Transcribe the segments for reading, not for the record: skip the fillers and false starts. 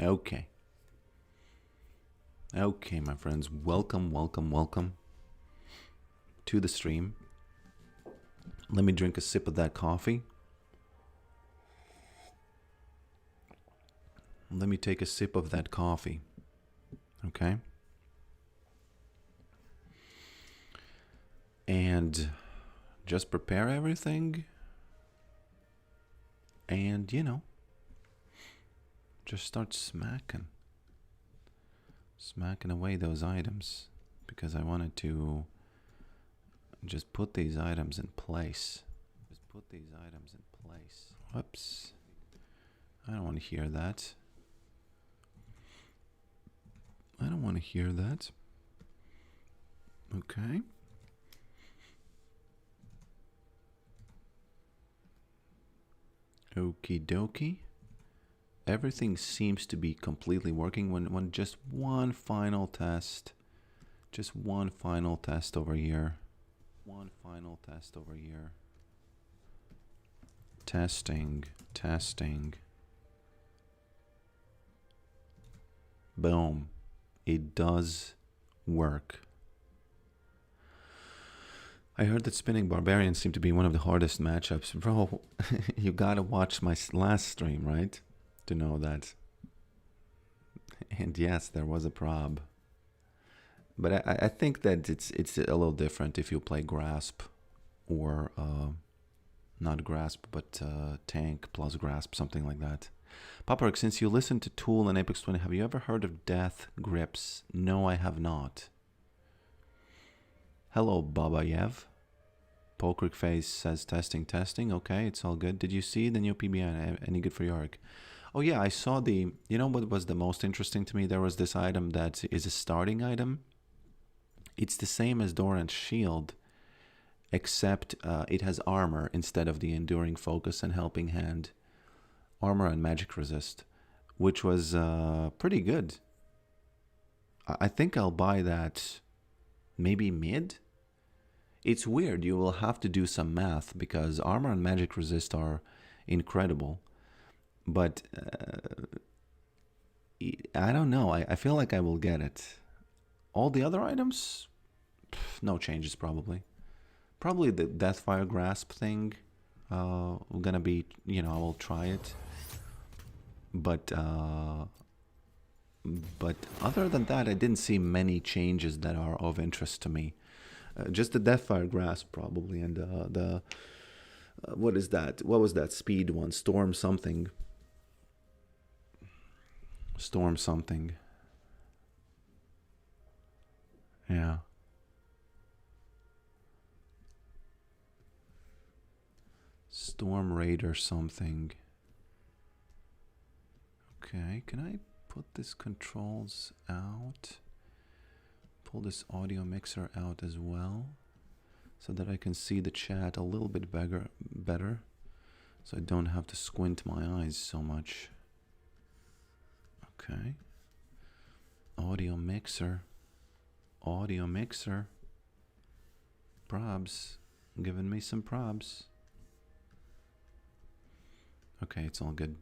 Okay. Okay, my friends. Welcome, welcome, welcome to the stream. Let me drink a sip of that coffee. Let me take a sip of that coffee. Okay? And just prepare everything. And, you know, just start smacking away those items, because I wanted to just put these items in place. Whoops. I don't want to hear that. Okay. Okie dokie. Everything seems to be completely working. When just one final test. Just one final test over here. Testing. Boom. It does work. I heard that spinning barbarians seem to be one of the hardest matchups. Bro, you gotta watch my last stream, right? To know that. And yes, there was a prob. But I think that it's a little different if you play Grasp or not Grasp, but Tank plus Grasp, something like that. Papark, since you listen to Tool and Apex Twin, have you ever heard of Death Grips? No, I have not. Hello, Babayev. Polkrick Face says testing. Okay, it's all good. Did you see the new PBI? Any good for Yorick? Oh yeah, I saw the... You know what was the most interesting to me? There was this item that is a starting item. It's the same as Doran's Shield, except it has armor instead of the Enduring Focus and Helping Hand. Armor and Magic Resist, which was pretty good. I think I'll buy that maybe mid? It's weird, you will have to do some math because armor and magic resist are incredible. But I don't know, I feel like I will get it. All the other items? No changes probably. Probably the Deathfire Grasp thing. Gonna be, you know, I will try it. But other than that, I didn't see many changes that are of interest to me. Just the Deathfire Grasp probably, and the what is that? What was that speed one? Storm something. Yeah. Storm Raider something. Okay, can I put this controls out? Pull this audio mixer out as well, so that I can see the chat a little bit better, so I don't have to squint my eyes so much. Okay. Audio mixer. Probs. Giving me some probs. Okay, it's all good.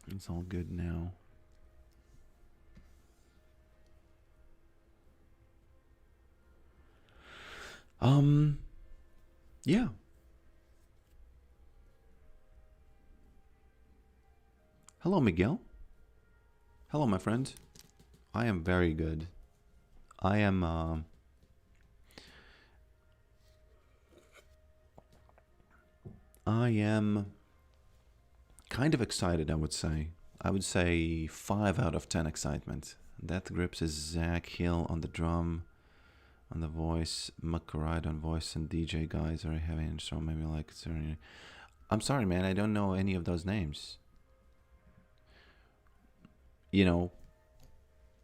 It's all good now. Yeah. Hello, Miguel. Hello, my friend. I am very good. I am, kind of excited, I would say. I would say 5 out of 10 excitement. Death Grips is Zach Hill on the drum. On the voice, Makaride on voice, and DJ guys are heavy and strong. Maybe like certain. I'm sorry, man. I don't know any of those names. You know,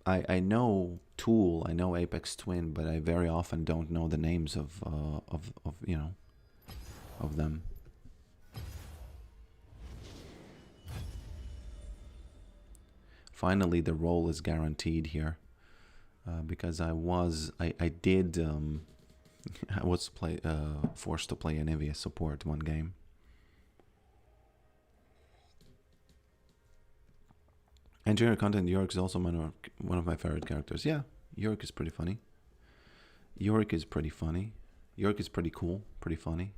I know Tool, I know Apex Twin, but I very often don't know the names of you know, of them. Finally, the role is guaranteed here. Because I was forced to play an Eevee support one game. Engineer content, Yorick is also one of my favorite characters. Yeah, Yorick is pretty funny. Yorick is pretty funny. Yorick is pretty cool, pretty funny.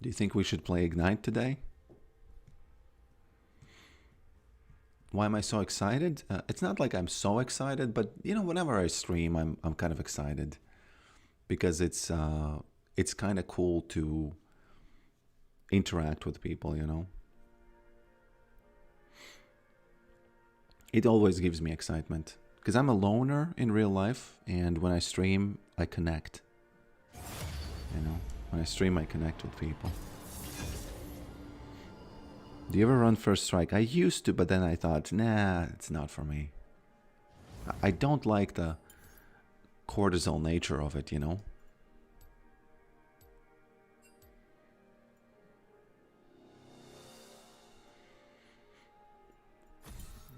Do you think we should play Ignite today? Why am I so excited? It's not like I'm so excited, but you know, whenever I stream, I'm kind of excited because it's kind of cool to interact with people, you know. It always gives me excitement because I'm a loner in real life, and when I stream, I connect. You know, when I stream, I connect with people. Do you ever run First Strike? I used to, but then I thought, nah, it's not for me. I don't like the cortisol nature of it, you know?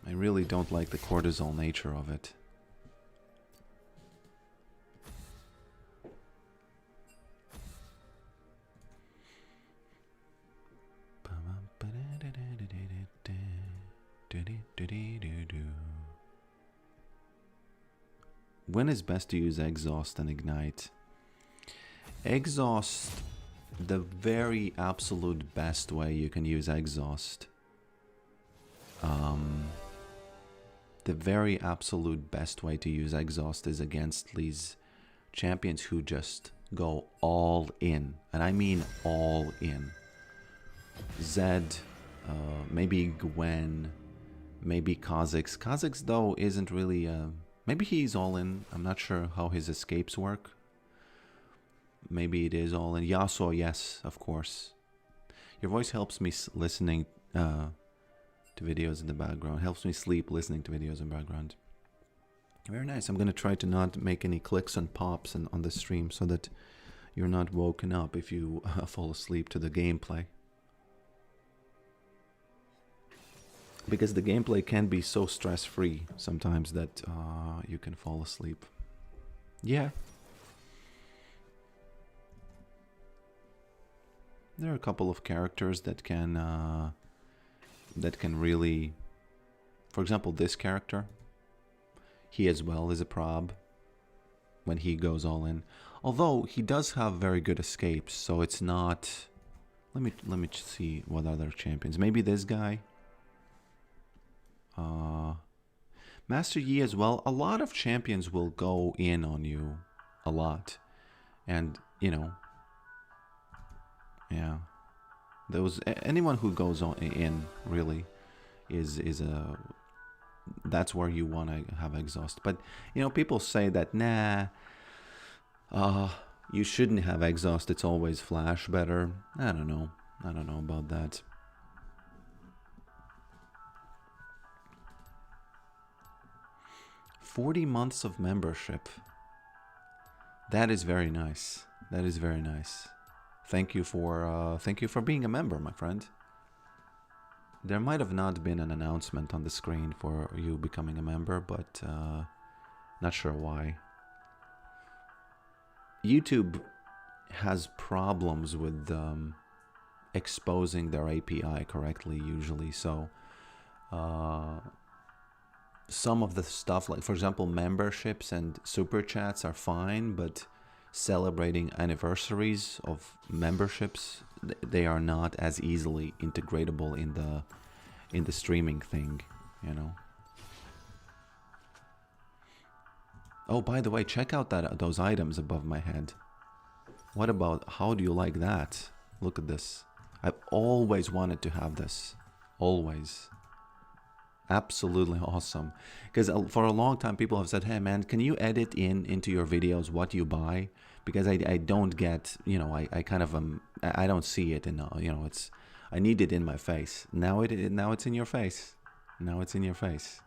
I really don't like the cortisol nature of it. When is best to use Exhaust and Ignite? Exhaust, the very absolute best way you can use Exhaust. The very absolute best way to use Exhaust is against these champions who just go all in. And I mean all in. Zed, maybe Gwen, maybe Kha'Zix. Kha'Zix, though, isn't really... maybe he's all in. I'm not sure how his escapes work. Maybe it is all in. Yasuo, yes, of course. Your voice helps me listening to videos in the background. Helps me sleep listening to videos in the background. Very nice. I'm going to try to not make any clicks and pops on the stream so that you're not woken up if you fall asleep to the gameplay. Because the gameplay can be so stress-free sometimes that you can fall asleep. Yeah. There are a couple of characters that can really... For example, this character. He as well is a prob when he goes all in. Although he does have very good escapes, so it's not... Let me see what other champions. Maybe this guy. Master Yi as well. A lot of champions will go in on you. A lot. And, you know... Yeah. Anyone who goes on in, really, is a... That's where you want to have Exhaust. But, you know, people say that, nah, you shouldn't have Exhaust. It's always Flash better. I don't know. I don't know about that. $40 months of membership. That is very nice. That is very nice. Thank you for being a member, my friend. There might have not been an announcement on the screen for you becoming a member, but not sure why. YouTube has problems with exposing their API correctly usually, so some of the stuff, like for example memberships and super chats are fine, but celebrating anniversaries of memberships, they are not as easily integratable in the streaming thing, you know. Oh, by the way, check out those items above my head. What about, how do you like that? Look at this. I've always wanted to have this. Always. Absolutely awesome. Because for a long time people have said, hey man, can you edit into your videos what you buy? Because I don't get, you know, I kind of I don't see it, and you know, I need it in my face. Now it's in your face. Now it's in your face.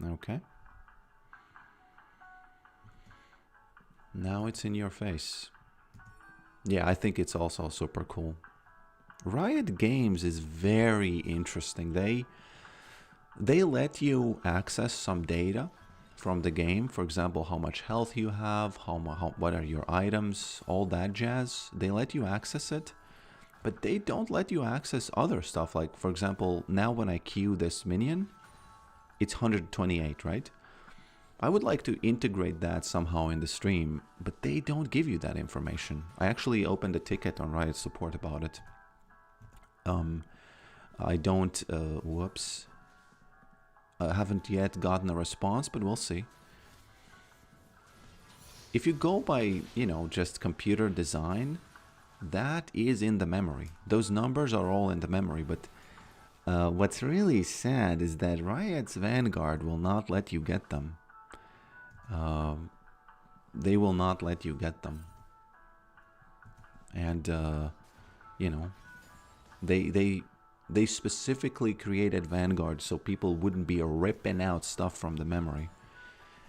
Okay. Now it's in your face. Yeah, I think it's also super cool. Riot Games is very interesting. They let you access some data from the game. For example, how much health you have, what are your items, all that jazz. They let you access it, but they don't let you access other stuff. Like, for example, now when I queue this minion, it's 128, right? I would like to integrate that somehow in the stream, but they don't give you that information. I actually opened a ticket on Riot support about it. I don't, whoops. I haven't yet gotten a response, but we'll see. If you go by, you know, just computer design, that is in the memory. Those numbers are all in the memory, but what's really sad is that Riot's Vanguard will not let you get them. They will not let you get them. And, you know, they specifically created Vanguard so people wouldn't be ripping out stuff from the memory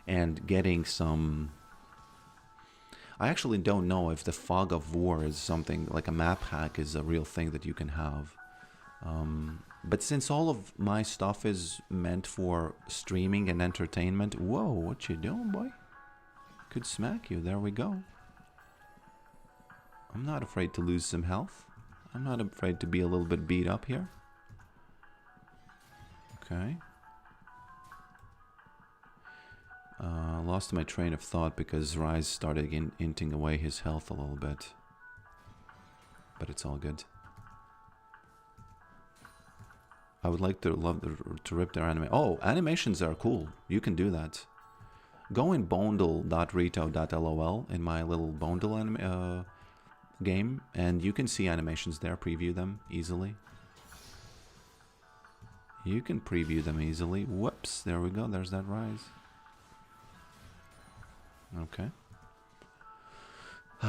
and getting some... I actually don't know if the Fog of War is something like a map hack is a real thing that you can have. But since all of my stuff is meant for streaming and entertainment... Whoa, what you doing, boy? Could smack you. There we go. I'm not afraid to lose some health. I'm not afraid to be a little bit beat up here. Okay. Lost my train of thought because Rise started inting away his health a little bit. But it's all good. I would like to to rip their anime. Oh, animations are cool. You can do that. Go in bondle.reto.lol in my little bondle anime game, and you can see animations there. Preview them easily. You can preview them easily. Whoops, there we go. There's that Rise. Okay.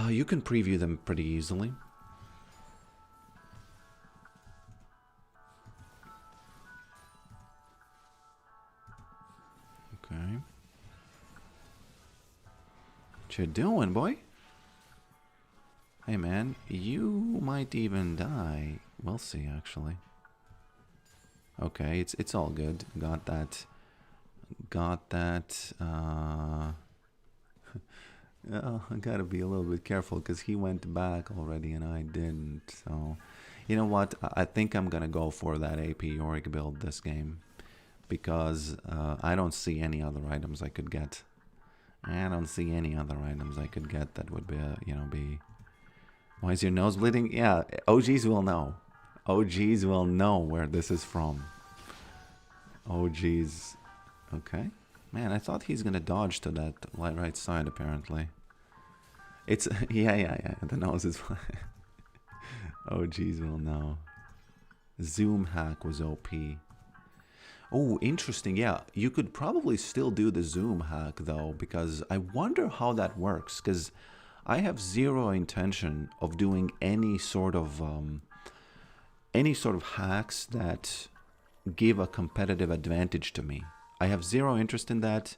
You can preview them pretty easily. Okay. What you doing, boy? Hey, man, you might even die. We'll see, actually. Okay, it's all good. Got that. Got that. Oh, I gotta be a little bit careful because he went back already and I didn't. So, you know what? I think I'm gonna go for that AP Yorick build this game because I don't see any other items I could get. I don't see any other items I could get that would be, you know, be... Why is your nose bleeding? Yeah, OGs will know. OGs will know where this is from. OGs. Okay. Man, I thought he's gonna dodge to that right side, apparently. It's... Yeah. The nose is... OGs will know. Zoom hack was OP. Oh, interesting. Yeah, you could probably still do the zoom hack, though, because I wonder how that works, because I have zero intention of doing any sort of hacks that give a competitive advantage to me. I have zero interest in that,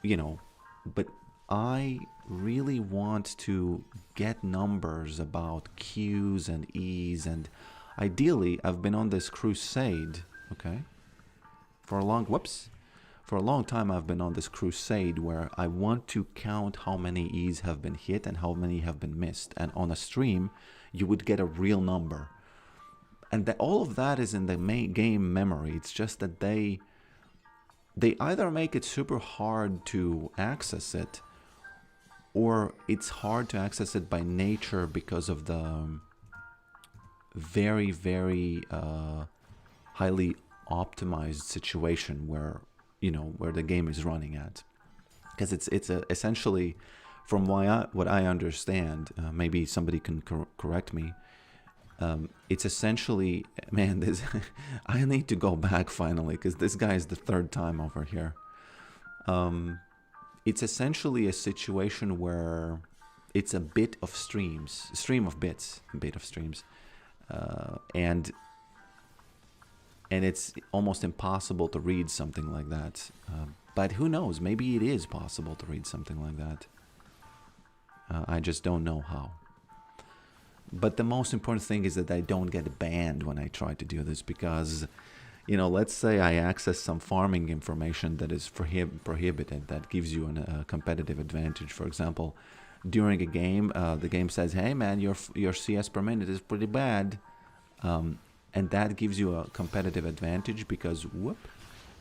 you know, but I really want to get numbers about Qs and Es, and ideally, I've been on this crusade, okay? For a long time I've been on this crusade where I want to count how many E's have been hit and how many have been missed. And on a stream, you would get a real number. And all of that is in the game memory. It's just that they either make it super hard to access it, or it's hard to access it by nature because of the very, very highly optimized situation where, you know, where the game is running at. Because it's essentially, from what I understand, maybe somebody can correct me, it's essentially, man, this I need to go back finally because this guy is the third time over here. It's essentially a situation where it's a bit of stream of bits, and it's almost impossible to read something like that. But who knows? Maybe it is possible to read something like that. I just don't know how. But the most important thing is that I don't get banned when I try to do this, because You know, let's say I access some farming information that is prohibited, that gives you a competitive advantage. For example, during a game, the game says, "Hey, man, your CS per minute is pretty bad," and that gives you a competitive advantage because whoop,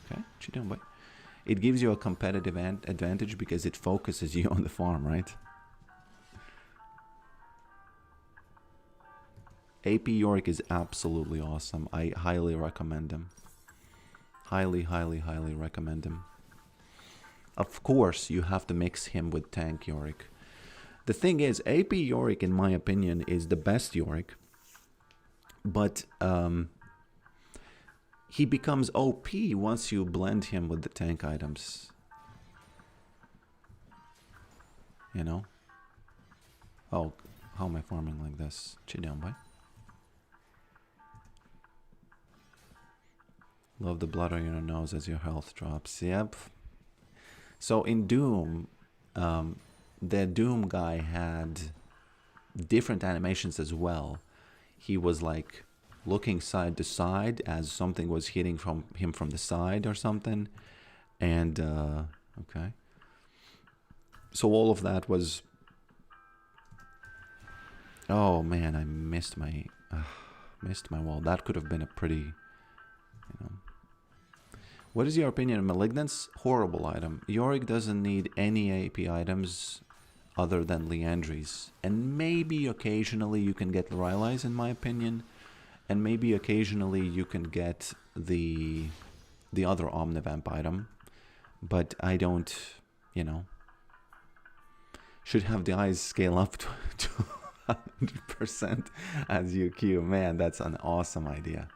okay, what you doing, boy? It gives you a competitive advantage because it focuses you on the farm, right? AP Yorick is absolutely awesome. I highly recommend him. Highly, highly, highly recommend him. Of course, you have to mix him with Tank Yorick. The thing is, AP Yorick, in my opinion, is the best Yorick. But he becomes OP once you blend him with the tank items. You know? Oh, how am I farming like this? Chill down, boy. Love the blood on your nose as your health drops. Yep. So in Doom, the Doom guy had different animations as well. He was like looking side to side as something was hitting from him from the side or something. And, okay. So all of that was... Oh man, I missed my wall. That could have been a pretty, you know... What is your opinion on Malignance? Horrible item. Yorick doesn't need any AP items other than Leandries. And maybe occasionally you can get Rylai's, in my opinion. And maybe occasionally you can get the other Omnivamp item. But I don't, you know... Should have the eyes scale up to 100% as UQ. Man, that's an awesome idea.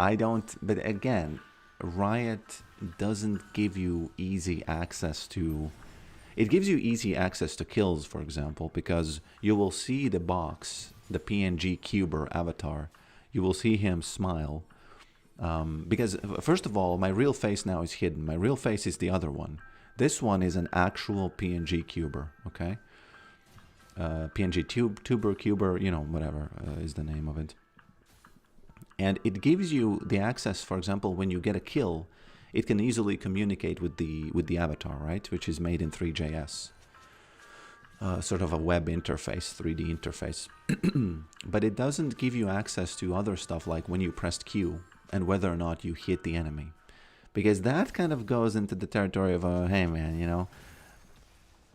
I don't, but again, Riot doesn't give you easy access to... It gives you easy access to kills, for example, because you will see the box, the pngcuber avatar. You will see him smile. Because, first of all, my real face now is hidden. My real face is the other one. This one is an actual pngcuber, okay? pngtuber, cuber, you know, whatever is the name of it. And it gives you the access, for example, when you get a kill, it can easily communicate with the avatar, right? Which is made in 3JS. Sort of a web interface, 3D interface. But it doesn't give you access to other stuff like when you pressed Q and whether or not you hit the enemy. Because that kind of goes into the territory of, hey man, you know,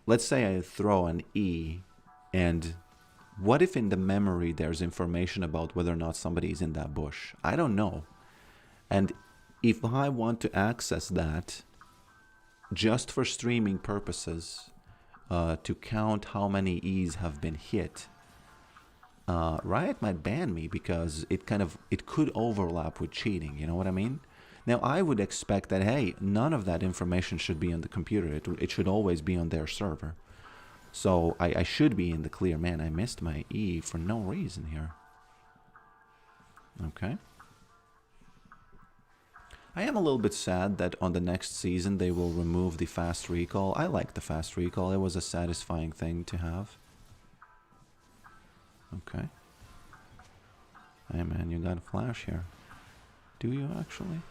let's say I throw an E, and what if in the memory there's information about whether or not somebody is in that bush? I don't know. And if I want to access that just for streaming purposes, to count how many E's have been hit, Riot might ban me because it could overlap with cheating, you know what I mean? Now, I would expect that, hey, none of that information should be on the computer. It should always be on their server. So I should be in the clear. Man, I missed my E for no reason here. Okay. I am a little bit sad that on the next season they will remove the fast recall. I like the fast recall. It was a satisfying thing to have. Okay. Hey man, you got a flash here. Do you actually?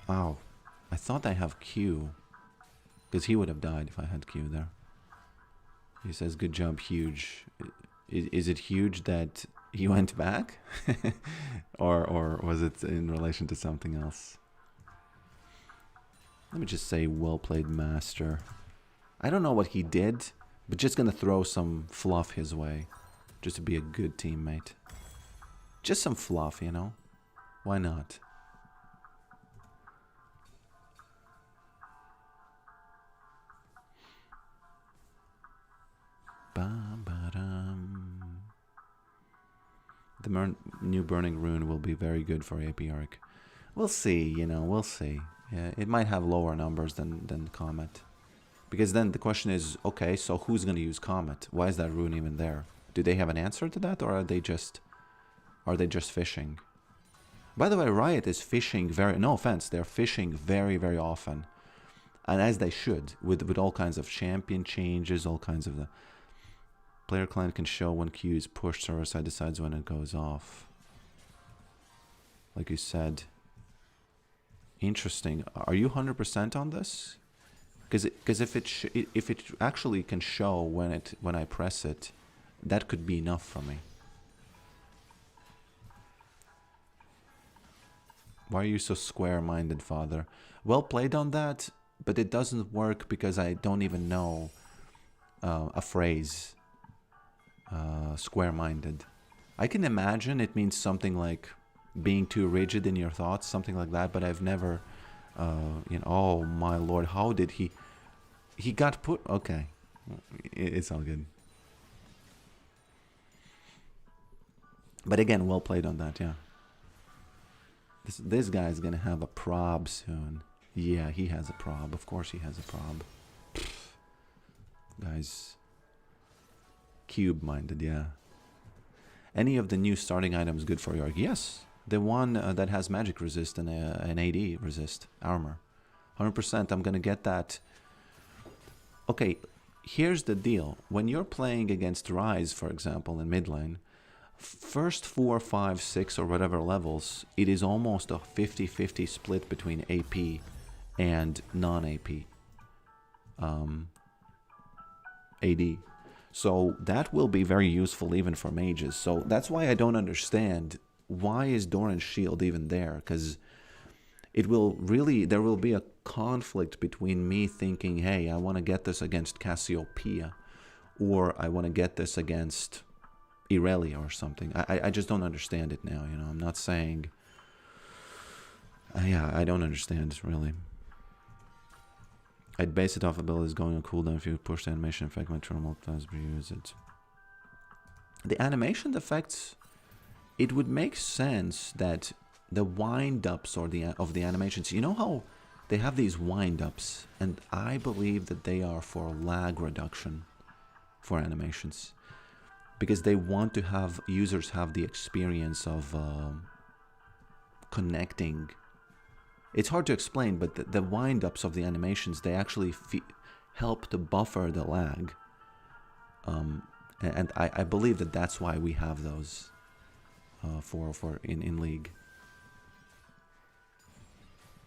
Oh, I thought I have Q. Because he would have died if I had Q there. He says, good job, huge. Is it huge that he went back? or was it in relation to something else? Let me just say, well played, master. I don't know what he did, but just gonna throw some fluff his way. Just to be a good teammate. Just some fluff, you know? Why not? The new Burning Rune will be very good for AP Yorick. We'll see, you know, we'll see. Yeah, it might have lower numbers than Comet. Because then the question is, okay, so who's going to use Comet? Why is that rune even there? Do they have an answer to that, or are they just fishing? By the way, Riot is fishing very... No offense, they're fishing very, very often. And as they should, with all kinds of champion changes, all kinds of the... Player client can show when Q is pushed, server side decides when it goes off. like you said. Interesting. Are you 100% on this? Because if it actually can show when I press it, that could be enough for me. Why are you so square-minded, Father? Well played on that, but it doesn't work because I don't even know a phrase. Square-minded. I can imagine it means something like being too rigid in your thoughts, something like that, but I've never, you know, oh my lord, how did he got put, okay, it's all good. But again, well played on that, yeah. This guy's gonna have a prob soon. Yeah, he has a prob, of course he has a prob. Guys, cube-minded, yeah. Any of the new starting items good for Yorick? Yes. The one that has magic resist and an AD resist armor. 100%, I'm gonna get that. Okay, here's the deal. When you're playing against Rise, for example, in mid lane, first 4, 5, 6 or whatever levels, it is almost a 50-50 split between AP and non-AP. AD. So that will be very useful even for mages. So that's why I don't understand why is Doran's shield even there, because it will really, there will be a conflict between me thinking, hey, I want to get this against Cassiopeia, or I want to get this against Irelia or something. I just don't understand it now, you know. I'm not saying, yeah, I don't understand really. I'd base it off abilities going on cooldown. If you push the animation effect, my turn multiplies, use it. The animation effects, it would make sense that the wind-ups or of the animations, you know how they have these wind-ups, and I believe that they are for lag reduction for animations, because they want to have users have the experience of connecting. It's hard to explain, but the wind-ups of the animations, they actually help to buffer the lag. And I believe that that's why we have those in League.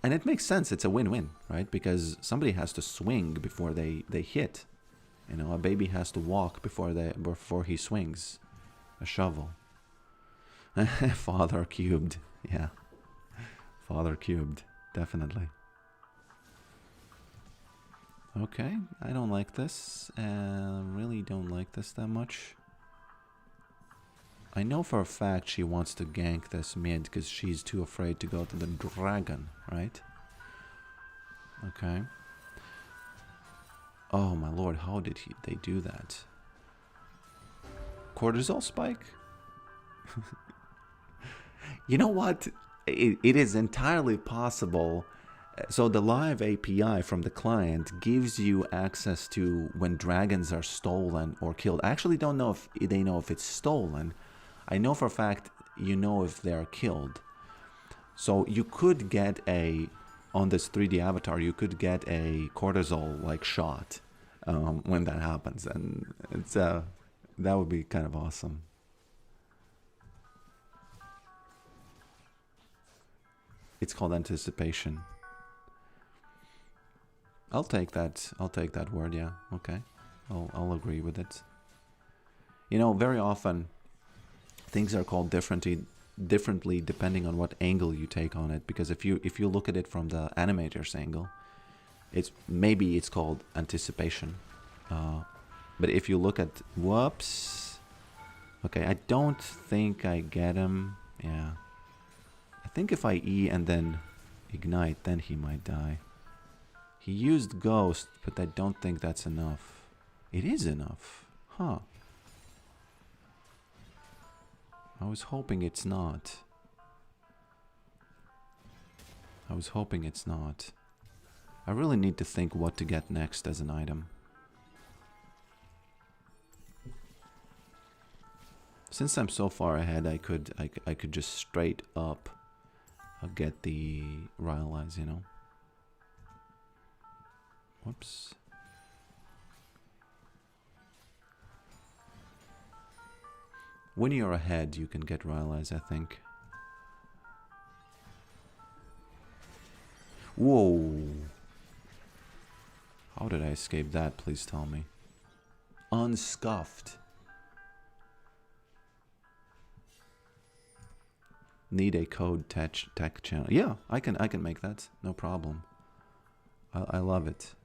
And it makes sense, it's a win-win, right? Because somebody has to swing before they hit. You know, a baby has to walk before he swings. A shovel. Father cubed, yeah. Father cubed. Definitely. Okay, I don't like this. Really don't like this that much. I know for a fact she wants to gank this mid because she's too afraid to go to the dragon, right? Okay. Oh my lord, how did they do that? Cortisol spike? You know what? It is entirely possible. So the live API from the client gives you access to when dragons are stolen or killed. I actually don't know if they know if it's stolen. I know for a fact you know if they're killed. So you could get on this 3D avatar, you could get a cortisol like shot when that happens, and it's that would be kind of awesome. It's called anticipation. I'll take that. I'll take that word. Yeah. Okay. I'll agree with it. You know, very often things are called differently depending on what angle you take on it. Because if you look at it from the animator's angle, maybe it's called anticipation. But if you look at whoops, okay, I don't think I get him. Yeah. I think if I E and then ignite, then he might die. He used Ghost, but I don't think that's enough. It is enough. Huh. I was hoping it's not. I was hoping it's not. I really need to think what to get next as an item. Since I'm so far ahead, I could just straight up get the Rylai's, you know. Whoops. When you're ahead, you can get Rylai's, I think. Whoa. How did I escape that? Please tell me. Unscuffed. Need a code tech channel. Yeah, I can make that. No problem. I love it.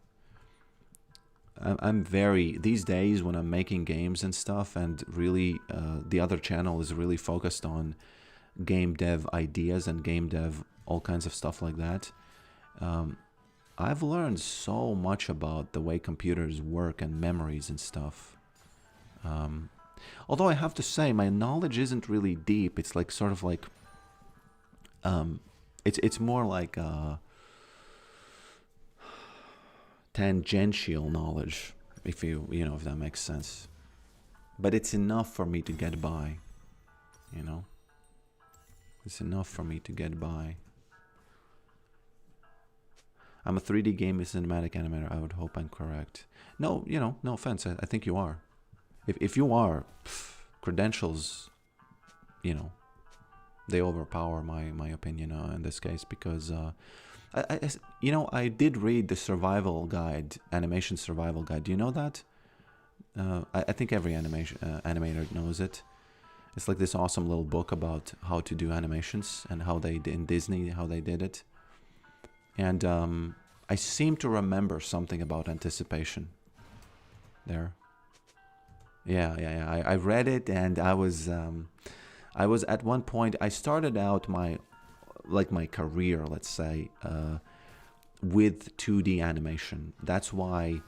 I'm very, these days when I'm making games and stuff, and really the other channel is really focused on game dev ideas and game dev, all kinds of stuff like that. I've learned so much about the way computers work and memories and stuff. Although I have to say my knowledge isn't really deep. It's like sort of like it's more like tangential knowledge, if you know, if that makes sense. But it's enough for me to get by, you know. It's enough for me to get by. I'm a 3D game cinematic animator. I would hope I'm correct. No, you know, no offense. I think you are. If you are, credentials, you know, they overpower my opinion in this case, because you know, I did read the survival guide, animation survival guide. Do you know that? I think every animator knows it. It's like this awesome little book about how to do animations and how they in Disney, how they did it. And I seem to remember something about anticipation there. Yeah. I read it, and I was at one point, I started out my career, let's say, with 2D animation. That's why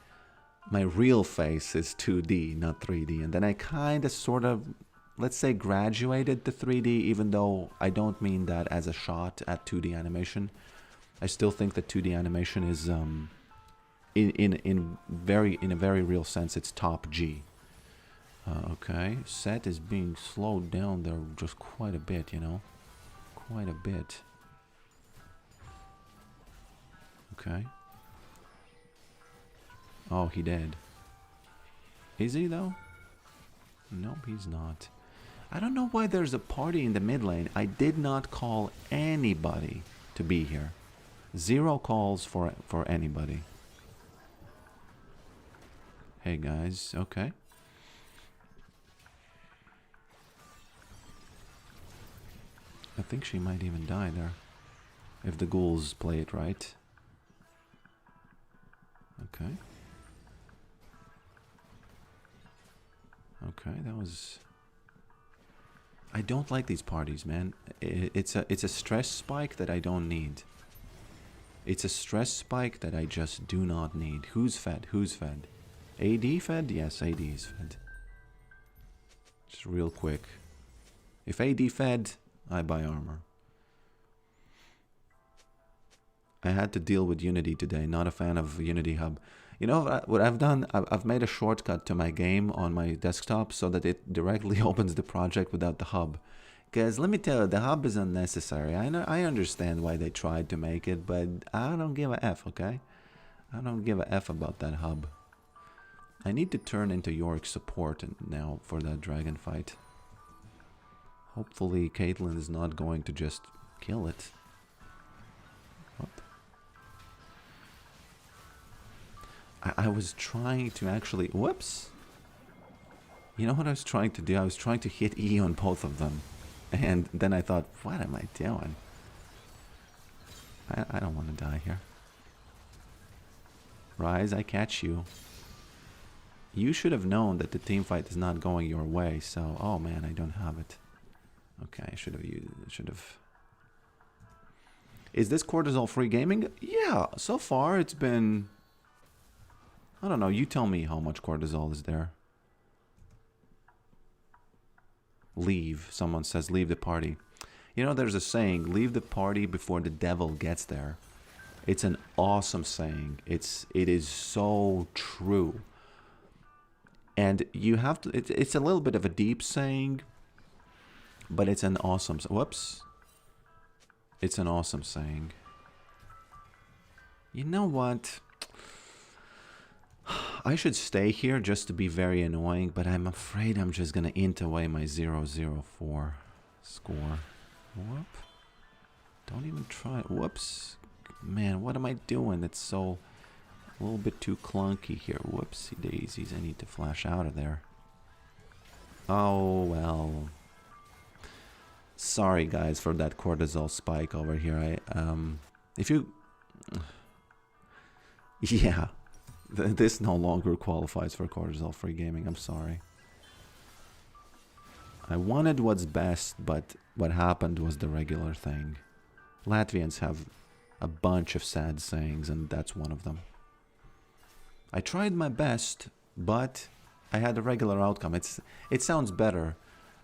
my real face is 2D, not 3D. And then I kind of sort of, let's say, graduated to 3D, even though I don't mean that as a shot at 2D animation. I still think that 2D animation is, in a very real sense, it's top G. Okay, set is being slowed down there just quite a bit, you know, quite a bit. Okay. Oh, he dead. Is he though? Nope, he's not. I don't know why there's a party in the mid lane. I did not call anybody to be here. 0 calls for anybody. Hey guys, okay. I think she might even die there, if the ghouls play it right. Okay. Okay, that was... I don't like these parties, man. It's a stress spike that I don't need. It's a stress spike that I just do not need. Who's fed? Who's fed? AD fed? Yes, AD is fed. Just real quick. If AD fed, I buy armor. I had to deal with Unity today. Not a fan of Unity Hub. You know what I've done? I've made a shortcut to my game on my desktop so that it directly opens the project without the hub. Because let me tell you, the hub is unnecessary. I understand why they tried to make it, but I don't give a F, okay? I don't give a F about that hub. I need to turn into Yorick support now for that dragon fight. Hopefully Caitlyn is not going to just kill it. What? I was trying to actually... Whoops! You know what I was trying to do? I was trying to hit E on both of them. And then I thought, what am I doing? I don't want to die here. Rise, I catch you. You should have known that the team fight is not going your way, so... Oh man, I don't have it. Okay, I should have used... Is this cortisol-free gaming? Yeah, so far it's been... I don't know, you tell me how much cortisol is there. Leave. Someone says leave the party. You know, there's a saying, leave the party before the devil gets there. It's an awesome saying. It is so true. And you have to, it's a little bit of a deep saying, but it's an awesome, whoops. It's an awesome saying. You know what? I should stay here just to be very annoying, but I'm afraid I'm just gonna int away my 004 score. Whoop. Don't even try. Whoops. Man, what am I doing? It's so a little bit too clunky here. Whoopsie daisies, I need to flash out of there. Oh, well. Sorry, guys, for that cortisol spike over here. If you... Yeah. This no longer qualifies for cortisol-free gaming. I'm sorry. I wanted what's best, but what happened was the regular thing. Latvians have a bunch of sad sayings, and that's one of them. I tried my best, but I had a regular outcome. It sounds better.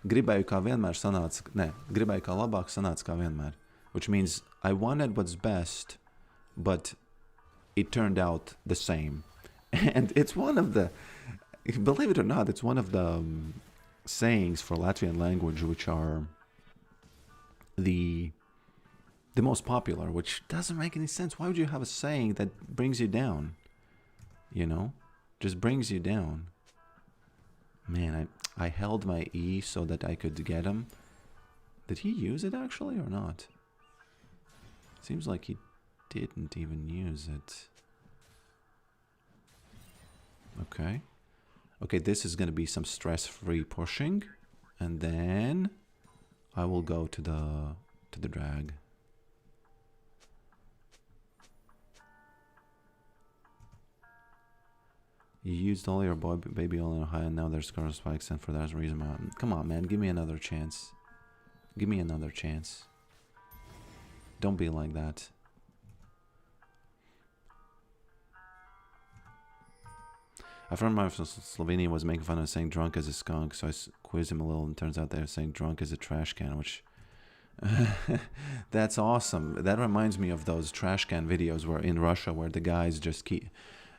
Gribēju kā vienmēr sanāca, ne, gribēju kā labāk sanāca kā vienmēr. Which means I wanted what's best, but it turned out the same. And it's one of the, believe it or not, it's one of the sayings for Latvian language which are the most popular, which doesn't make any sense. Why would you have a saying that brings you down? You know? Just brings you down. Man, I held my E so that I could get him. Did he use it actually or not? Seems like he didn't even use it. Okay. Okay, this is going to be some stress-free pushing. And then I will go to the drag. You used all your baby oil in high and now there's scar spikes, and for that reason, come on, man, give me another chance. Give me another chance. Don't be like that. A friend of mine from Slovenia was making fun of saying drunk as a skunk, so I quizzed him a little, and turns out they're saying drunk as a trash can, which... That's awesome. That reminds me of those trash can videos where in Russia where the guys just keep...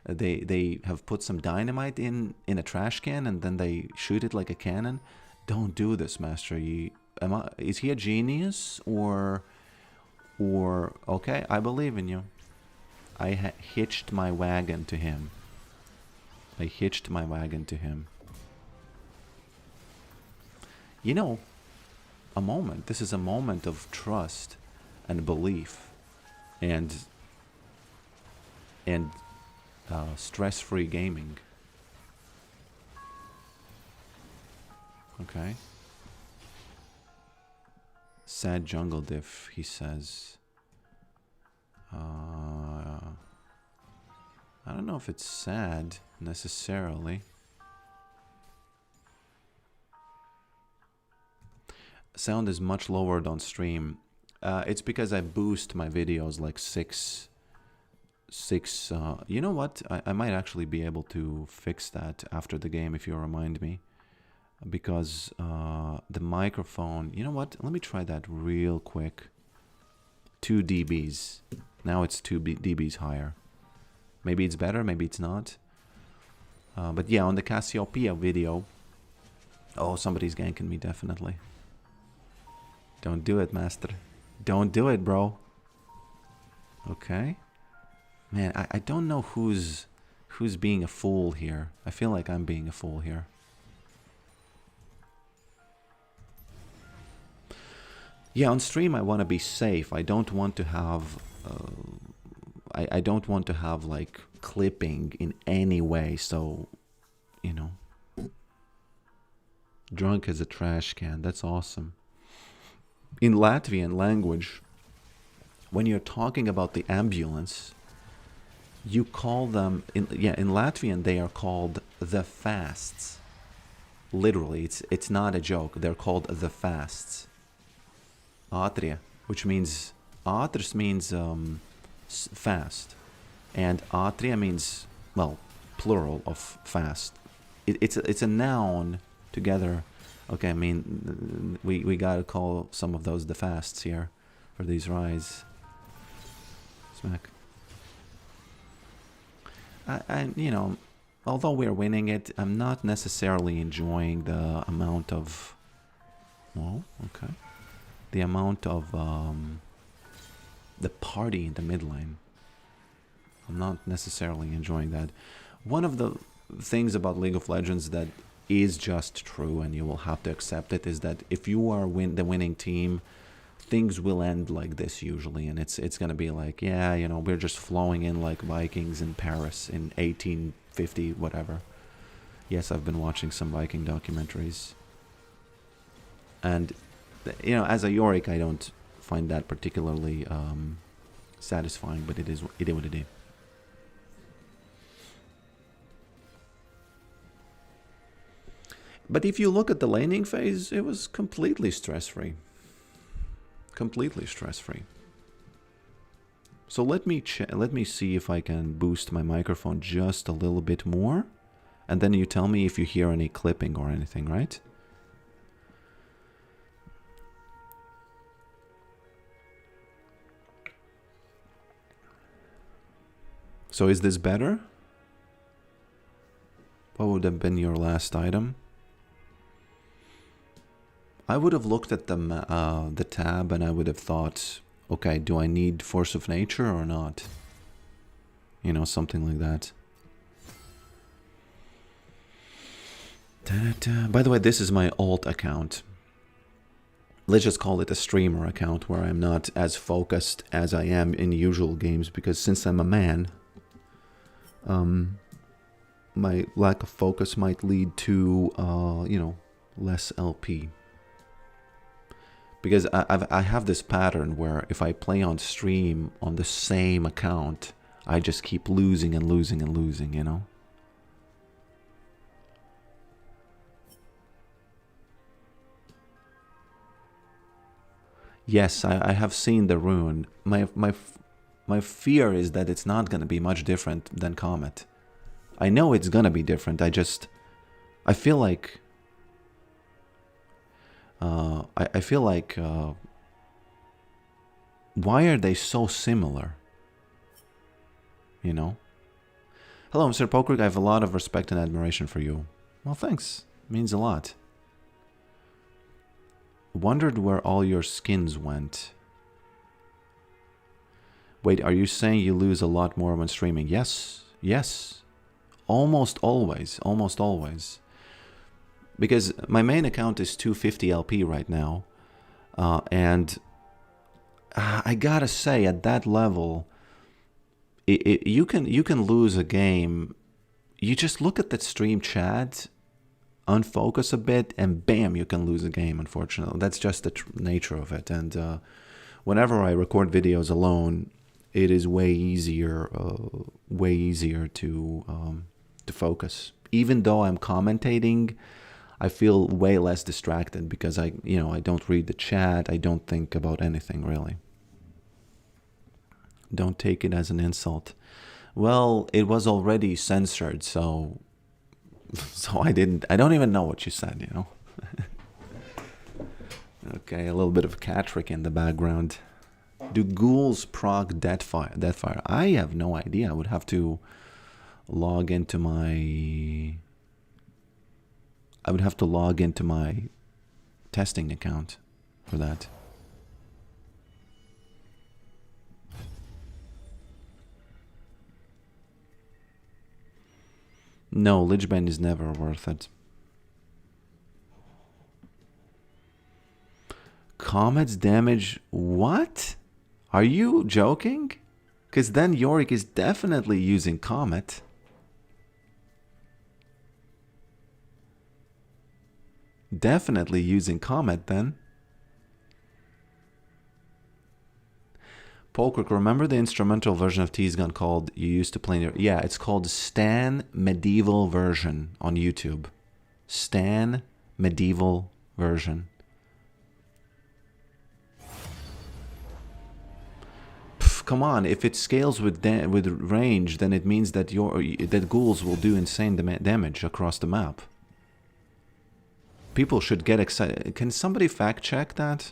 They have put some dynamite in a trash can and then they shoot it like a cannon. Don't do this, Master. Is he a genius or okay? I believe in you. I hitched my wagon to him. I hitched my wagon to him. You know, a moment. This is a moment of trust and belief, and stress-free gaming. Okay. Sad jungle diff, he says. I don't know if it's sad necessarily. Sound is much lowered on stream. It's because I boost my videos like six. You know what? I might actually be able to fix that after the game if you remind me. Because the microphone... You know what? Let me try that real quick. 2 dBs. Now it's 2 dBs higher. Maybe it's better, maybe it's not. But yeah, on the Cassiopeia video... Oh, somebody's ganking me, definitely. Don't do it, Master. Don't do it, bro. Okay. Man, I don't know who's being a fool here. I feel like I'm being a fool here. Yeah, on stream I want to be safe. I don't want to have... I don't want to have, like, clipping in any way, so... You know. Drunk as a trash can. That's awesome. In Latvian language, when you're talking about the ambulance... You call them, in Latvian they are called the fasts. Literally, it's not a joke. They're called the fasts. Ātrie, which means, ātrs means fast. And ātrie means, well, plural of fast. It's a noun together. Okay, I mean, we gotta call some of those the fasts here for these rides. Smack. You know, although we're winning it, I'm not necessarily enjoying the amount of... Well, okay. The amount of the party in the mid lane. I'm not necessarily enjoying that. One of the things about League of Legends that is just true, and you will have to accept it, is that if you are the winning team, things will end like this usually, and it's gonna be like, yeah, you know, we're just flowing in like Vikings in Paris in 1850, whatever. Yes, I've been watching some Viking documentaries, and you know, as a Yorick, I don't find that particularly satisfying, but it is what it is. But if you look at the laning phase, it was completely stress-free. Completely stress-free. So let me see if I can boost my microphone just a little bit more, and then you tell me if you hear any clipping or anything, right? So is this better? What would have been your last item? I would have looked at the tab and I would have thought, okay, do I need Force of Nature or not? You know, something like that. Da-da-da. By the way, this is my alt account. Let's just call it a streamer account where I'm not as focused as I am in usual games, because since I'm a man, my lack of focus might lead to, you know, less LP. Because I have this pattern where if I play on stream on the same account, I just keep losing and losing and losing, you know? Yes, I have seen the rune. My fear is that it's not going to be much different than Comet. I know it's going to be different. I feel like... I feel like, why are they so similar? You know? Hello, Mr. Poker. I have a lot of respect and admiration for you. Well, thanks. It means a lot. Wondered where all your skins went. Wait, are you saying you lose a lot more when streaming? Yes. Yes. Almost always. Almost always. Because my main account is 250 LP right now, and I gotta say, at that level, you can lose a game. You just look at the stream chat, unfocus a bit, and bam, you can lose a game. Unfortunately, that's just the nature of it. And whenever I record videos alone, it is way easier to focus. Even though I'm commentating, I feel way less distracted because I don't read the chat. I don't think about anything really. Don't take it as an insult. Well, it was already censored, so I don't even know what you said, you know. Okay, a little bit of Catrick in the background. Do ghouls proc Deathfire? I have no idea. I would have to log into my testing account for that. No, Lichbane is never worth it. Comet's damage? What? Are you joking? Because then Yorick is definitely using Comet. Definitely using Comet then. Polkrick, remember the instrumental version of T's Gun called you used to play in your... Yeah, it's called Stan Medieval Version on YouTube. Stan Medieval Version. Pff, come on, if it scales with range, then it means that that ghouls will do insane damage across the map. People should get excited. Can somebody fact check that?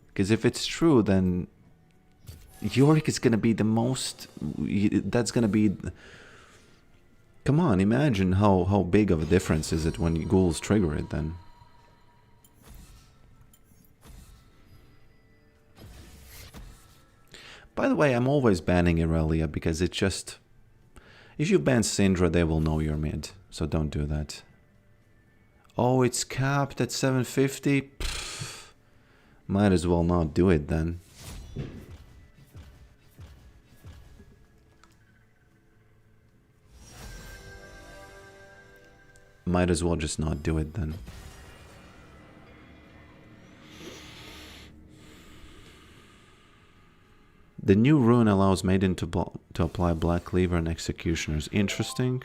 Because if it's true, then Yorick is going to be the most... That's going to be... Come on, imagine how big of a difference is it when ghouls trigger it then. By the way, I'm always banning Irelia because it's just... If you ban Syndra, they will know you're mid. So don't do that. Oh, it's capped at 750? Pfft. Might as well not do it then. Might as well just not do it then. The new rune allows Maiden to apply Black Cleaver and Executioners. Interesting.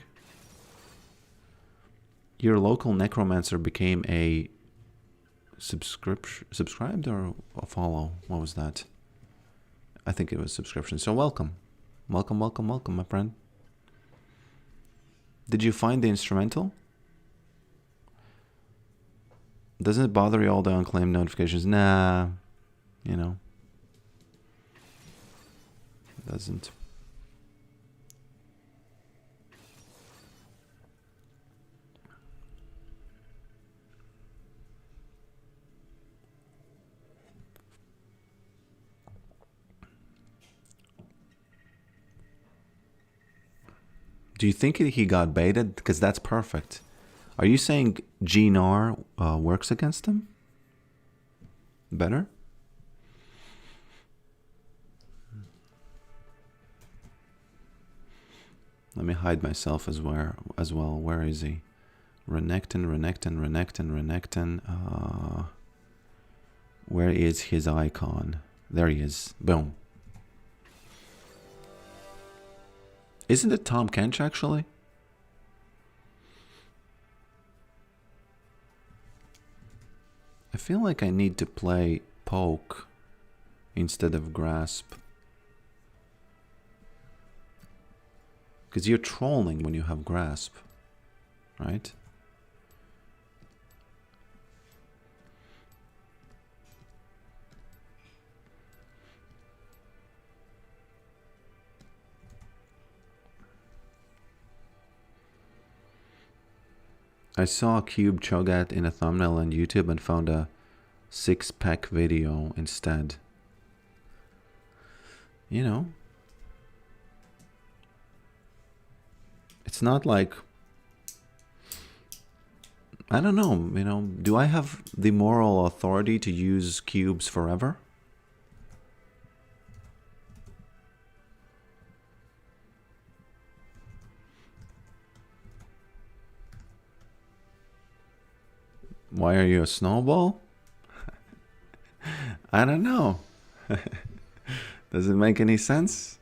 Your local necromancer became a subscribed or a follow? What was that? I think it was subscription. So welcome. Welcome, welcome, welcome, my friend. Did you find the instrumental? Doesn't it bother you all the unclaimed notifications? Nah, you know. Doesn't. Do you think he got baited? Because that's perfect. Are you saying GNR works against him? Better? Let me hide myself as well. Where is he? Renekton. Where is his icon? There he is. Boom. Isn't it Tom Kench, actually? I feel like I need to play Poke instead of Grasp. Because you're trolling when you have Grasp, right? I saw a cube Cho'Gath in a thumbnail on YouTube and found a 6-pack video instead. You know, it's not like, I don't know, you know, do I have the moral authority to use cubes forever? Why are you a snowball? I don't know. Does it make any sense?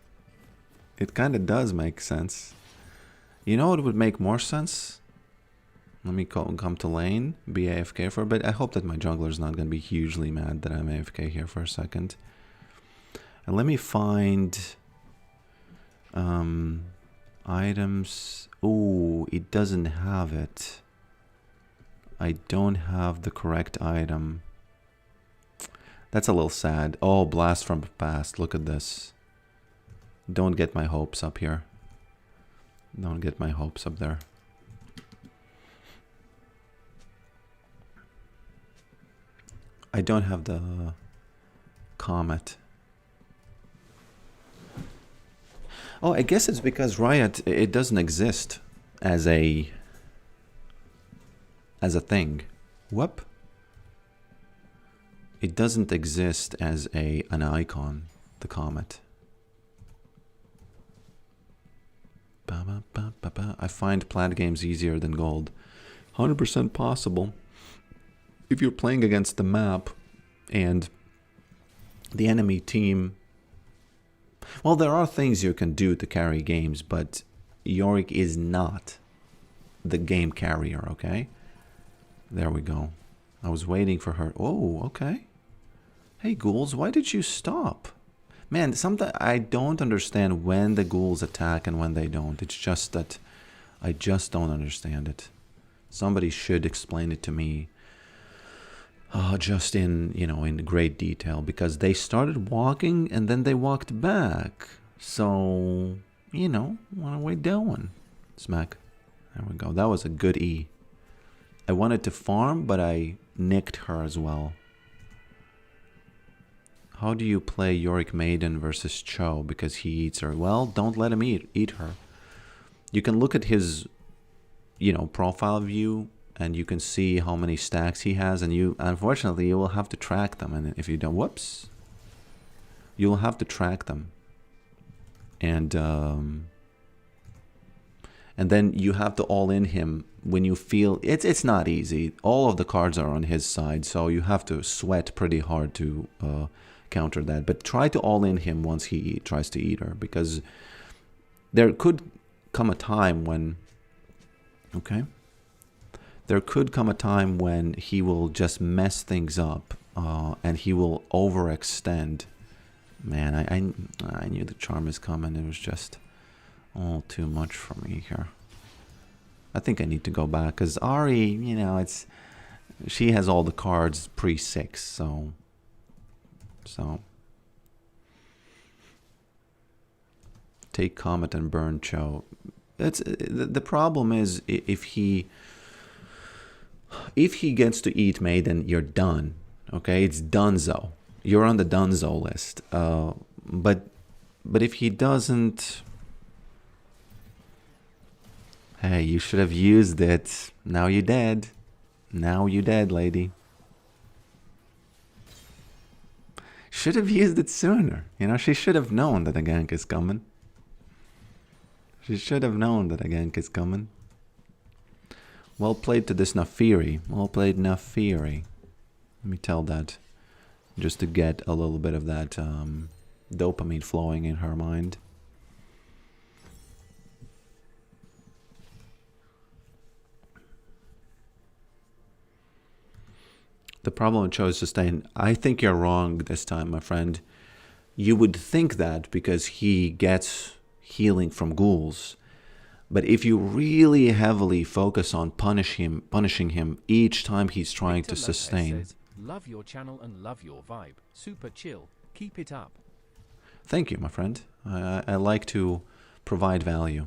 It kind of does make sense. You know what would make more sense? Let me come to lane, be AFK for a bit. I hope that my jungler's not going to be hugely mad that I'm AFK here for a second. And let me find items. Oh, it doesn't have it. I don't have the correct item. That's a little sad. Oh, blast from the past. Look at this. Don't get my hopes up here. Don't get my hopes up there. I don't have the comet. Oh, I guess it's because Riot, it doesn't exist as a thing. Whoop. It doesn't exist as an icon, the comet. I find plat games easier than gold. 100% possible. If you're playing against the map and the enemy team... Well, there are things you can do to carry games, but Yorick is not the game carrier, okay? There we go. I was waiting for her. Oh, okay. Hey, ghouls, why did you stop? Man, sometimes I don't understand when the ghouls attack and when they don't. It's just that I just don't understand it. Somebody should explain it to me. Just in, you know, in great detail. Because they started walking and then they walked back. So, you know, what are we doing? Smack. There we go. That was a good E. I wanted to farm, but I nicked her as well. How do you play Yorick Maiden versus Cho? Because he eats her. Well, don't let him eat her. You can look at his, you know, profile view and you can see how many stacks he has, and you, unfortunately, you will have to track them, and if you don't, whoops, you will have to track them, and then you have to all in him when you feel it's not easy. All of the cards are on his side, so you have to sweat pretty hard to counter that. But try to all in him once he tries to eat her, because there could come a time when, okay, there could come a time when he will just mess things up, and he will overextend. Man, I knew the charm is coming. It was just all too much for me here. I think I need to go back, because Ari, you know, she has all the cards pre-6, so take Comet and burn Cho. The problem is, if he gets to eat Maiden, you're done. Okay, it's donezo. You're on the donezo list. But if he doesn't, hey, you should have used it. Now you're dead. Now you're dead, lady. Should have used it sooner. You know, she should have known that a gank is coming. She should have known that a gank is coming. Well played to this Nafiri. Well played, Nafiri. Let me tell that. Just to get a little bit of that dopamine flowing in her mind. The problem with Cho is sustain. I think you're wrong this time, my friend. You would think that because he gets healing from ghouls. But if you really heavily focus on punishing him each time he's trying to sustain. Says, love your channel and love your vibe. Super chill. Keep it up. Thank you, my friend. I like to provide value.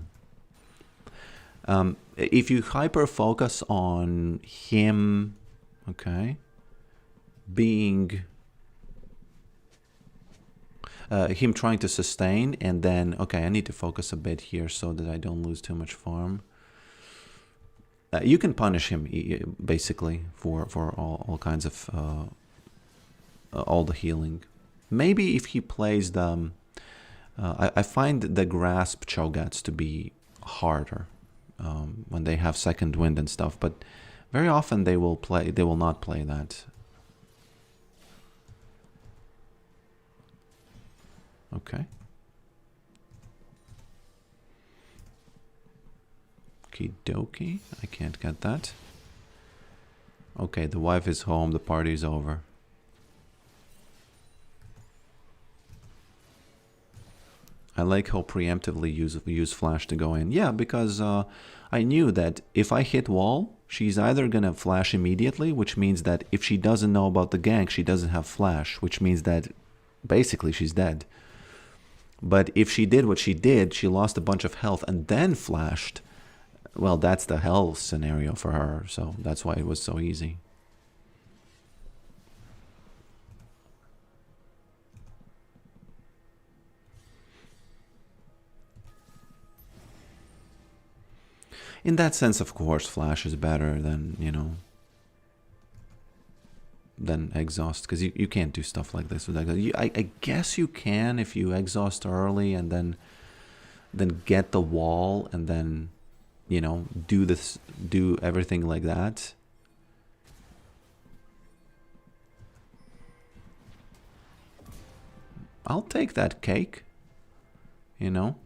If you hyper focus on him, okay, being him trying to sustain, and then, okay, I need to focus a bit here so that I don't lose too much farm. You can punish him basically for all kinds of all the healing. Maybe if he plays the I find the grasp Chogats to be harder when they have second wind and stuff, but very often they will not play that. Okay. Okie-dokie. I can't get that. Okay, the wife is home. The party's over. I like how preemptively use flash to go in. Yeah, because I knew that if I hit wall, she's either going to flash immediately, which means that if she doesn't know about the gank, she doesn't have flash, which means that basically she's dead. But if she did what she did, she lost a bunch of health and then flashed. Well, that's the hell scenario for her, so that's why it was so easy. In that sense, of course, flash is better than, you know, than exhaust, because you can't do stuff like this with exhaust. I guess you can if you exhaust early and then get the wall and then, you know, do everything like that. I'll take that cake, you know.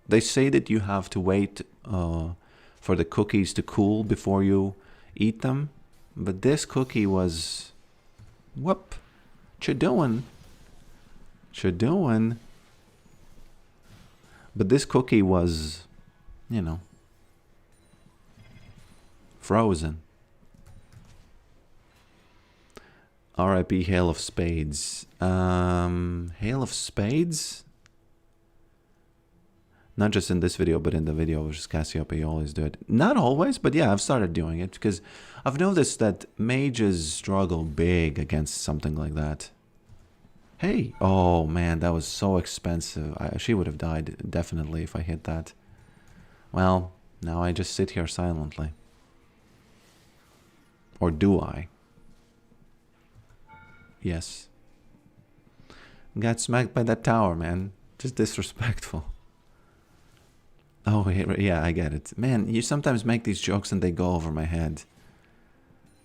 They say that you have to wait for the cookies to cool before you eat them, but this cookie was, whoop, what you doing? What you doing? But this cookie was, you know, frozen. R.I.P. Hail of Spades. Hail of Spades? Not just in this video, but in the video of Cassiopeia, you always do it. Not always, but yeah, I've started doing it because I've noticed that mages struggle big against something like that. Hey, oh man, that was so expensive. She would have died definitely if I hit that. Well, now I just sit here silently. Or do I? Yes. Got smacked by that tower, man. Just disrespectful. Oh, yeah, I get it. Man, you sometimes make these jokes and they go over my head.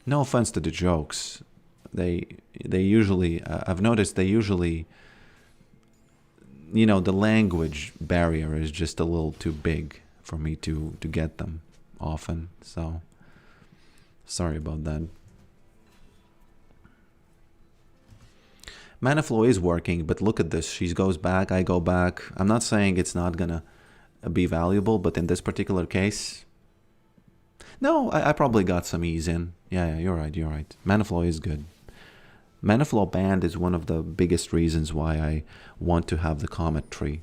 No offense to the jokes. They usually, I've noticed they usually, you know, the language barrier is just a little too big for me to get them often. So, sorry about that. Mana flow is working, but look at this. She goes back, I go back. I'm not saying it's not gonna be valuable, but in this particular case, no, I probably got some ease in. Yeah, you're right. Mana flow is good. Mana flow band is one of the biggest reasons why I want to have the comet tree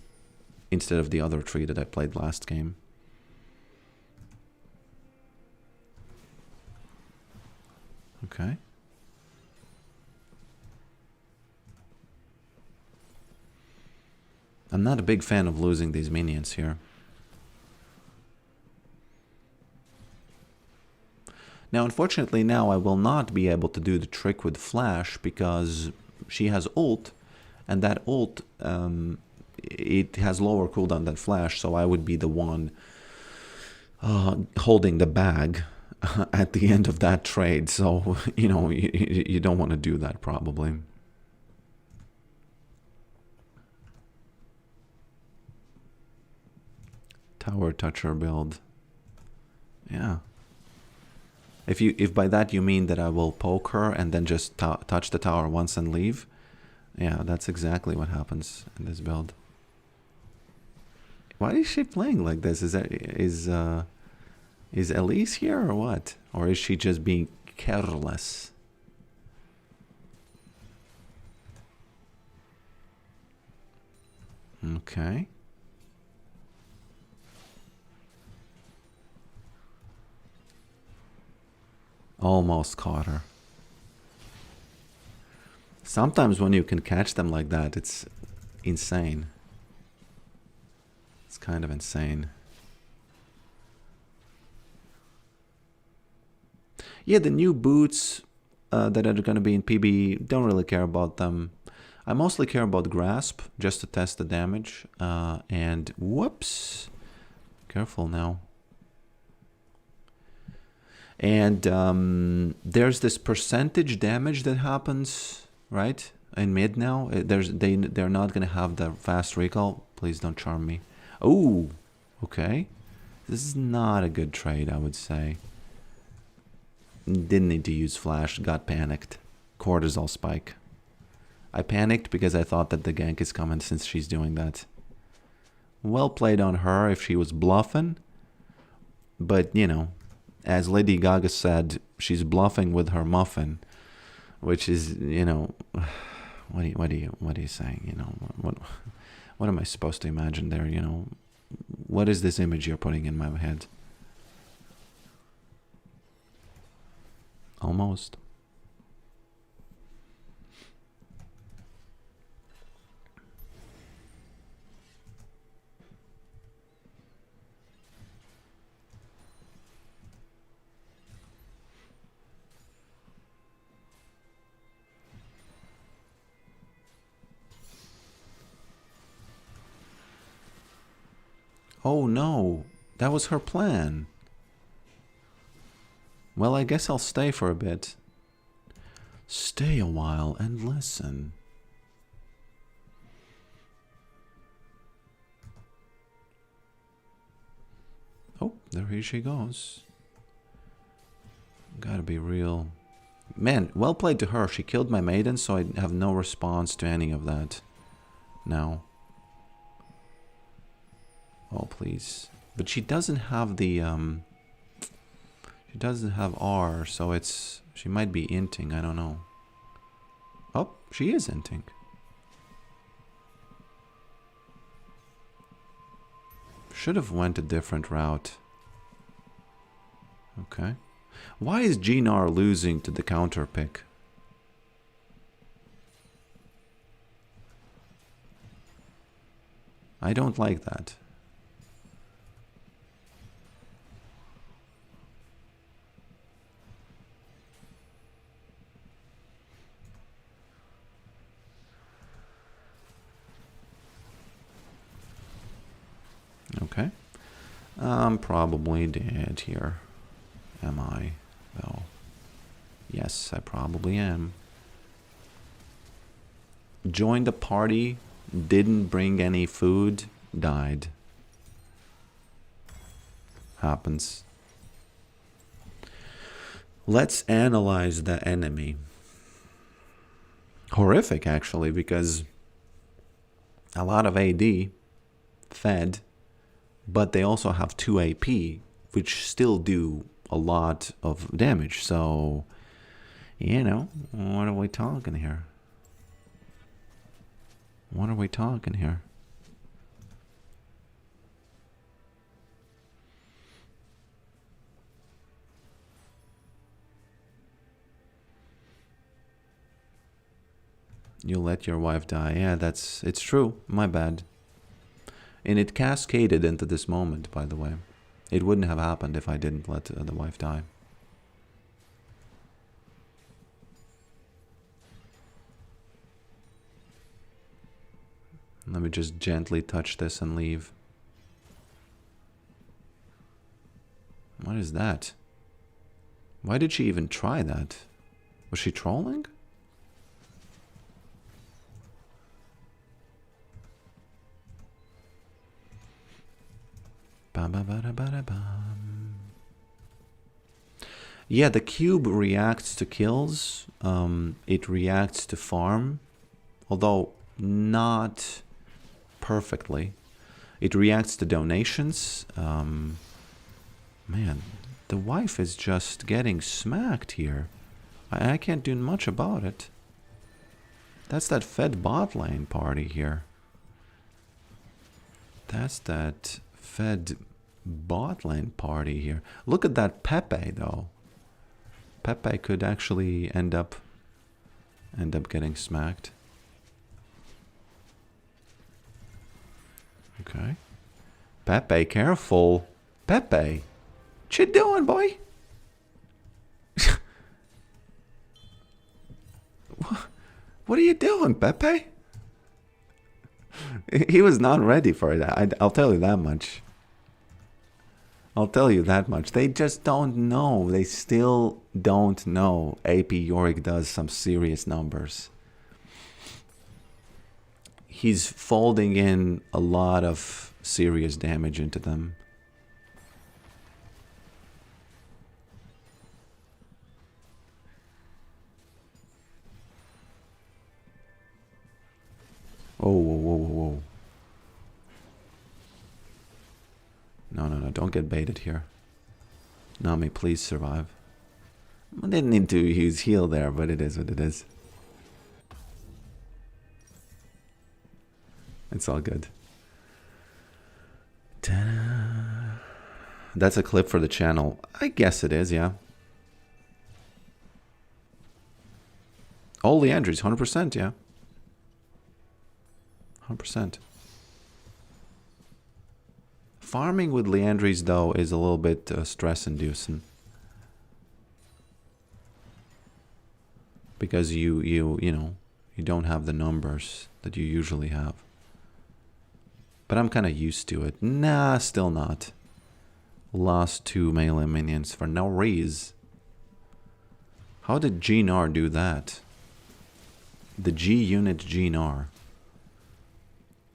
instead of the other tree that I played last game. Okay. I'm not a big fan of losing these minions here. Now, unfortunately, now I will not be able to do the trick with Flash because she has ult, and that ult, it has lower cooldown than Flash, so I would be the one holding the bag at the end of that trade. So, you know, you don't want to do that probably. Tower toucher build. Yeah. If by that you mean that I will poke her and then just touch the tower once and leave, yeah, that's exactly what happens in this build. Why is she playing like this? Is Elise here or what? Or is she just being careless? Okay. Almost caught her. Sometimes when you can catch them like that, it's insane. It's kind of insane. Yeah, the new boots that are going to be in PB, don't really care about them. I mostly care about Grasp, just to test the damage. And whoops. Careful now. And there's this percentage damage that happens, right? In mid now. They're not going to have the fast recall. Please don't charm me. Oh, okay. This is not a good trade, I would say. Didn't need to use flash, got panicked. Cortisol spike. I panicked because I thought that the gank is coming since she's doing that. Well played on her if she was bluffing. But, you know, as Lady Gaga said, she's bluffing with her muffin. Which is, you know, what are you saying? You know, what am I supposed to imagine there, you know? What is this image you're putting in my head? Almost. Oh no, that was her plan. Well, I guess I'll stay for a bit. Stay a while and listen. Oh, there she goes. Gotta be real. Man, well played to her. She killed my maiden, so I have no response to any of that now. Oh, please. But she doesn't have the, she doesn't have R, so it's, she might be inting, I don't know. Oh, she is inting. Should have went a different route. Okay. Why is Gnar losing to the counter pick? I don't like that. I'm probably dead here. Am I, though? Yes, I probably am. Joined the party, didn't bring any food, died. Happens. Let's analyze the enemy. Horrific, actually, because a lot of AD fed, but they also have 2 AP, which still do a lot of damage. So, you know, what are we talking here? What are we talking here? You let your wife die. Yeah, it's true. My bad. And it cascaded into this moment, by the way. It wouldn't have happened if I didn't let the wife die. Let me just gently touch this and leave. What is that? Why did she even try that? Was she trolling? Yeah, the cube reacts to kills. It reacts to farm, although not perfectly. It reacts to donations. Man, the wife is just getting smacked here. I can't do much about it. That's that fed bot lane party here. That's that fed bot lane party here. Look at that Pepe though. Pepe could actually end up getting smacked. Okay. Pepe, careful. Pepe. What you doing, boy? What are you doing, Pepe? He was not ready for it. I'll tell you that much. I'll tell you that much. They just don't know. They still don't know. AP Yorick does some serious numbers. He's folding in a lot of serious damage into them. Oh, whoa, whoa, whoa, whoa. No, don't get baited here. Nami, please survive. I didn't need to use heal there, but it is what it is. It's all good. Ta-da. That's a clip for the channel. I guess it is, yeah. Oh, Leandry's 100%, yeah. 100%. Farming with Leandry's, though, is a little bit stress-inducing. Because you know, you don't have the numbers that you usually have. But I'm kind of used to it. Nah, still not. Lost 2 melee minions for no reason. How did Gnar do that? The G unit Gnar.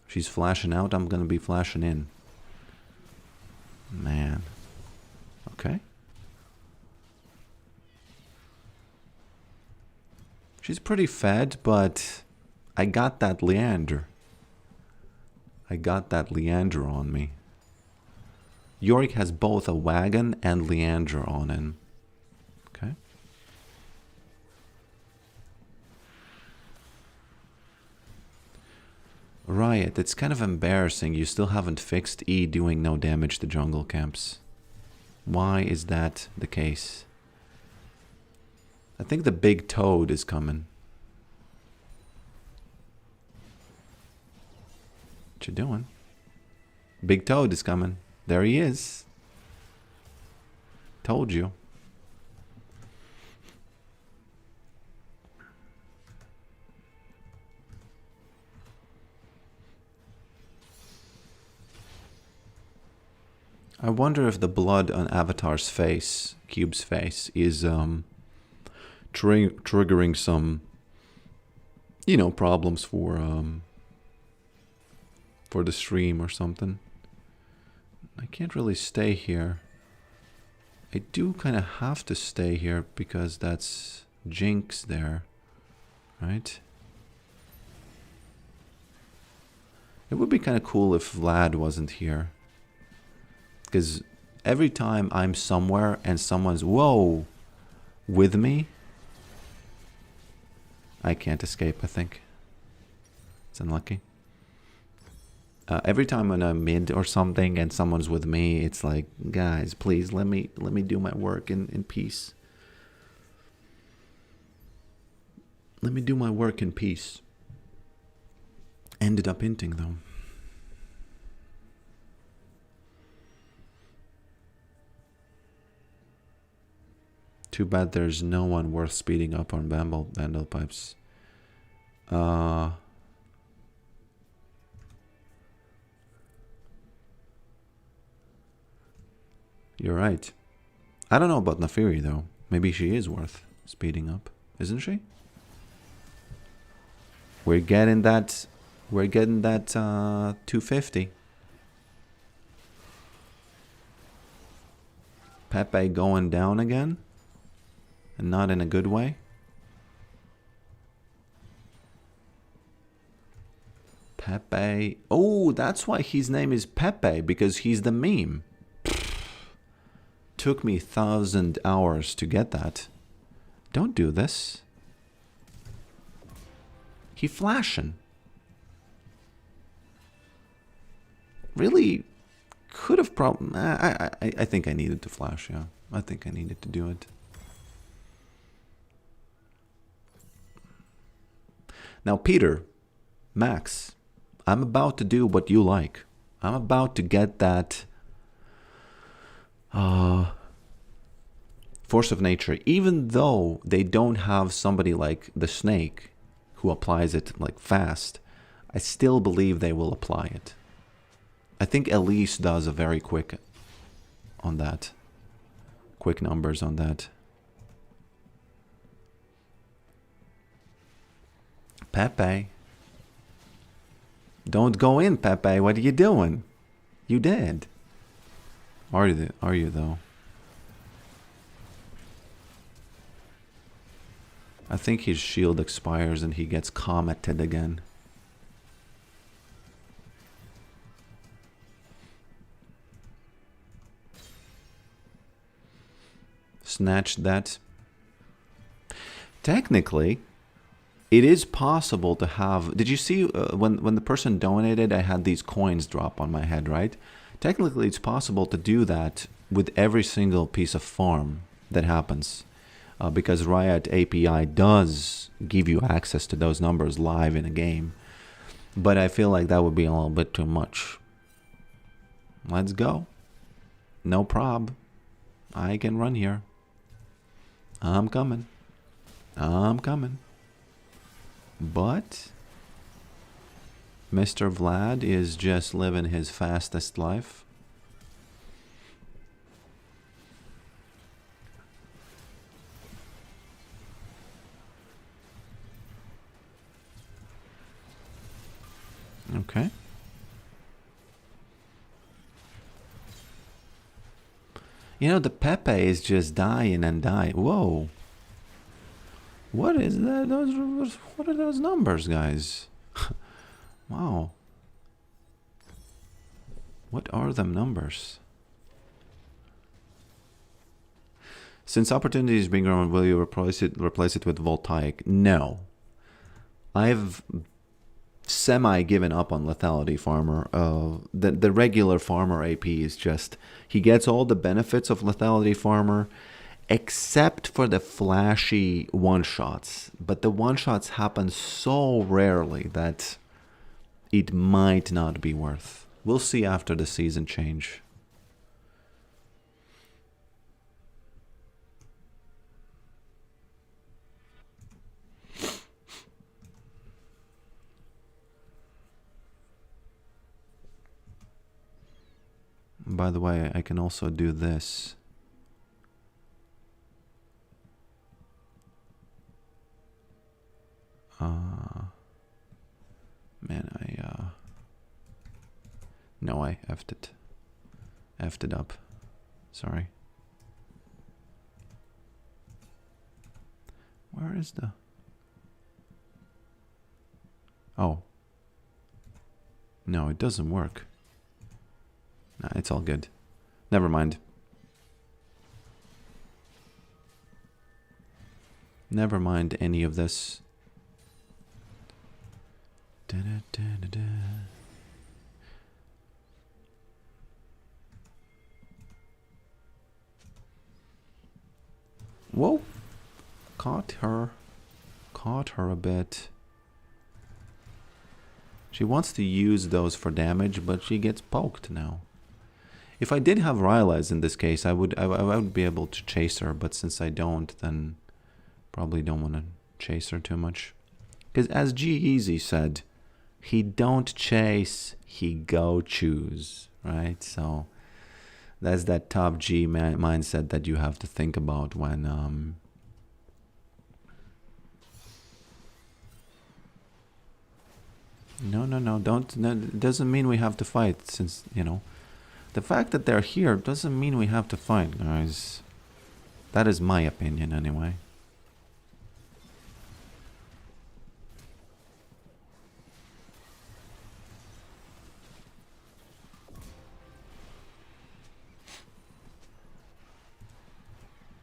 She's flashing out, I'm gonna be flashing in. Man. Okay. She's pretty fed, but I got that Leander. I got that Leander on me. Yorick has both a wagon and Leander on him. Okay. Riot, it's kind of embarrassing. You still haven't fixed E doing no damage to jungle camps. Why is that the case? I think the big toad is coming. What you doing? Big toad is coming. There he is. Told you. I wonder if the blood on Avatar's face, Cube's face, is triggering some, you know, problems for the stream or something. I can't really stay here. I do kind of have to stay here because that's Jinx there, right? It would be kind of cool if Vlad wasn't here. Because every time I'm somewhere and someone's, whoa, with me, I can't escape, I think. It's unlucky. Every time when I'm mid or something and someone's with me, it's like, guys, please let me do my work in peace. Let me do my work in peace. Ended up inting though. Too bad there's no one worth speeding up on Vandal Pipes. You're right. I don't know about Nafiri though. Maybe she is worth speeding up, isn't she? We're getting that 250. Pepe going down again, and not in a good way. Pepe. Oh, that's why his name is Pepe, because he's the meme. Took me 1,000 hours to get that. Don't do this. He flashing. Really could have probably... I think I needed to flash, yeah. I think I needed to do it. Now, Peter, Max, I'm about to do what you like. I'm about to get that force of nature. Even though they don't have somebody like the snake who applies it like fast, I still believe they will apply it. I think Elise does a very quick on that. Quick numbers on that. Pepe. Don't go in, Pepe. What are you doing? You dead. Are you though? I think his shield expires and he gets cometed again. Snatched that. Technically, it is possible to have... Did you see when the person donated, I had these coins drop on my head, right? Technically, it's possible to do that with every single piece of farm that happens. Because Riot API does give you access to those numbers live in a game. But I feel like that would be a little bit too much. Let's go. No prob. I can run here. I'm coming. I'm coming. But Mr. Vlad is just living his fastest life. Okay. You know, the Pepe is just dying and dying. Whoa. What is that? What are those numbers, guys? Wow. What are them numbers? Since opportunity is being grown, will you replace it with Voltaic? No. I've semi-given up on lethality farmer. The regular farmer AP is just... He gets all the benefits of lethality farmer, except for the flashy one-shots. But the one-shots happen so rarely that it might not be worth. We'll see after the season change. by the way, I can also do this. Man, no, I effed it. Effed it up. Sorry. Where is the... Oh. No, it doesn't work. Nah, it's all good. Never mind. Never mind any of this. Da-da-da-da-da. Whoa. Caught her. Caught her a bit. She wants to use those for damage, but she gets poked now. If I did have Rylas in this case, I would be able to chase her, but since I don't, then probably don't want to chase her too much. Because as G-Eazy said, he don't chase, he go choose, right? So that's that top G mindset that you have to think about when no, don't. No, it doesn't mean we have to fight, since, you know, the fact that they're here doesn't mean we have to fight, guys. That is my opinion, anyway.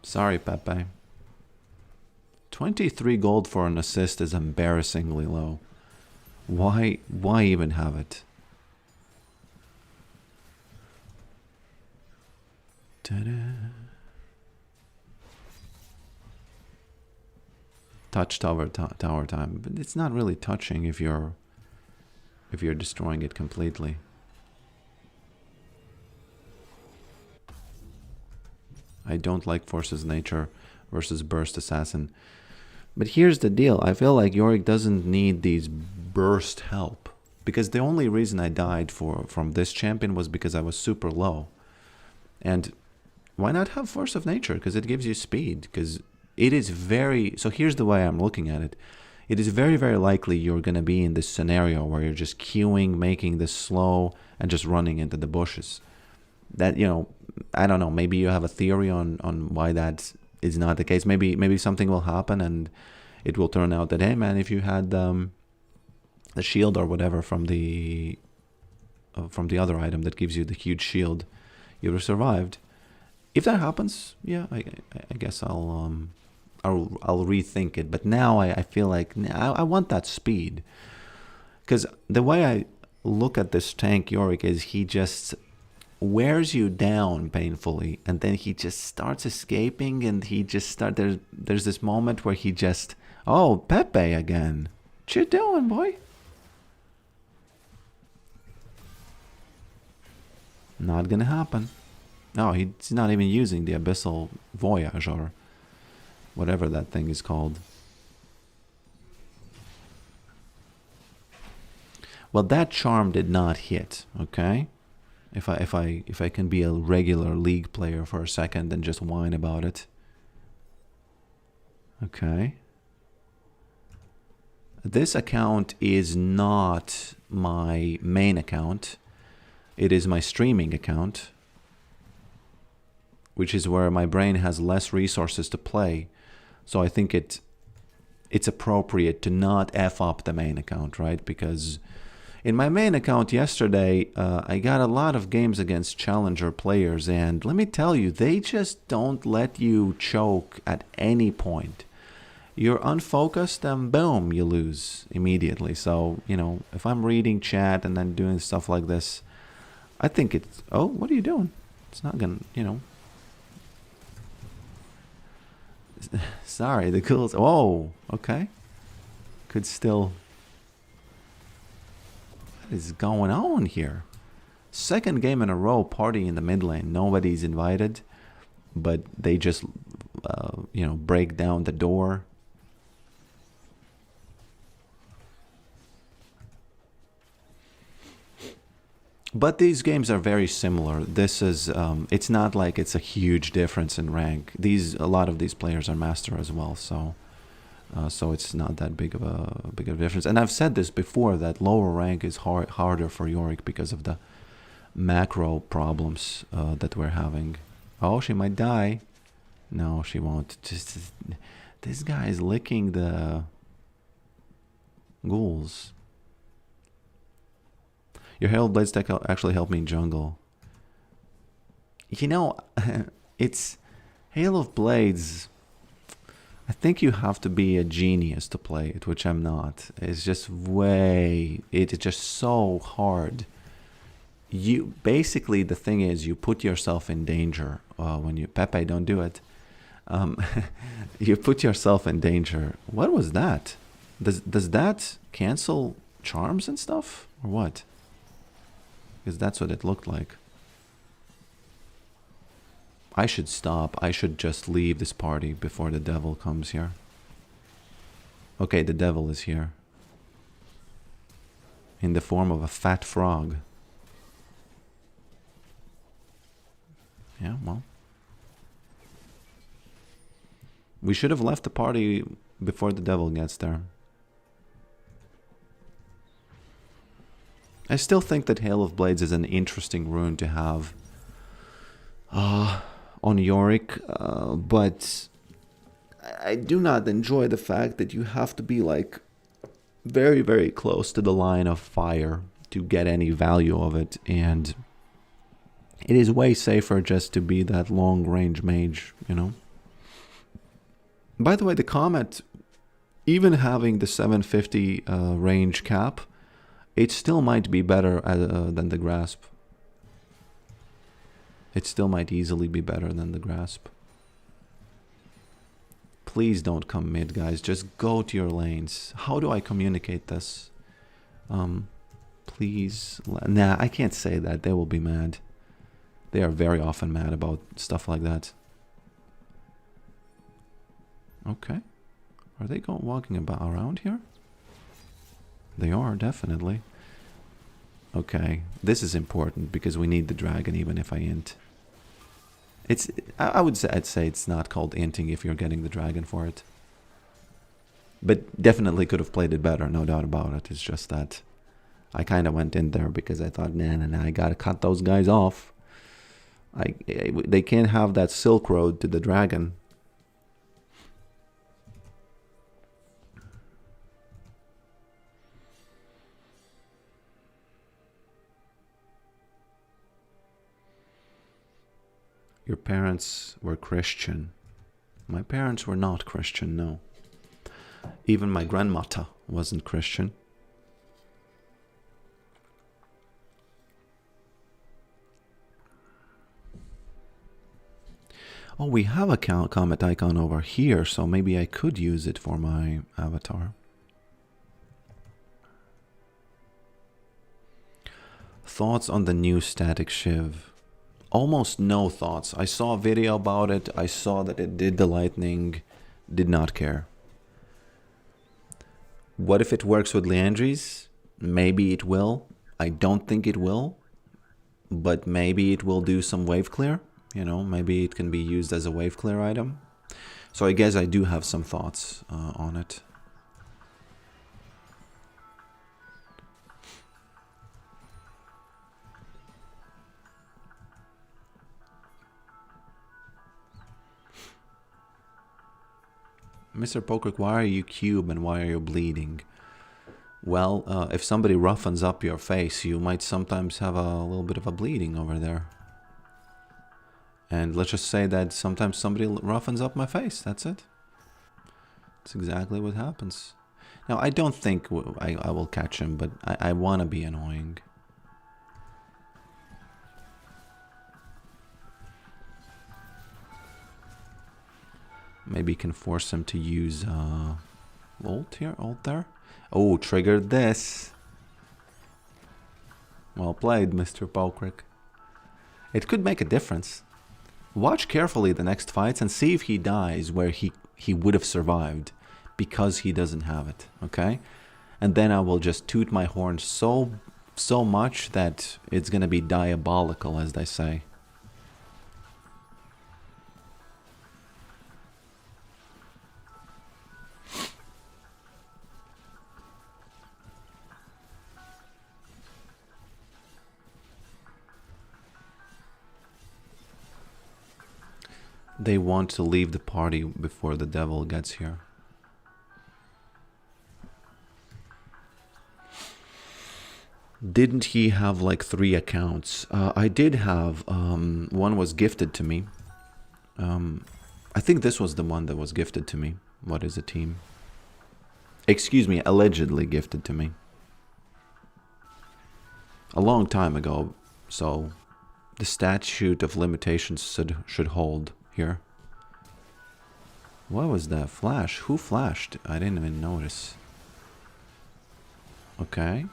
Sorry, Pepe. 23 gold for an assist is embarrassingly low. Why even have it? Ta-da. Touch tower time, but it's not really touching if you're destroying it completely. I don't like Forces Nature versus Burst Assassin. But here's the deal. I feel like Yorick doesn't need these burst help. Because the only reason I died from this champion was because I was super low. And why not have Force of Nature? Because it gives you speed. Because it is very... So here's the way I'm looking at it. It is very, very likely you're going to be in this scenario where you're just queuing, making this slow, and just running into the bushes. That, you know, I don't know. Maybe you have a theory on why that is not the case. Maybe something will happen and it will turn out that, hey man, if you had the shield or whatever from the other item that gives you the huge shield, you would have survived. If that happens, yeah, I guess I'll rethink it. But now I feel like I want that speed, because the way I look at this tank Yorick is he just wears you down painfully, and then he just starts escaping, and he just there's this moment where he just, oh, Pepe again, what you doing, boy? Not gonna happen. No, he's not even using the Abyssal Voyage or whatever that thing is called. Well, that charm did not hit, okay? If I can be a regular League player for a second and just whine about it. Okay. This account is not my main account. It is my streaming account, which is where my brain has less resources to play. So I think it's appropriate to not F up the main account, right? Because in my main account yesterday, I got a lot of games against challenger players, and let me tell you, they just don't let you choke at any point. You're unfocused and boom, you lose immediately. So, you know, if I'm reading chat and then doing stuff like this, I think it's... Oh, what are you doing? It's not gonna, you know... Sorry, the ghouls... Oh, okay. Could still... What is going on here? Second game in a row, party in the mid lane. Nobody's invited, but they just, you know, break down the door. But these games are very similar. This is, it's not like it's a huge difference in rank. A lot of these players are master as well, so it's not that big of a difference. And I've said this before, that lower rank is harder for Yorick because of the macro problems that we're having. Oh, she might die. No, she won't. Just this guy is licking the ghouls. Your Hail of Blades deck actually helped me in jungle. You know, it's Hail of Blades. I think you have to be a genius to play it, which I'm not. It's just it's just so hard. You basically, the thing is, you put yourself in danger when you Pepe, don't do it. You put yourself in danger. What was that? Does that cancel charms and stuff, or what? Because that's what it looked like. I should stop. I should just leave this party before the devil comes here. Okay, the devil is here. In the form of a fat frog. Yeah, well. We should have left the party before the devil gets there. I still think that Hail of Blades is an interesting rune to have on Yorick, but I do not enjoy the fact that you have to be like very, very close to the line of fire to get any value of it, and it is way safer just to be that long range mage, you know. By the way, the Comet, even having the 750 range cap, it still might be better than the Grasp. It still might easily be better than the Grasp. Please don't come mid, guys. Just go to your lanes. How do I communicate this? Please. Nah, I can't say that. They will be mad. They are very often mad about stuff like that. Okay. Are they walking around here? They are, definitely. Okay, this is important because we need the dragon even if I int. I'd say it's not called inting if you're getting the dragon for it. But definitely could have played it better, no doubt about it. It's just that I kind of went in there because I thought, nah, I gotta cut those guys off. They can't have that Silk Road to the dragon. Your parents were Christian. My parents were not Christian, no. Even my grandmother wasn't Christian. Oh, we have a comet icon over here, so maybe I could use it for my avatar. Thoughts on the new static shiv? Almost no thoughts. I saw a video about it. I saw that it did the lightning. Did not care. What if it works with Liandry's? Maybe it will. I don't think it will. But maybe it will do some wave clear. You know, maybe it can be used as a wave clear item. So I guess I do have some thoughts on it. Mr. Pokrick, why are you cube and why are you bleeding? Well, if somebody roughens up your face, you might sometimes have a little bit of a bleeding over there. And let's just say that sometimes somebody roughens up my face, that's it. That's exactly what happens. Now, I don't think I will catch him, but I want to be annoying. Maybe can force him to use ult here, ult there. Oh, triggered this. Well played, Mr. Pokrick. It could make a difference. Watch carefully the next fights and see if he dies where he would have survived because he doesn't have it, okay? And then I will just toot my horn so so much that it's gonna be diabolical, as they say. They want to leave the party before the devil gets here. Didn't he have like 3 accounts? I did have. One was gifted to me. I think this was the one that was gifted to me. What is a team? Excuse me, allegedly gifted to me. A long time ago, so the statute of limitations should hold here. What was that flash? Who flashed? I didn't even notice. Okay.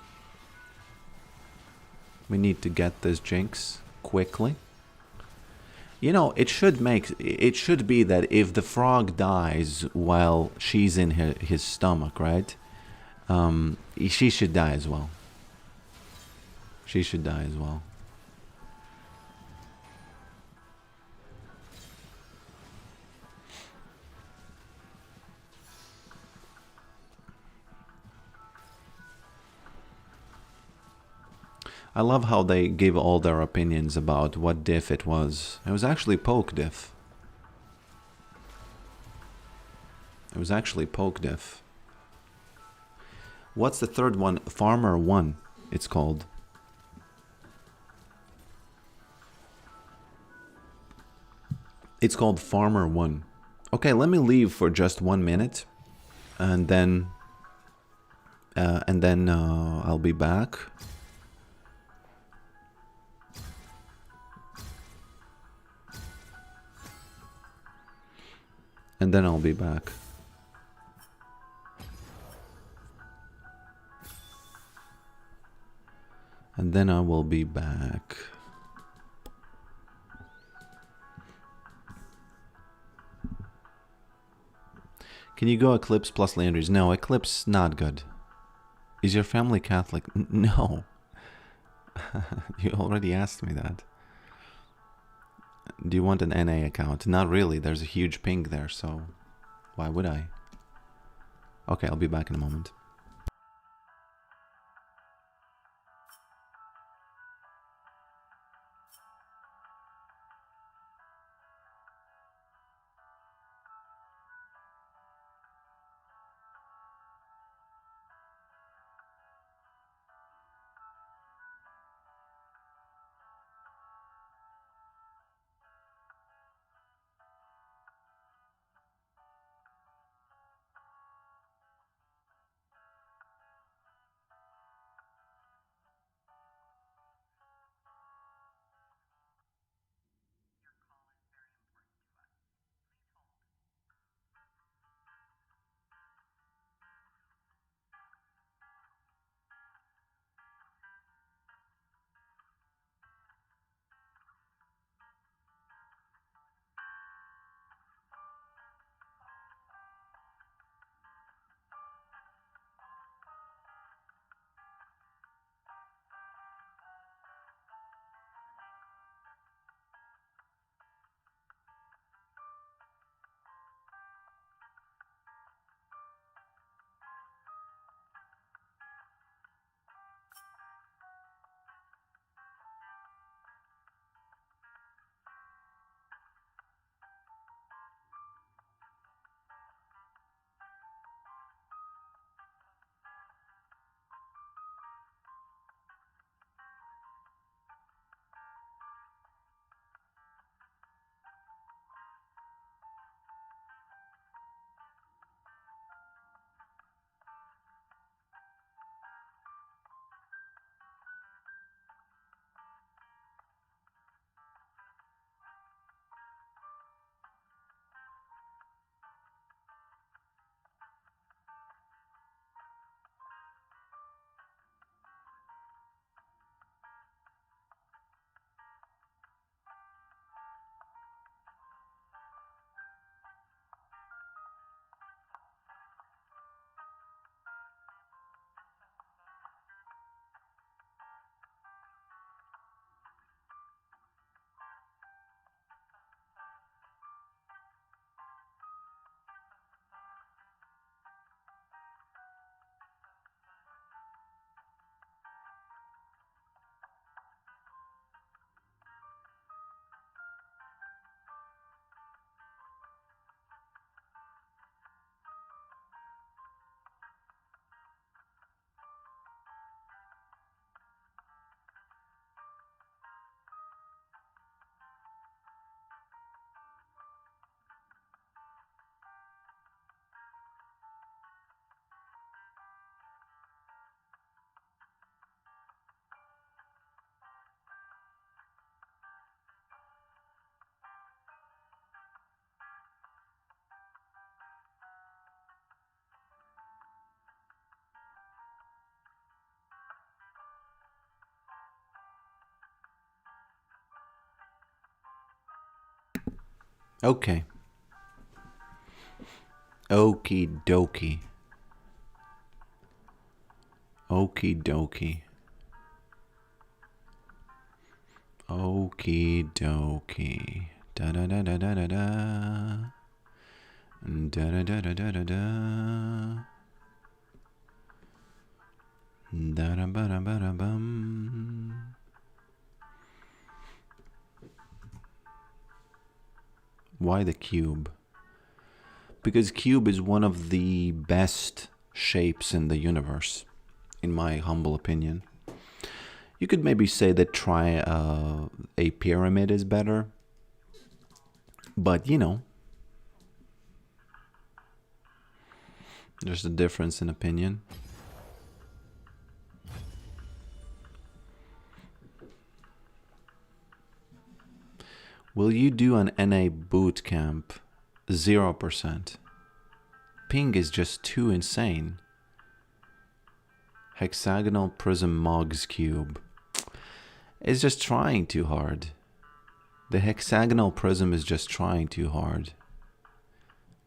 We need to get this Jinx quickly. You know, it should be that if the frog dies while she's in his stomach, right? She should die as well. She should die as well. I love how they give all their opinions about what diff it was. It was actually poke diff. It was actually poke diff. What's the third one? Farmer 1, it's called. It's called Farmer 1. Okay, let me leave for just 1 minute. And then I'll be back. And then I'll be back. And then I will be back. Can you go Eclipse plus Landry's? No, Eclipse not good. Is your family Catholic? No. You already asked me that. Do you want an NA account? Not really. There's a huge ping there, so why would I? Okay, I'll be back in a moment. Okay. Okie dokie. Okie dokie. Okie dokie. Da da da da da da da. Da da da da da da da. Da da ba da ba da bum. Why the cube? Because cube is one of the best shapes in the universe, in my humble opinion. You could maybe say that a pyramid is better, but you know, there's a difference in opinion. Will you do an NA boot camp? 0%. Ping is just too insane. Hexagonal prism Mog's cube. It's just trying too hard. The hexagonal prism is just trying too hard.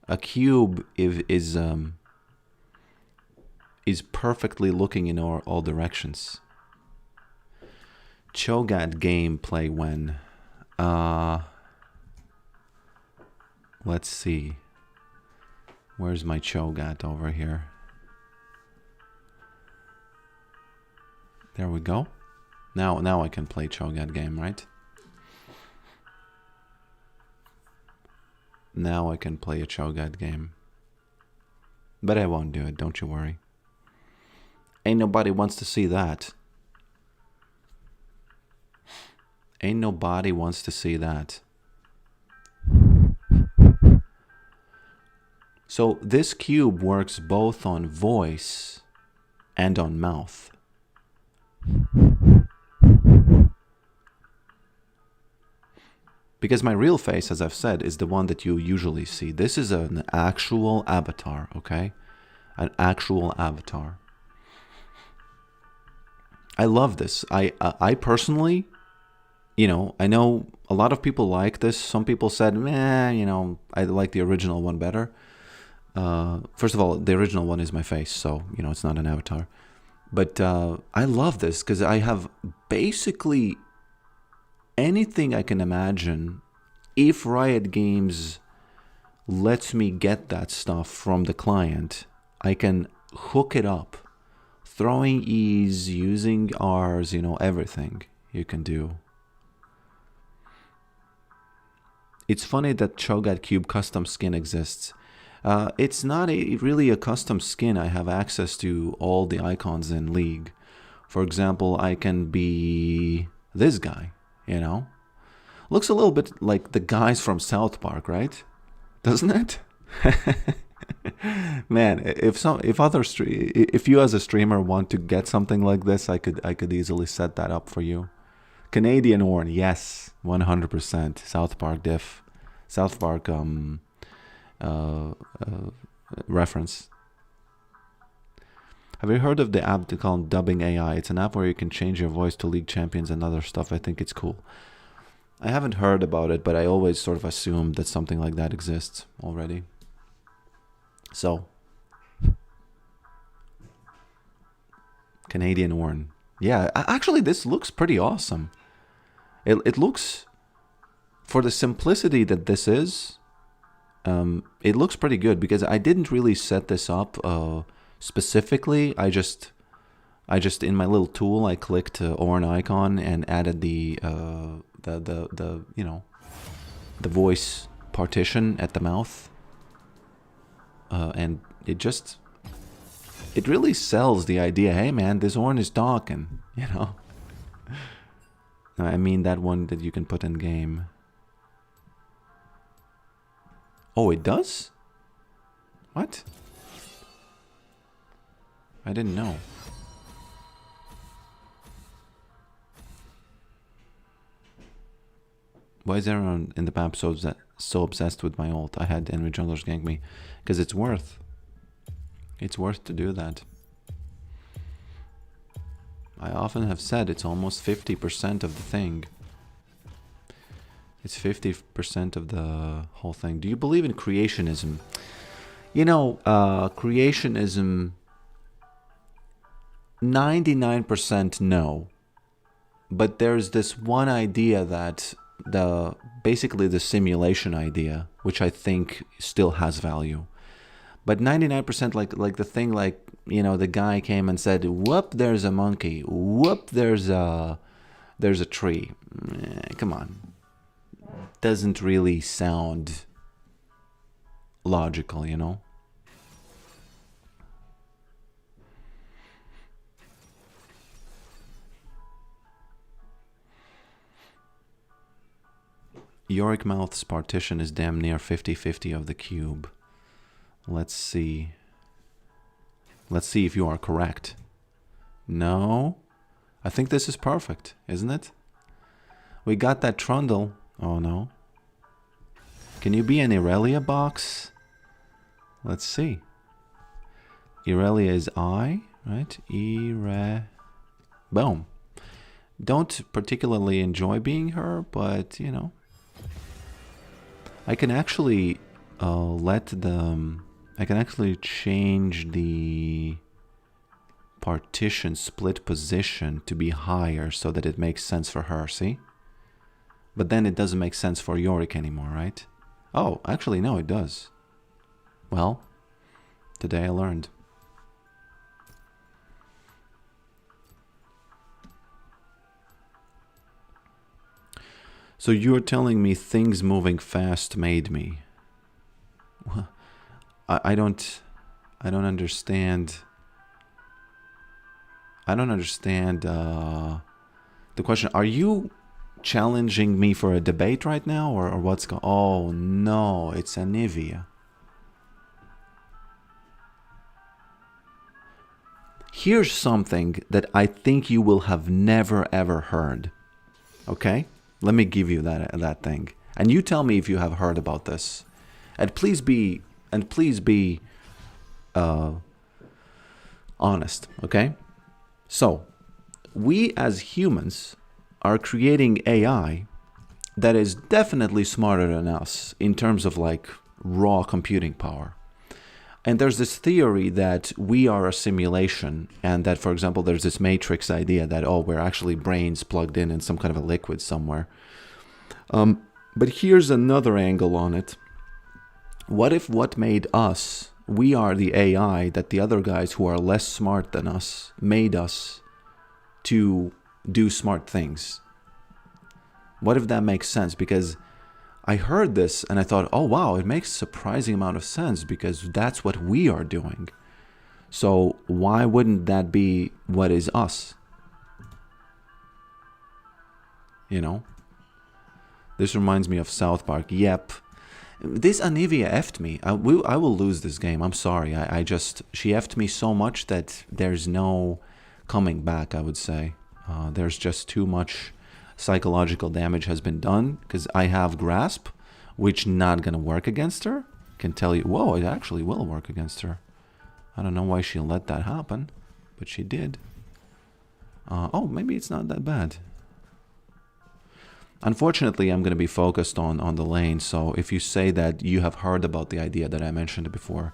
A cube is perfectly looking in all directions. Cho'Gath gameplay when? Let's see. Where's my Cho'Gath over here? There we go. Now I can play Cho'Gath game, right? Now I can play a Cho'Gath game. But I won't do it, don't you worry. Ain't nobody wants to see that. Ain't nobody wants to see that. So this cube works both on voice and on mouth. Because my real face, as I've said, is the one that you usually see. This is an actual avatar, okay? An actual avatar. I love this. I personally, you know, I know a lot of people like this. Some people said, meh, you know, I like the original one better. First of all, the original one is my face, so, you know, it's not an avatar. But I love this because I have basically anything I can imagine. If Riot Games lets me get that stuff from the client, I can hook it up. Throwing E's, using R's, you know, everything you can do. It's funny that Cho'Gath Cube custom skin exists. It's not really a custom skin. I have access to all the icons in League. For example, I can be this guy, you know? Looks a little bit like the guys from South Park, right? Doesn't it? Man, if you as a streamer want to get something like this, I could easily set that up for you. Canadian Horn, yes, 100%. South Park diff, South Park reference. Have you heard of the app they call Dubbing AI? It's an app where you can change your voice to League champions and other stuff. I think it's cool. I haven't heard about it, but I always sort of assumed that something like that exists already. So, Canadian Horn. Yeah, actually this looks pretty awesome. It looks, for the simplicity that this is, it looks pretty good because I didn't really set this up specifically. I just in my little tool I clicked Orn icon and added the you know, the voice partition at the mouth, and it really sells the idea. Hey man, this Orn is talking, you know. I mean that one that you can put in game. Oh, it does? What? I didn't know. Why is everyone in the map so obsessed with my ult? I had enemy junglers gank me. Because it's worth. It's worth to do that. I often have said it's almost 50% of the thing. It's 50% of the whole thing. Do you believe in creationism? You know, creationism, 99% no. But there's this one idea that basically the simulation idea, which I think still has value. But 99% like the thing, like, you know, the guy came and said, whoop, there's a monkey. Whoop, there's a tree. Come on. Doesn't really sound logical, you know? Yorick mouth's partition is damn near 50-50 of the cube. Let's see. Let's see if you are correct. No? I think this is perfect, isn't it? We got that trundle. Oh no. Can you be an Irelia box? Let's see. Irelia is I, right? Boom. Don't particularly enjoy being her, but, you know. I can actually I can actually change the partition split position to be higher so that it makes sense for her, see? But then it doesn't make sense for Yorick anymore, right? Oh, actually, no, it does. Well, today I learned. So you're telling me things moving fast made me. I don't understand. I don't understand the question. Are you challenging me for a debate right now, or what's going? Oh no, it's Anivia. Here's something that I think you will have never ever heard. Okay? Let me give you that thing. And you tell me if you have heard about this. And please be honest, okay? So, we as humans are creating AI that is definitely smarter than us in terms of like raw computing power. And there's this theory that we are a simulation, and that, for example, there's this matrix idea that, oh, we're actually brains plugged in some kind of a liquid somewhere. But here's another angle on it. What if what made us, we are the AI that the other guys who are less smart than us made us to do smart things? What if that makes sense? Because I heard this and I thought, oh wow, it makes a surprising amount of sense because that's what we are doing. So why wouldn't that be what is us? You know? This reminds me of South Park. Yep. This Anivia effed me. I will lose this game. I'm sorry. She effed me so much that there's no coming back, I would say. There's just too much psychological damage has been done because I have grasp, which not gonna work against her. Can tell you, whoa, it actually will work against her. I don't know why she let that happen, but she did. Oh, maybe it's not that bad. Unfortunately, I'm going to be focused on the lane, so if you say that you have heard about the idea that I mentioned before,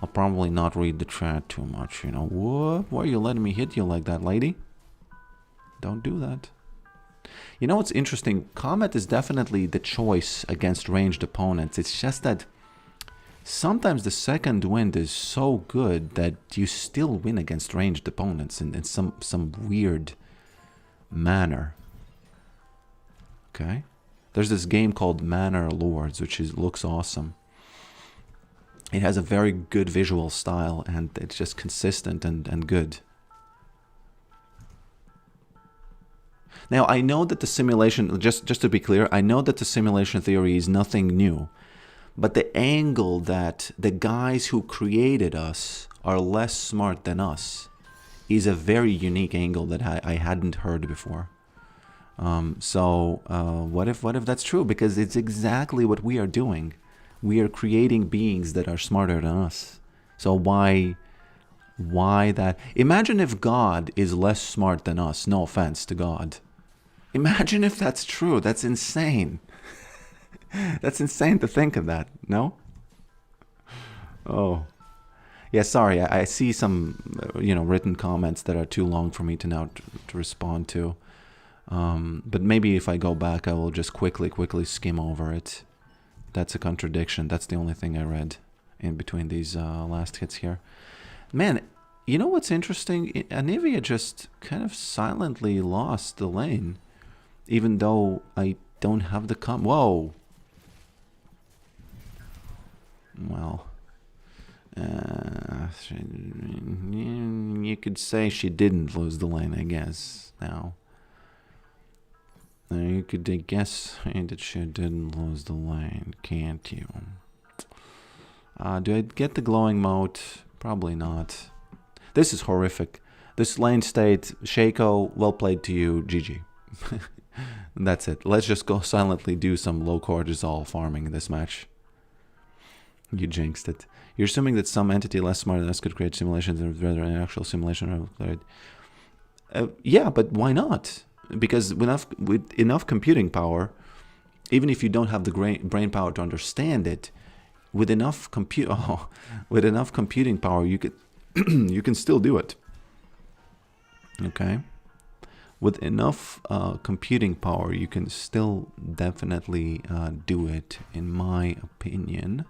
I'll probably not read the chat too much, you know. What? Why are you letting me hit you like that, lady? Don't do that. You know what's interesting? Comet is definitely the choice against ranged opponents. It's just that sometimes the second wind is so good that you still win against ranged opponents in some weird manner. Okay, there's this game called Manor Lords, which looks awesome. It has a very good visual style, and it's just consistent and good. Now, I know that the simulation, just to be clear, I know that the simulation theory is nothing new, but the angle that the guys who created us are less smart than us is a very unique angle that I hadn't heard before. What if that's true? Because it's exactly what we are doing. We are creating beings that are smarter than us. So why that? Imagine if God is less smart than us. No offense to God. Imagine if that's true. That's insane. That's insane to think of that, no? Oh. Yeah, sorry, I see some, written comments that are too long for me to now to respond to. But maybe if I go back, I will just quickly skim over it. That's a contradiction. That's the only thing I read in between these last hits here. Man, you know what's interesting? Anivia just kind of silently lost the lane, even though I don't have the Whoa! Well, you could say she didn't lose the lane, I guess, now. You could guess that she didn't lose the lane, can't you? Do I get the glowing mote? Probably not. This is horrific. This lane state, Shaco, well played to you, GG. That's it. Let's just go silently do some low cortisol farming in this match. You jinxed it. You're assuming that some entity less smart than us could create simulations rather than an actual simulation. Yeah, but why not? Because with enough computing power, even if you don't have the brain power to understand it, with enough computing power, you could you can still do it. Okay, with enough computing power, you can still definitely do it, in my opinion.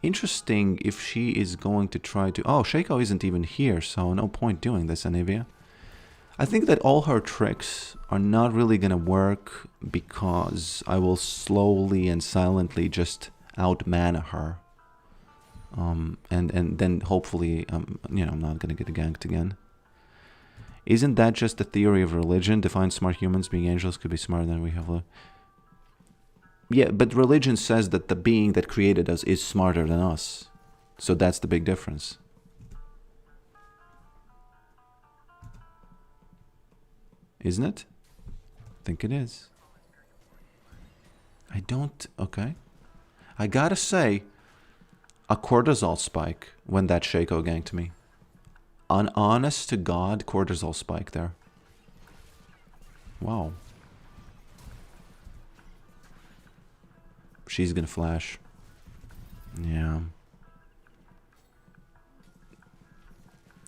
Interesting if she is going to try to... Oh, Shaco isn't even here, so no point doing this, Anivia. I think that all her tricks are not really going to work because I will slowly and silently just out-mana her. And then hopefully, I'm not going to get ganked again. Isn't that just the theory of religion? Define smart humans being angels could be smarter than we have. Yeah, but religion says that the being that created us is smarter than us. So that's the big difference. Isn't it? I think it is. I don't... Okay. I gotta say, a cortisol spike when that Shaco ganked me. An honest to God cortisol spike there. Wow. She's gonna flash. Yeah.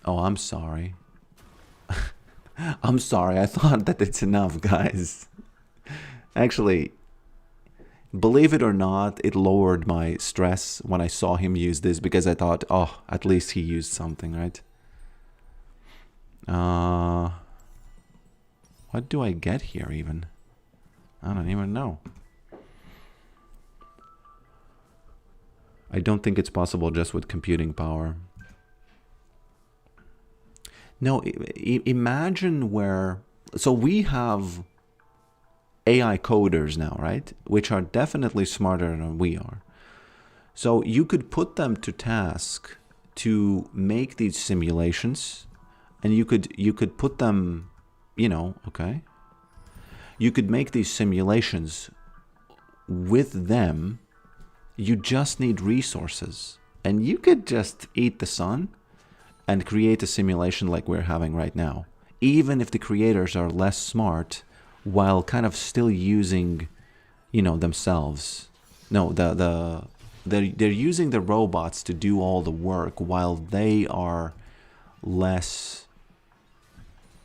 Oh, I'm sorry. I'm sorry. I thought that it's enough, guys. Actually, believe it or not, it lowered my stress when I saw him use this because I thought, oh, at least he used something, right? What do I get here even? I don't even know. I don't think it's possible just with computing power. No, imagine where... So we have AI coders now, right? Which are definitely smarter than we are. So you could put them to task to make these simulations, and you could put them, okay? You could make these simulations with them. You just need resources, and you could just eat the sun and create a simulation like we're having right now, even if the creators are less smart, while kind of still using, themselves. No, they're using the robots to do all the work while they are less.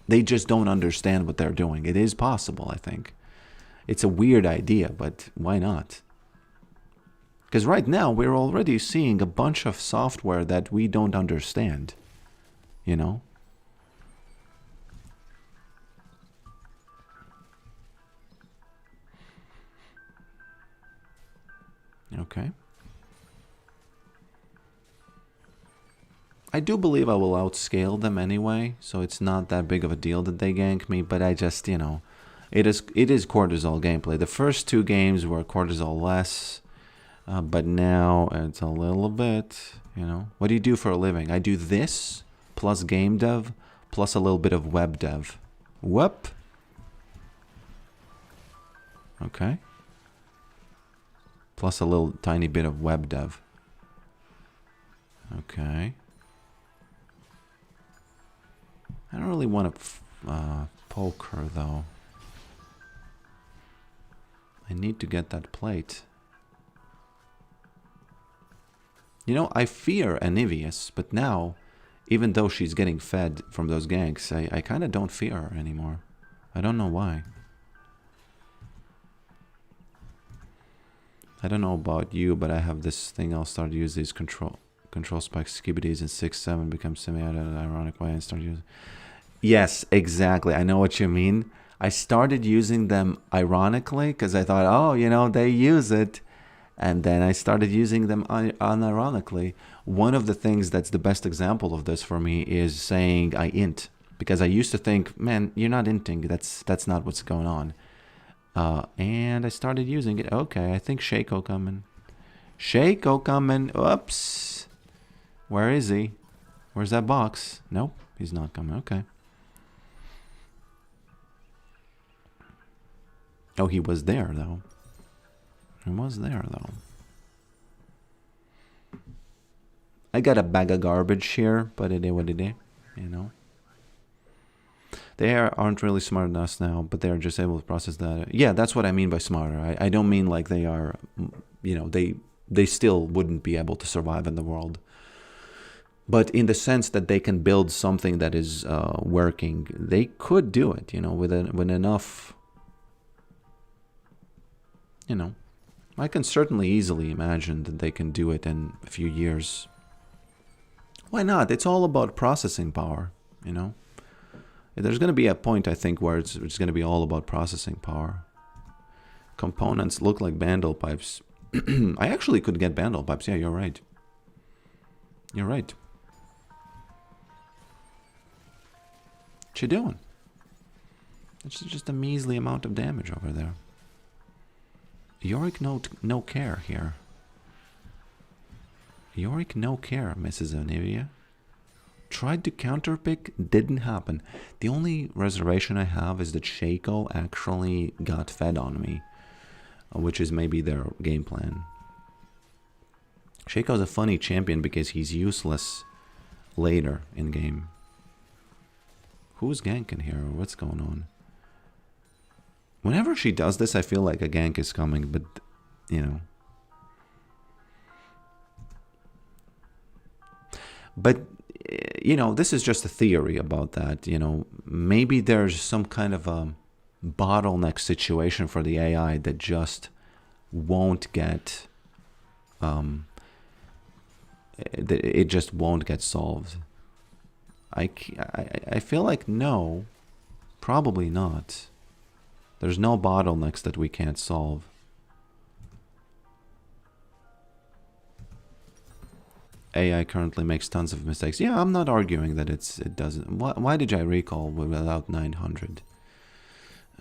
They just don't understand what they're doing. It is possible, I think. It's a weird idea, but why not? Because right now we're already seeing a bunch of software that we don't understand. Okay. I do believe I will outscale them anyway, so it's not that big of a deal that they gank me, but I just, it is cortisol gameplay. The first two games were cortisol less, but now it's a little bit, What do you do for a living? I do this, plus game dev, plus a little bit of web dev. Whoop. Okay. Plus a little tiny bit of web dev. Okay. I don't really want to poke her, though. I need to get that plate. You know, I fear Anivius, but now, even though she's getting fed from those ganks, I kind of don't fear her anymore. I don't know why. I don't know about you, but I have this thing. I'll start to use these control spikes, skibbities in 6-7, become semi-ironic way and start using. Yes, exactly. I know what you mean. I started using them ironically because I thought, oh, you know, they use it. And then I started using them unironically. One of the things that's the best example of this for me is saying I int. Because I used to think, man, you're not inting. That's not what's going on. And I started using it. Okay, I think Shaco coming. Shaco coming. Oops. Where is he? Where's that box? Nope, he's not coming. Okay. Oh, he was there, though. He was there, though. I got a bag of garbage here, but it is what it is, you know. They aren't really smart enough now, but they're just able to process that. Yeah, that's what I mean by smarter. I don't mean like they are, you know, they still wouldn't be able to survive in the world. But in the sense that they can build something that is working, they could do it, you know, with enough, you know. I can certainly easily imagine that they can do it in a few years. Why not? It's all about processing power, you know. There's going to be a point, I think, where it's going to be all about processing power. Components look like bandle pipes. I actually could get bandle pipes. Yeah, you're right. You're right. What you doing? It's just a measly amount of damage over there. Yorick, no care here. Yorick, no care, Mrs. Onivia. Tried to counterpick, didn't happen. The only reservation I have is that Shaco actually got fed on me, which is maybe their game plan. Shaco's a funny champion because he's useless later in game. Who's ganking here? What's going on? Whenever she does this, I feel like a gank is coming, but, you know. But, you know, this is just a theory about that, you know. Maybe there's some kind of a bottleneck situation for the AI that just won't get, it just won't get solved. I feel like no, probably not. There's no bottlenecks that we can't solve. AI currently makes tons of mistakes. Yeah, I'm not arguing that it doesn't. Why did I recall without 900?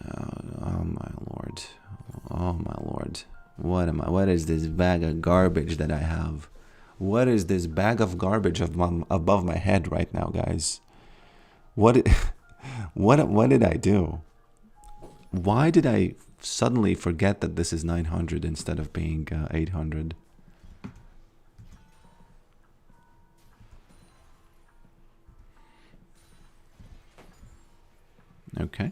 Oh my lord. Oh my lord. What is this bag of garbage that I have? What is this bag of garbage above my head right now, guys? What did I do? Why did I suddenly forget that this is 900 instead of being 800? Okay.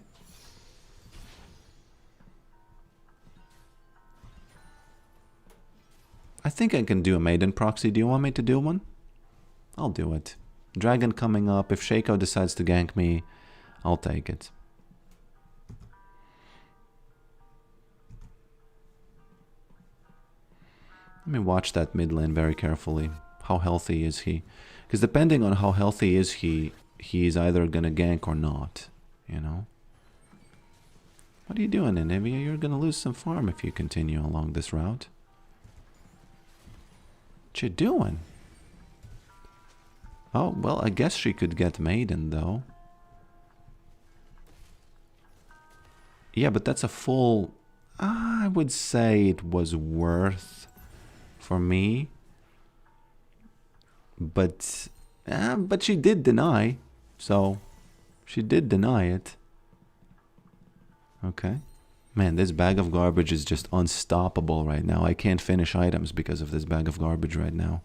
I think I can do a maiden proxy. Do you want me to do one? I'll do it. Dragon coming up. If Shaco decides to gank me, I'll take it. Let me watch that mid lane very carefully. How healthy is he? Because depending on how healthy is he, he's either gonna gank or not, you know? What are you doing, Anivia? You're gonna lose some farm if you continue along this route. What you doing? Oh, well, I guess she could get Maiden, though. Yeah, but that's a full... I would say it was worth for me. But she did deny. So, she did deny it. Okay. Man, this bag of garbage is just unstoppable right now. I can't finish items because of this bag of garbage right now.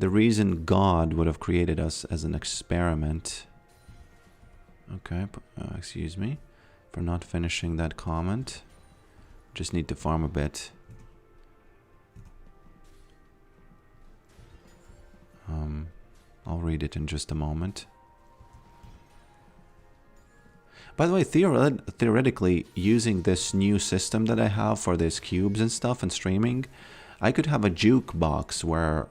The reason God would have created us as an experiment. Okay, excuse me for not finishing that comment. Just need to farm a bit. I'll read it in just a moment. By the way, theoretically, using this new system that I have for these cubes and stuff and streaming, I could have a jukebox where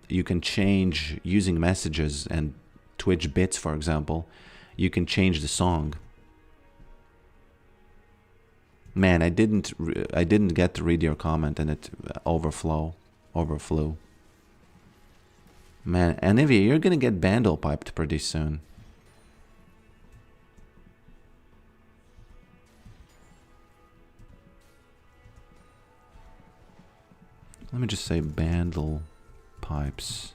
you can change, using messages and Twitch bits, for example, you can change the song. Man, I didn't get to read your comment and it overflew. Man, Anivia, you're gonna get bandle piped pretty soon. Let me just say bandle pipes.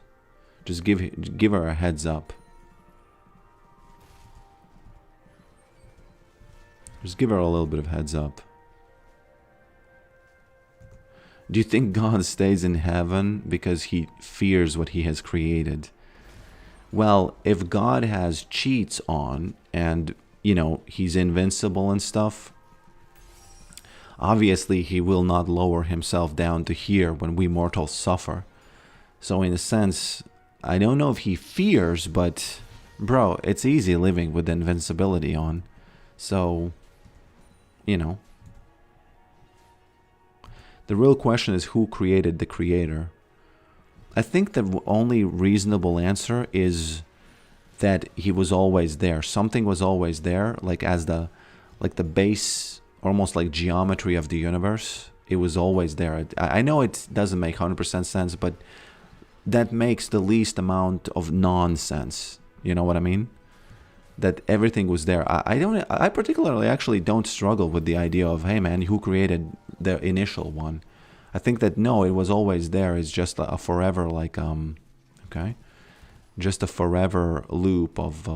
Just give her a heads up. Just give her a little bit of heads up. Do you think God stays in heaven because he fears what he has created? Well, if God has cheats on and, you know, he's invincible and stuff, obviously he will not lower himself down to here when we mortals suffer. So in a sense, I don't know if he fears, but bro, it's easy living with invincibility on. So, you know. The real question is who created the creator? I think the only reasonable answer is that he was always there. Something was always there, like as the base, almost like geometry of the universe. It was always there. I know it doesn't make 100% sense, but that makes the least amount of nonsense. You know what I mean? That everything was there. I particularly actually don't struggle with the idea of, hey man, who created the initial one? I think that no, it was always there. It's just a forever like okay, just a forever loop of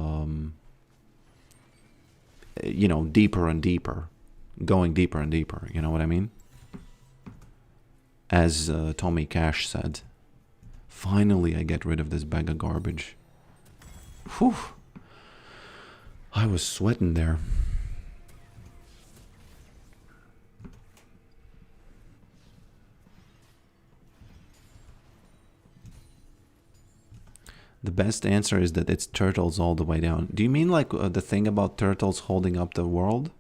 you know, deeper and deeper, going deeper and deeper. You know what I mean? As Tommy Cash said, finally I get rid of this bag of garbage. Whew. I was sweating there. The best answer is that it's turtles all the way down. Do you mean like the thing about turtles holding up the world?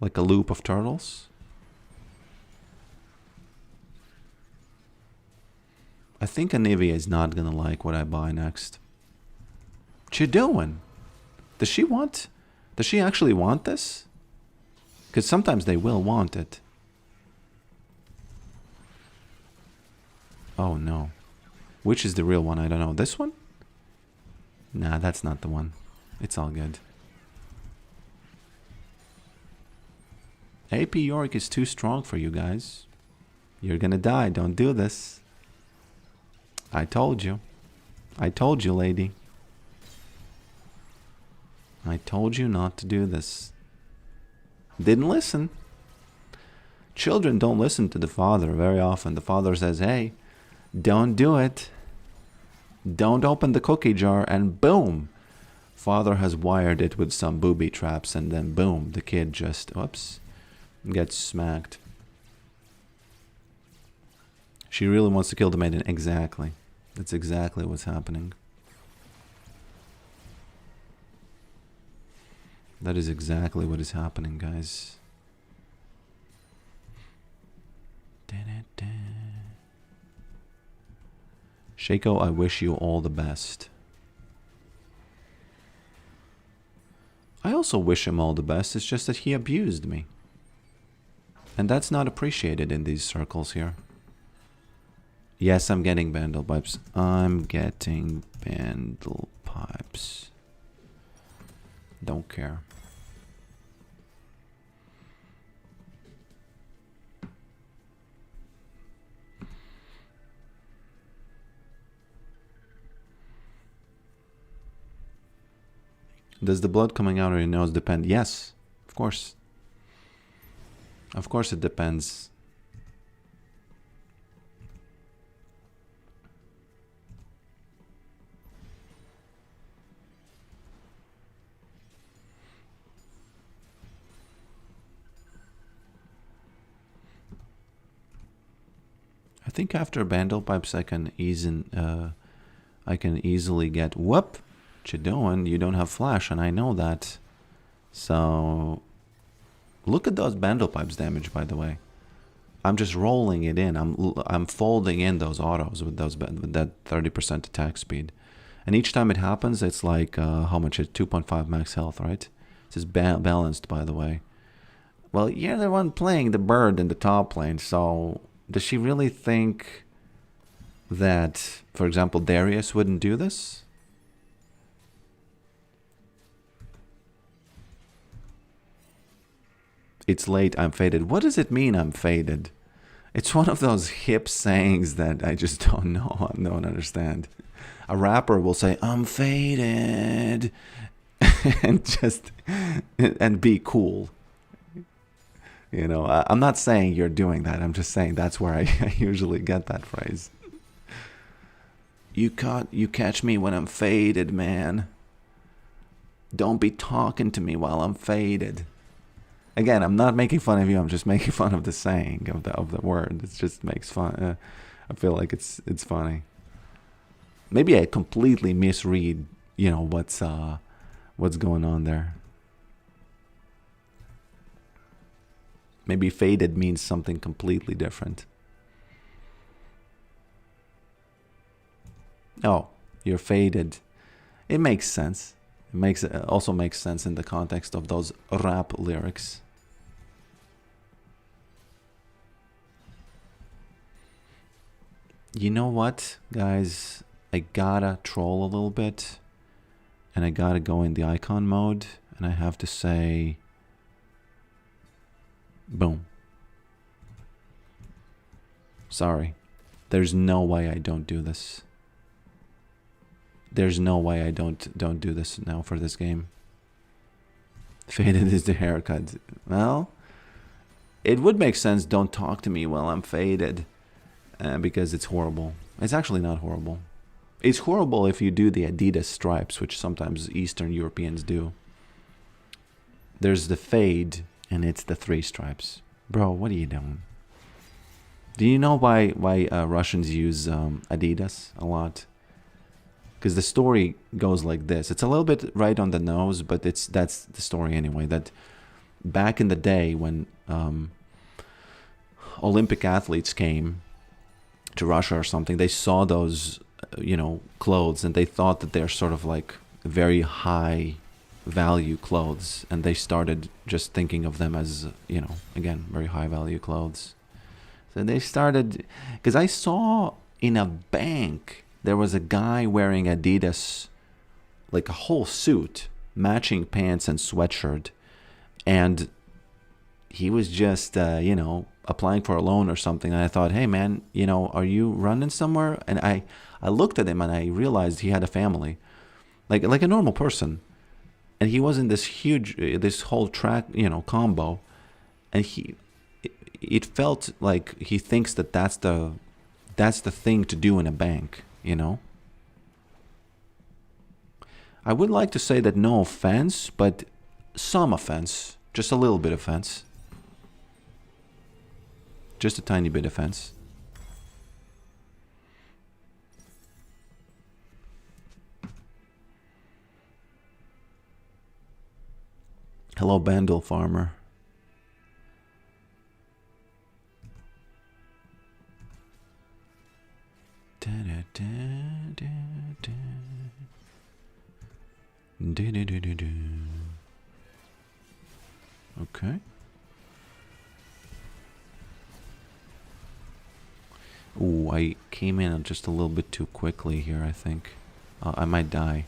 Like a loop of turtles? I think Anivia is not gonna like what I buy next. What you doing? Does she actually want this? Because sometimes they will want it. Oh no. Which is the real one? I don't know. This one? Nah, that's not the one. It's all good. AP Yorick is too strong for you guys. You're gonna die. Don't do this. I told you. I told you, lady. I told you not to do this. Didn't listen. Children don't listen to the father very often. The father says, hey, don't do it. Don't open the cookie jar, and boom. Father has wired it with some booby traps, and then boom, the kid just, whoops, gets smacked. She really wants to kill the maiden. Exactly. That's exactly what's happening. That is exactly what is happening, guys. Shaco, I wish you all the best. I also wish him all the best. It's just that he abused me. And that's not appreciated in these circles here. Yes, I'm getting bandle pipes. I'm getting bandle pipes. Don't care. Does the blood coming out of your nose depend? Yes, of course. Of course it depends. think after Bandlepipes I can easily get whoop. What you doing? You don't have flash, and I know that. So look at those Bandlepipes damage, by the way. I'm just rolling it in. I'm folding in those autos with that 30% attack speed, and each time it happens, it's like how much? It's 2.5 max health, right? This is balanced, by the way. Well, you're the one playing the bird in the top lane, so does she really think that, for example, Darius wouldn't do this? It's late, I'm faded. What does it mean, I'm faded? It's one of those hip sayings that I just don't know, I don't understand. A rapper will say, I'm faded, and be cool. You know, I'm not saying you're doing that. I'm just saying that's where I usually get that phrase. You catch me when I'm faded, man. Don't be talking to me while I'm faded. Again, I'm not making fun of you. I'm just making fun of the saying of the word. It just makes fun. I feel like it's funny. Maybe I completely misread, you know, what's going on there. Maybe faded means something completely different. Oh, you're faded. It makes sense. It also makes sense in the context of those rap lyrics. You know what, guys? I gotta troll a little bit, and I gotta go in the icon mode, and I have to say, boom. Sorry. There's no way I don't do this. There's no way I don't do this now for this game. Faded is the haircut. Well, it would make sense. Don't talk to me while I'm faded, because it's horrible. It's actually not horrible. It's horrible if you do the Adidas stripes, which sometimes Eastern Europeans do. There's the fade, and it's the 3 stripes. Bro, what are you doing? Do you know why Russians use Adidas a lot? Because the story goes like this. It's a little bit right on the nose, but that's the story anyway. That back in the day when Olympic athletes came to Russia or something, they saw those, you know, clothes, and they thought that they're sort of like very high value clothes, and they started just thinking of them as, you know, again, very high value clothes. So they started, because I saw in a bank there was a guy wearing Adidas, like a whole suit, matching pants and sweatshirt, and he was just you know, applying for a loan or something. And I thought, hey man, you know, are you running somewhere? And I looked at him and I realized he had a family, like a normal person. And he was in this huge, this whole track, you know, combo. And it felt like he thinks that that's the thing to do in a bank, you know. I would like to say that no offense, but some offense, just a little bit of offense. Just a tiny bit of offense. Hello, Bandle Farmer. Da, da, da, da, da. Da, da, da, da, da. Okay. Ooh, I came in just a little bit too quickly here, I think. I might die.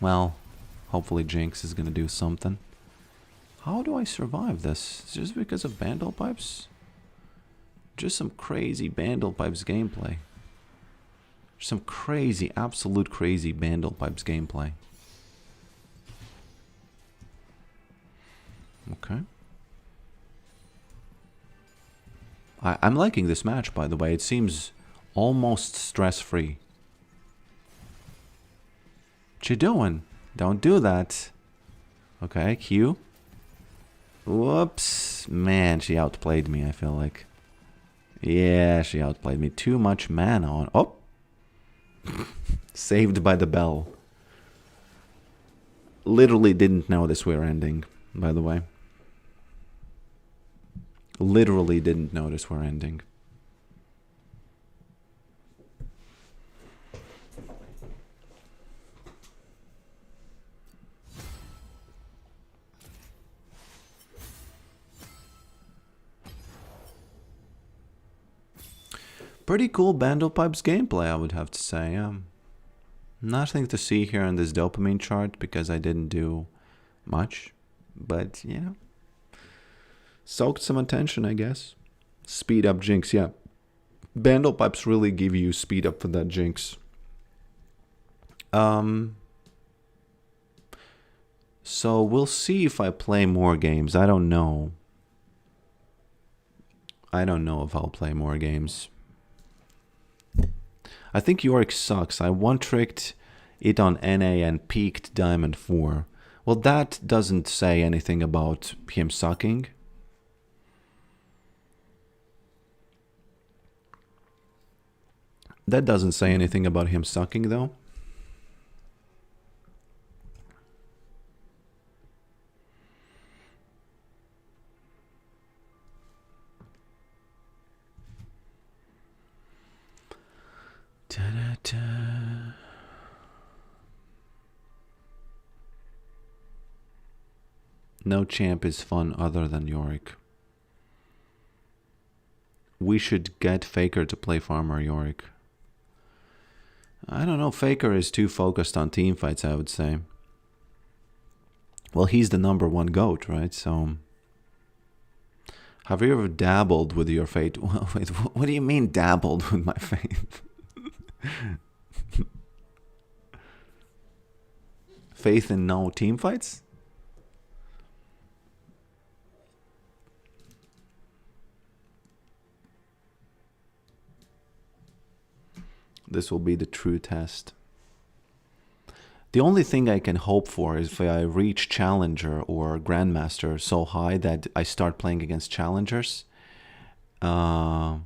Well, hopefully Jinx is gonna do something. How do I survive this? Is it just because of Bandlepipes? Just some crazy Bandlepipes gameplay. Some crazy, absolute crazy Bandlepipes gameplay. Okay. I'm liking this match, by the way. It seems almost stress-free. What you doing? Don't do that. Okay, Q. Whoops. Man, she outplayed me, I feel like. Yeah, she outplayed me. Too much mana on. Oh! Saved by the bell. Literally didn't notice we were ending, by the way. Literally didn't notice we're ending. Pretty cool Bandlepipes gameplay, I would have to say. Nothing to see here in this dopamine chart because I didn't do much. But, yeah. Soaked some attention, I guess. Speed up Jinx, yeah. Bandlepipes really give you speed up for that Jinx. So we'll see if I play more games. I don't know. I don't know if I'll play more games. I think Yorick sucks. I one-tricked it on NA and peaked Diamond 4. Well, that doesn't say anything about him sucking. That doesn't say anything about him sucking, though. Ta-da-da. No champ is fun other than Yorick. We should get Faker to play Farmer Yorick. I don't know, Faker is too focused on team fights, I would say. Well, he's the #1 GOAT, right? So, have you ever dabbled with your fate? Wait, what do you mean dabbled with my faith? Faith in no team fights? This will be the true test. The only thing I can hope for is if I reach Challenger or Grandmaster so high that I start playing against Challengers. And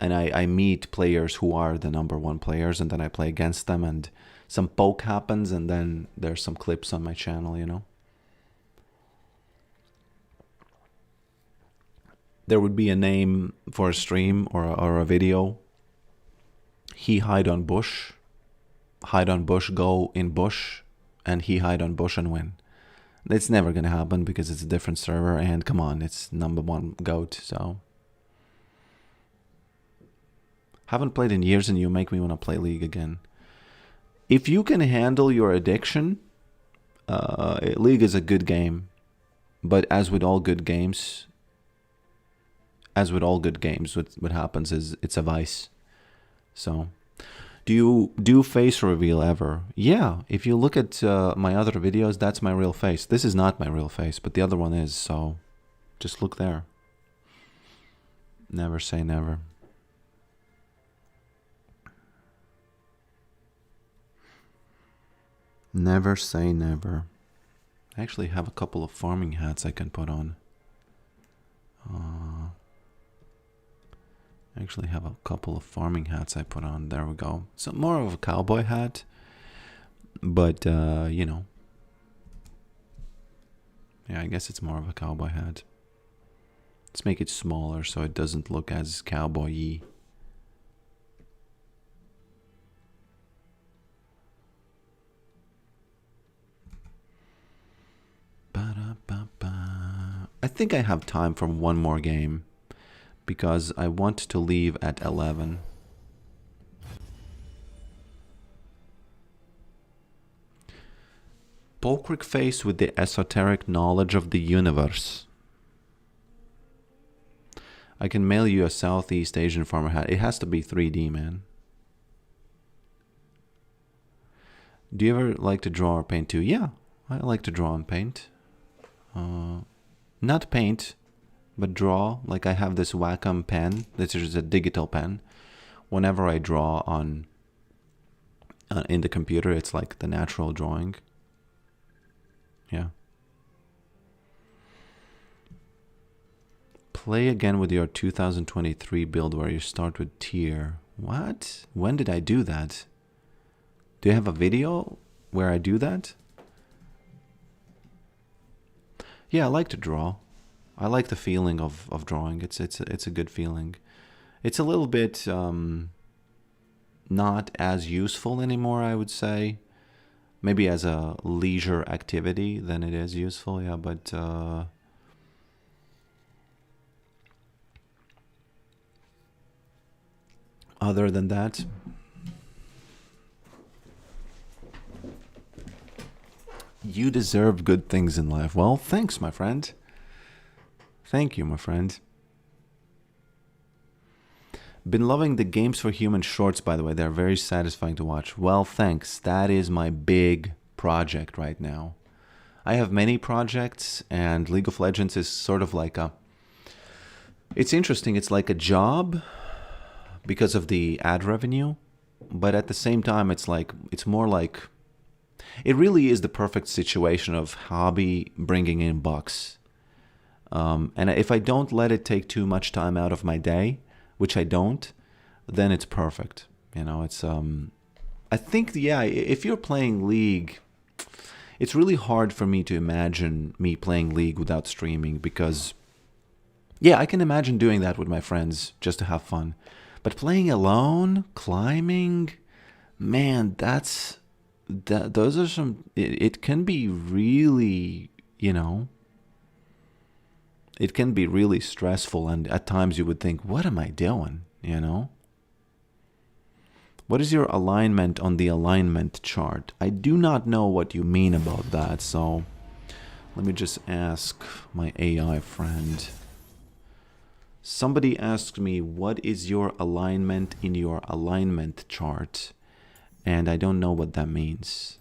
I meet players who are the #1 players, and then I play against them, and some poke happens, and then there's some clips on my channel, you know. There would be a name for a stream or a video. He hide on bush, go in bush, and he hide on bush and win. It's never gonna happen because it's a different server, and come on, it's #1 GOAT, so. Haven't played in years and you make me want to play League again. If you can handle your addiction, League is a good game. But as with all good games, what happens is it's a vice. So, do you do face reveal ever? Yeah, if you look at my other videos, that's my real face. This is not my real face, but the other one is, so just look there. Never say never. Never say never. I actually have a couple of farming hats I can put on. There we go. So more of a cowboy hat. But, you know. Yeah, I guess it's more of a cowboy hat. Let's make it smaller so it doesn't look as cowboy-y. I think I have time for one more game because I want to leave at 11. Poker face with the esoteric knowledge of the universe. I can mail you a Southeast Asian farmer hat. It has to be 3D, man. Do you ever like to draw or paint too? Yeah, I like to draw and paint. Not paint, but draw. Like I have this Wacom pen. This is a digital pen. Whenever I draw on in the computer, it's like the natural drawing. Yeah. Play again with your 2023 build where you start with tier. What? When did I do that? Do you have a video where I do that? Yeah, I like to draw. I like the feeling of drawing. It's a good feeling. It's a little bit not as useful anymore, I would say. Maybe as a leisure activity than it is useful, yeah, but other than that, you deserve good things in life. Well, thanks, my friend. Thank you, my friend. Been loving the Games for Humans shorts, by the way. They're very satisfying to watch. Well, thanks. That is my big project right now. I have many projects, and League of Legends is sort of like a... It's interesting. It's like a job because of the ad revenue, but at the same time, it's more like... It really is the perfect situation of hobby bringing in bucks. And if I don't let it take too much time out of my day, which I don't, then it's perfect. You know, it's I think, yeah, if you're playing League, it's really hard for me to imagine me playing League without streaming because, yeah, I can imagine doing that with my friends just to have fun. But playing alone, climbing, man, those are some, it can be really, you know, it can be really stressful, and at times you would think, what am I doing, you know? What is your alignment on the alignment chart? I do not know what you mean about that, so let me just ask my AI friend. Somebody asked me, what is your alignment in your alignment chart? And I don't know what that means.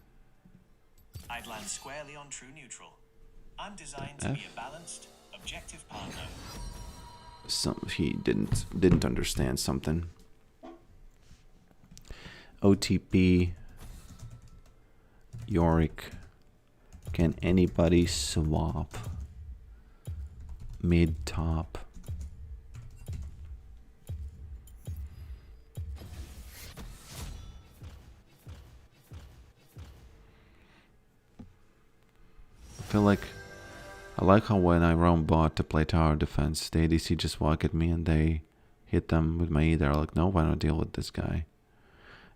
I'd land squarely on true neutral. I'm designed to be a balanced, objective partner. He didn't understand something. OTP. Yorick. Can anybody swap? Mid top. I like how when I roam bot to play tower defense, the ADC just walk at me and they hit them with my E. They're like, no, why not deal with this guy?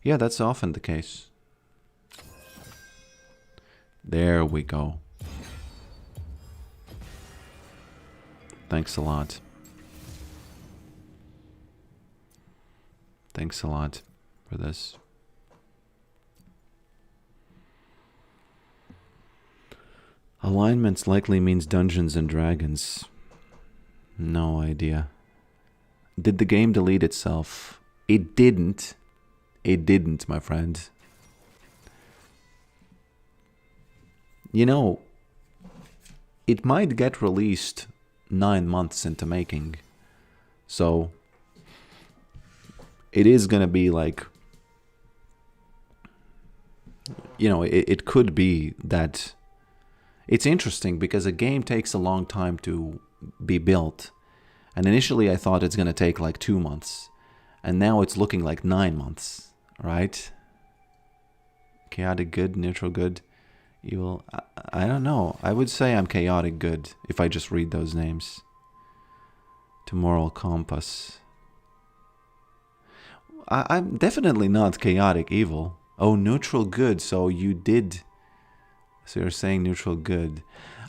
Yeah, that's often the case. There we go. Thanks a lot. Thanks a lot for this. Alignments likely means Dungeons and Dragons. No idea. Did the game delete itself? It didn't. It didn't, my friend. You know, it might get released 9 months into making. So, it is gonna be like... You know, it could be that... It's interesting because a game takes a long time to be built. And initially I thought it's going to take like 2 months. And now it's looking like 9 months, right? Chaotic good, neutral good, evil. I don't know. I would say I'm chaotic good if I just read those names. To moral compass. I'm definitely not chaotic evil. Oh, neutral good. So you did... So you're saying neutral good.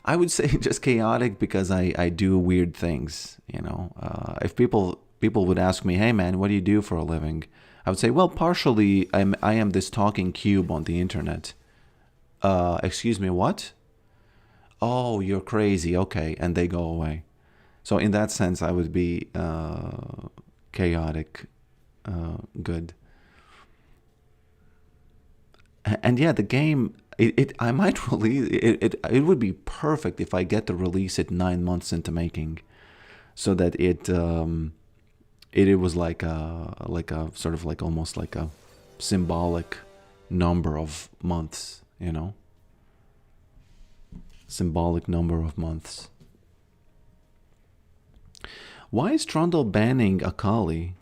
I would say just chaotic because I do weird things, you know. If people would ask me, hey man, what do you do for a living? I would say, well, partially I am this talking cube on the internet. Excuse me, what? Oh, you're crazy. Okay, and they go away. So in that sense, I would be chaotic good. And yeah, the game... I might release it would be perfect if I get to release it 9 months into making, so that it was like a sort of like almost like a symbolic number of months, you know, symbolic number of months. Why is Trundle banning Akali?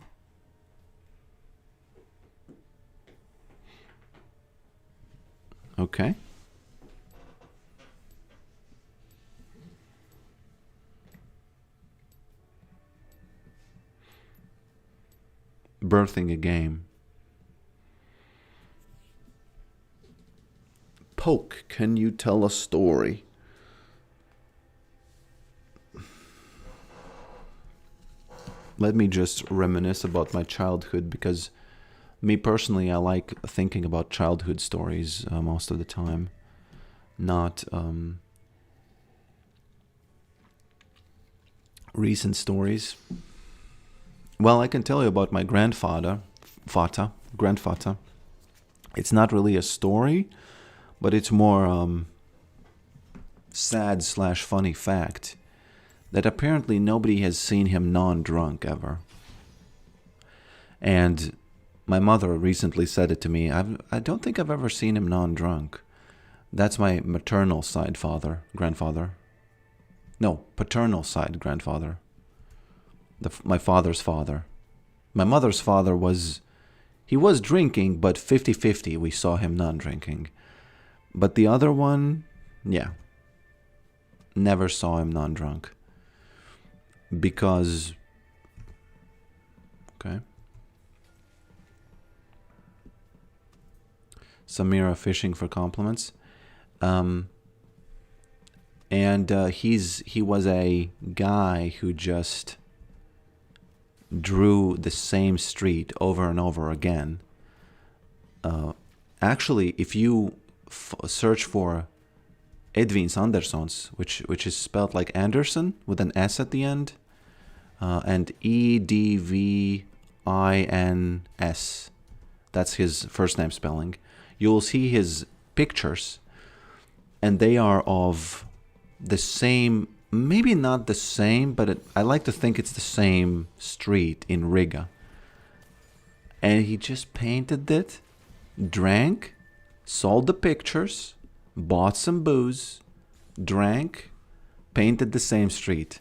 Okay. Birthing a game. Poke, can you tell a story? Let me just reminisce about my childhood, because me personally, I like thinking about childhood stories most of the time, not recent stories. Well, I can tell you about my grandfather. It's not really a story, but it's more sad/funny fact that apparently nobody has seen him non-drunk ever. And my mother recently said it to me. I don't think I've ever seen him non-drunk. That's my maternal side grandfather. No, paternal side grandfather. My father's father. My mother's father he was drinking, but 50-50 we saw him non-drinking. But the other one, yeah, never saw him non-drunk. Because, okay. Samira fishing for compliments. And he was a guy who just drew the same street over and over again. Actually, if you search for Edvin Anderssons, which is spelled like Anderson with an S at the end, and Edvins, that's his first name spelling, you'll see his pictures, and they are of the same, maybe not the same, but I like to think it's the same street in Riga. And he just painted it, drank, sold the pictures, bought some booze, drank, painted the same street.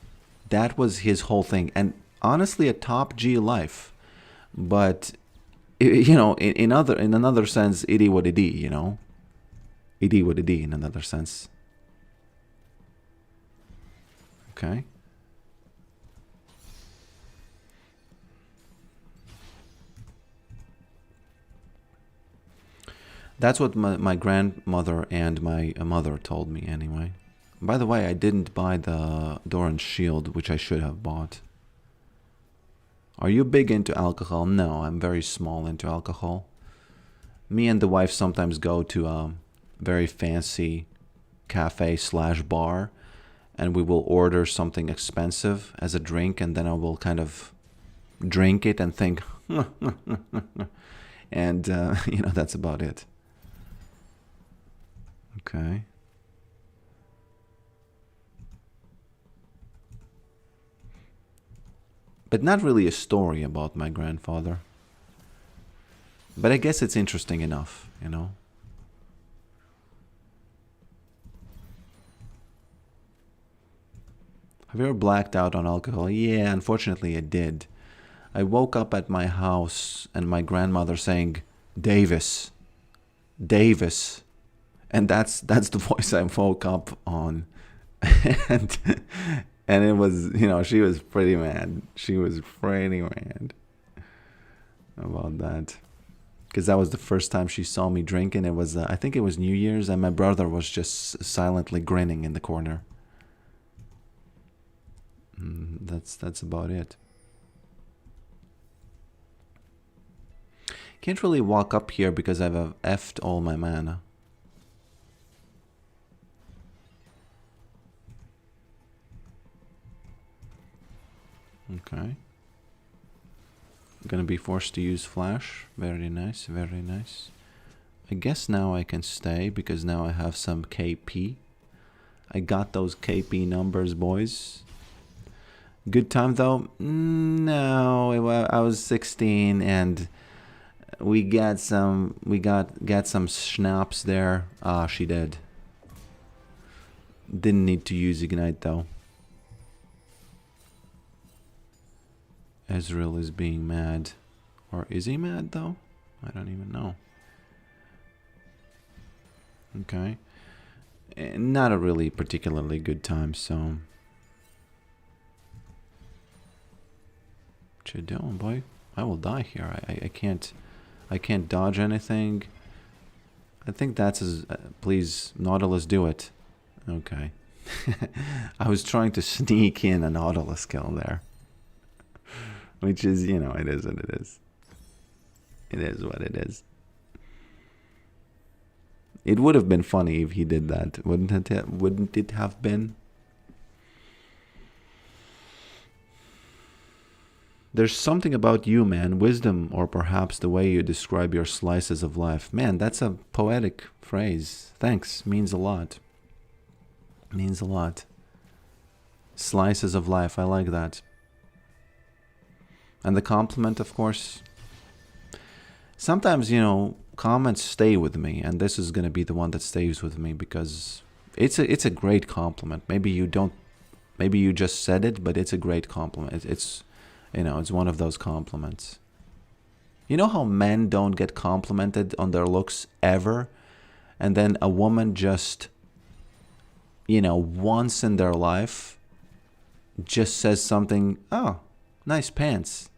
That was his whole thing. And honestly, a top G life. But, you know, in another sense, it is what it is, you know. It is what it is in another sense. Okay. That's what my grandmother and my mother told me anyway. By the way, I didn't buy the Doran's shield, which I should have bought. Are you big into alcohol? No, I'm very small into alcohol. Me and the wife sometimes go to a very fancy cafe/bar, and we will order something expensive as a drink, and then I will kind of drink it and think, and you know, that's about it. Okay. But not really a story about my grandfather. But I guess it's interesting enough, you know. Have you ever blacked out on alcohol? Yeah, unfortunately I did. I woke up at my house and my grandmother saying, Davis. Davis. And that's the voice I woke up on. and it was, you know, she was pretty mad. She was pretty mad about that. Because that was the first time she saw me drinking. It was, I think it was New Year's, and my brother was just silently grinning in the corner. That's about it. Can't really walk up here because I've effed all my mana. Okay. I'm gonna be forced to use flash. Very nice, very nice. I guess now I can stay because now I have some KP. I got those KP numbers, boys. Good time though? No, I was 16 and we got some schnapps there. Ah, she did. Didn't need to use ignite though. Ezreal is being mad. Or is he mad though? I don't even know. Okay. Not a really particularly good time, so... What you doing, boy? I will die here. I can't dodge anything. I think that's as... please, Nautilus, do it. Okay. I was trying to sneak in a Nautilus kill there. Which is, you know, it is what it is. It is what it is. It would have been funny if he did that, wouldn't it? Wouldn't it have been? There's something about you, man. Wisdom, or perhaps the way you describe your slices of life. Man, that's a poetic phrase. Thanks. Means a lot. Means a lot. Slices of life. I like that. And the compliment, of course. Sometimes, you know, comments stay with me, and this is going to be the one that stays with me because it's a great compliment. Maybe you don't, maybe you just said it, but it's a great compliment. It's you know, it's one of those compliments. You know how men don't get complimented on their looks ever, and then a woman just, you know, once in their life just says something, oh, nice pants.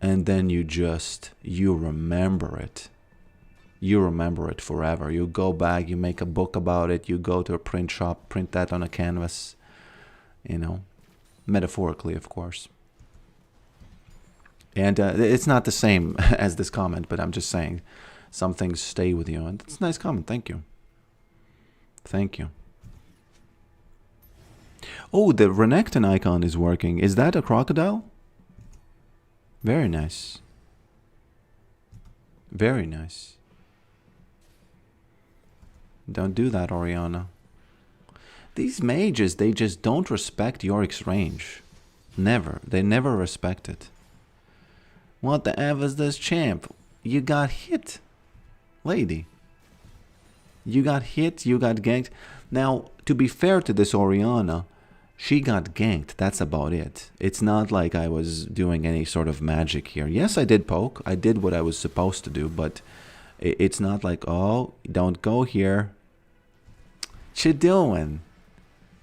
And then you remember it. You remember it forever. You go back, you make a book about it, you go to a print shop, print that on a canvas, you know, metaphorically, of course. And it's not the same as this comment, but I'm just saying some things stay with you. And it's a nice comment. Thank you. Thank you. Oh, the Renekton icon is working. Is that a crocodile? Very nice. Very nice. Don't do that, Oriana. These mages, they just don't respect Yorick's range. Never. They never respect it. What the F is this, champ? You got hit, lady. You got hit, you got ganked. Now, to be fair to this Oriana, she got ganked. That's about it. It's not like I was doing any sort of magic here. Yes, I did poke. I did what I was supposed to do, but it's not like, oh, don't go here. What you doing?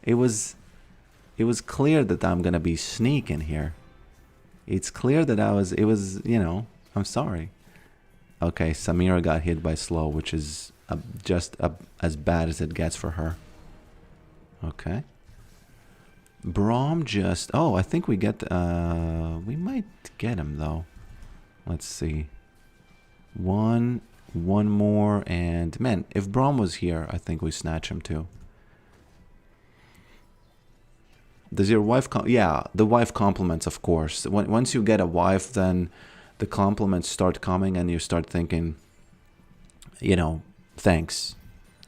It was clear that I'm gonna be sneaking here. It's clear that it was, you know, I'm sorry. Okay, Samira got hit by slow, which is just as bad as it gets for her. Okay. Braum just... Oh, I think we get... we might get him, though. Let's see. One more, and... Man, if Braum was here, I think we snatch him, too. Does your wife... Yeah, the wife compliments, of course. Once you get a wife, then the compliments start coming, and you start thinking, you know, thanks.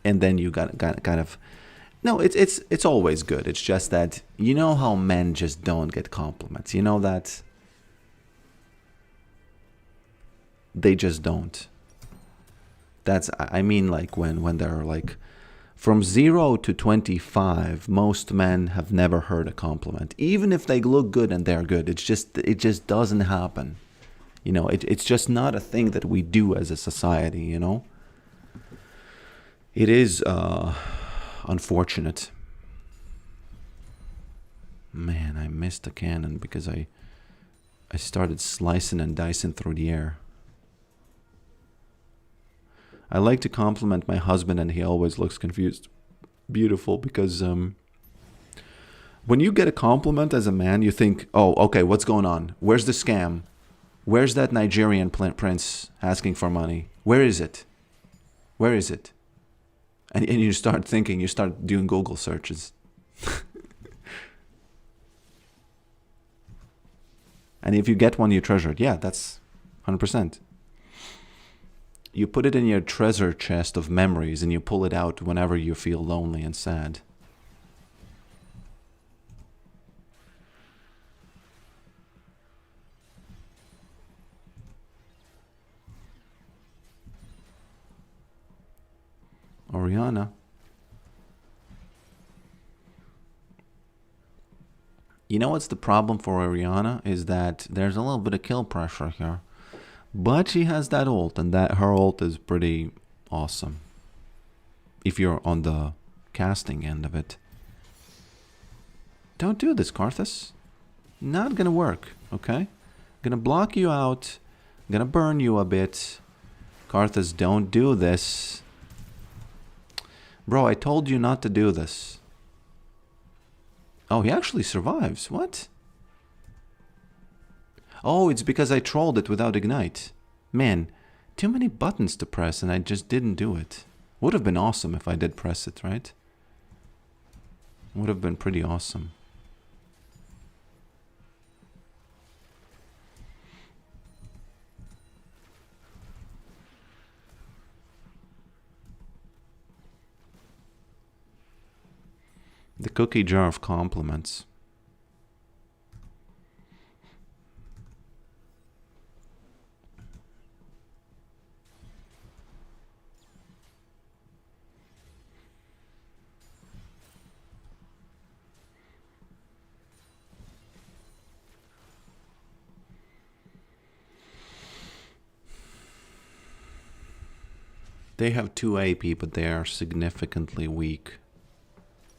And then you got kind of... No, it's always good. It's just that, you know how men just don't get compliments. You know that they just don't. That's, I mean, like when they're like from 0 to 25, most men have never heard a compliment. Even if they look good and they're good, it just doesn't happen. You know, it's just not a thing that we do as a society, you know? It is unfortunate. Man, I missed a cannon because I started slicing and dicing through the air. I like to compliment my husband and he always looks confused. Beautiful, because when you get a compliment as a man, you think, oh, okay, what's going on? Where's the scam? Where's that Nigerian prince asking for money? Where is it? Where is it? And you start thinking, you start doing Google searches. And if you get one, you treasure it. Yeah, that's 100%. You put it in your treasure chest of memories and you pull it out whenever you feel lonely and sad. Oriana. You know what's the problem for Oriana is that there's a little bit of kill pressure here. But she has that ult, and that her ult is pretty awesome. If you're on the casting end of it. Don't do this, Karthus. Not gonna work, okay? Gonna block you out. Gonna burn you a bit. Karthus, don't do this. Bro, I told you not to do this. Oh, he actually survives. What? Oh, it's because I trolled it without Ignite. Man, too many buttons to press and I just didn't do it. Would have been awesome if I did press it, right? Would have been pretty awesome. The cookie jar of compliments. They have 2 AP, but they are significantly weak.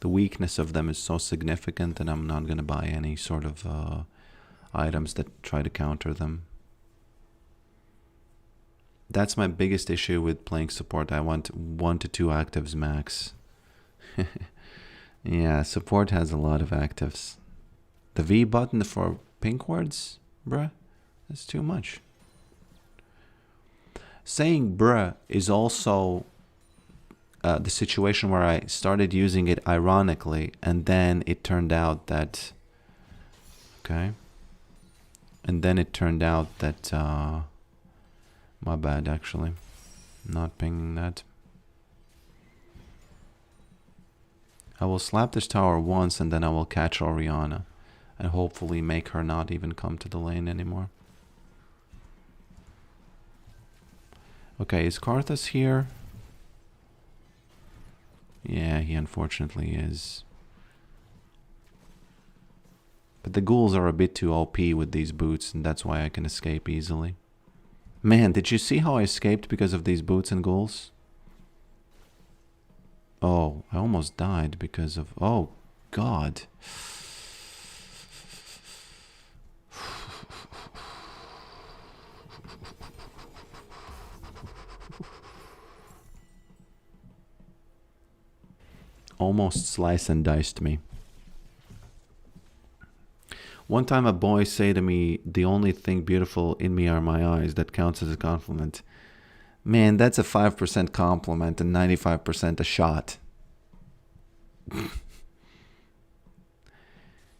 The weakness of them is so significant that I'm not going to buy any sort of items that try to counter them. That's my biggest issue with playing support. I want 1 to 2 actives max. Yeah, support has a lot of actives. The V button for pink words? Bruh, that's too much. Saying bruh is also the situation where I started using it ironically, and then it turned out that... Okay. And then it turned out that... my bad, actually. Not pinging that. I will slap this tower once, and then I will catch Oriana. And hopefully make her not even come to the lane anymore. Okay, is Karthus here? Yeah, he unfortunately is. But the ghouls are a bit too OP with these boots, and that's why I can escape easily. Man, did you see how I escaped because of these boots and ghouls? Oh, I almost died because of... Oh, God. Almost slice and diced me. One time a boy say to me, the only thing beautiful in me are my eyes. That counts as a compliment. Man, that's a 5% compliment and 95% a shot.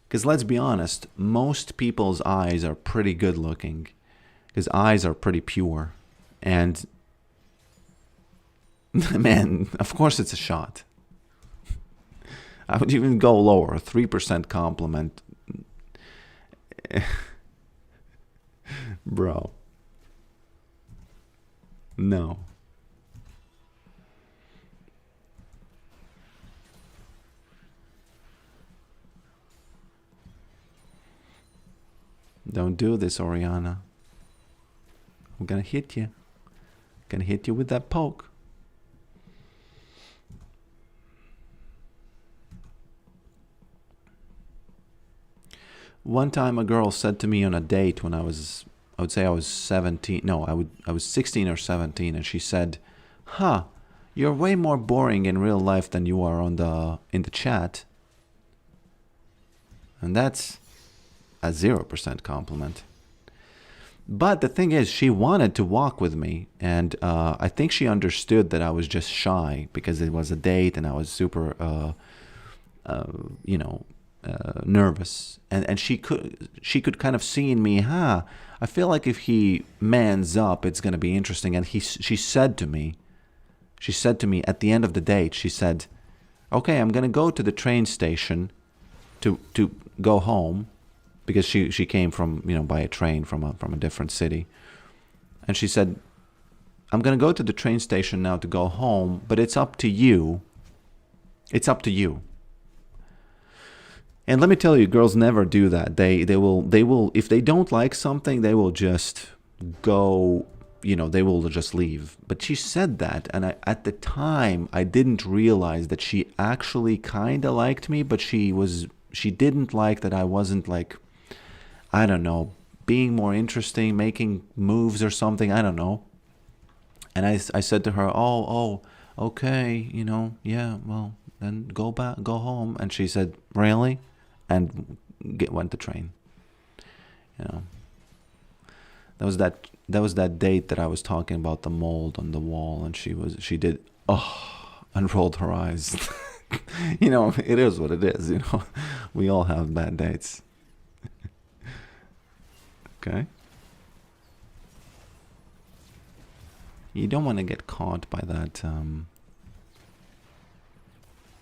Because let's be honest, most people's eyes are pretty good looking. His eyes are pretty pure. And man, of course it's a shot. I would even go lower, a 3% compliment. Bro. No. Don't do this, Oriana. I'm gonna hit you. Gonna hit you with that poke. One time a girl said to me on a date when I would say I was 17. No, I was 16 or 17, and she said, "Huh, you're way more boring in real life than you are in the chat." And that's a 0% compliment. But the thing is, she wanted to walk with me, and I think she understood that I was just shy because it was a date and I was super, nervous, and she could kind of see in me, I feel like if he mans up, it's gonna be interesting. And she said to me at the end of the date, she said, "Okay, I'm gonna go to the train station to go home," because she came from by a train from a different city, and she said, "I'm gonna go to the train station now to go home, but it's up to you. It's up to you." And let me tell you, girls never do that. They will if they don't like something, they will just go, they will just leave. But she said that, and at the time I didn't realize that she actually kind of liked me, but she didn't like that I wasn't like, I don't know, being more interesting, making moves or something, I don't know. And I said to her, oh, okay, yeah, well, then go back, go home. And she said, really? And went to train. That was that date that I was talking about, the mold on the wall, and she did and rolled her eyes. It is what it is. We all have bad dates. Okay. You don't want to get caught by that.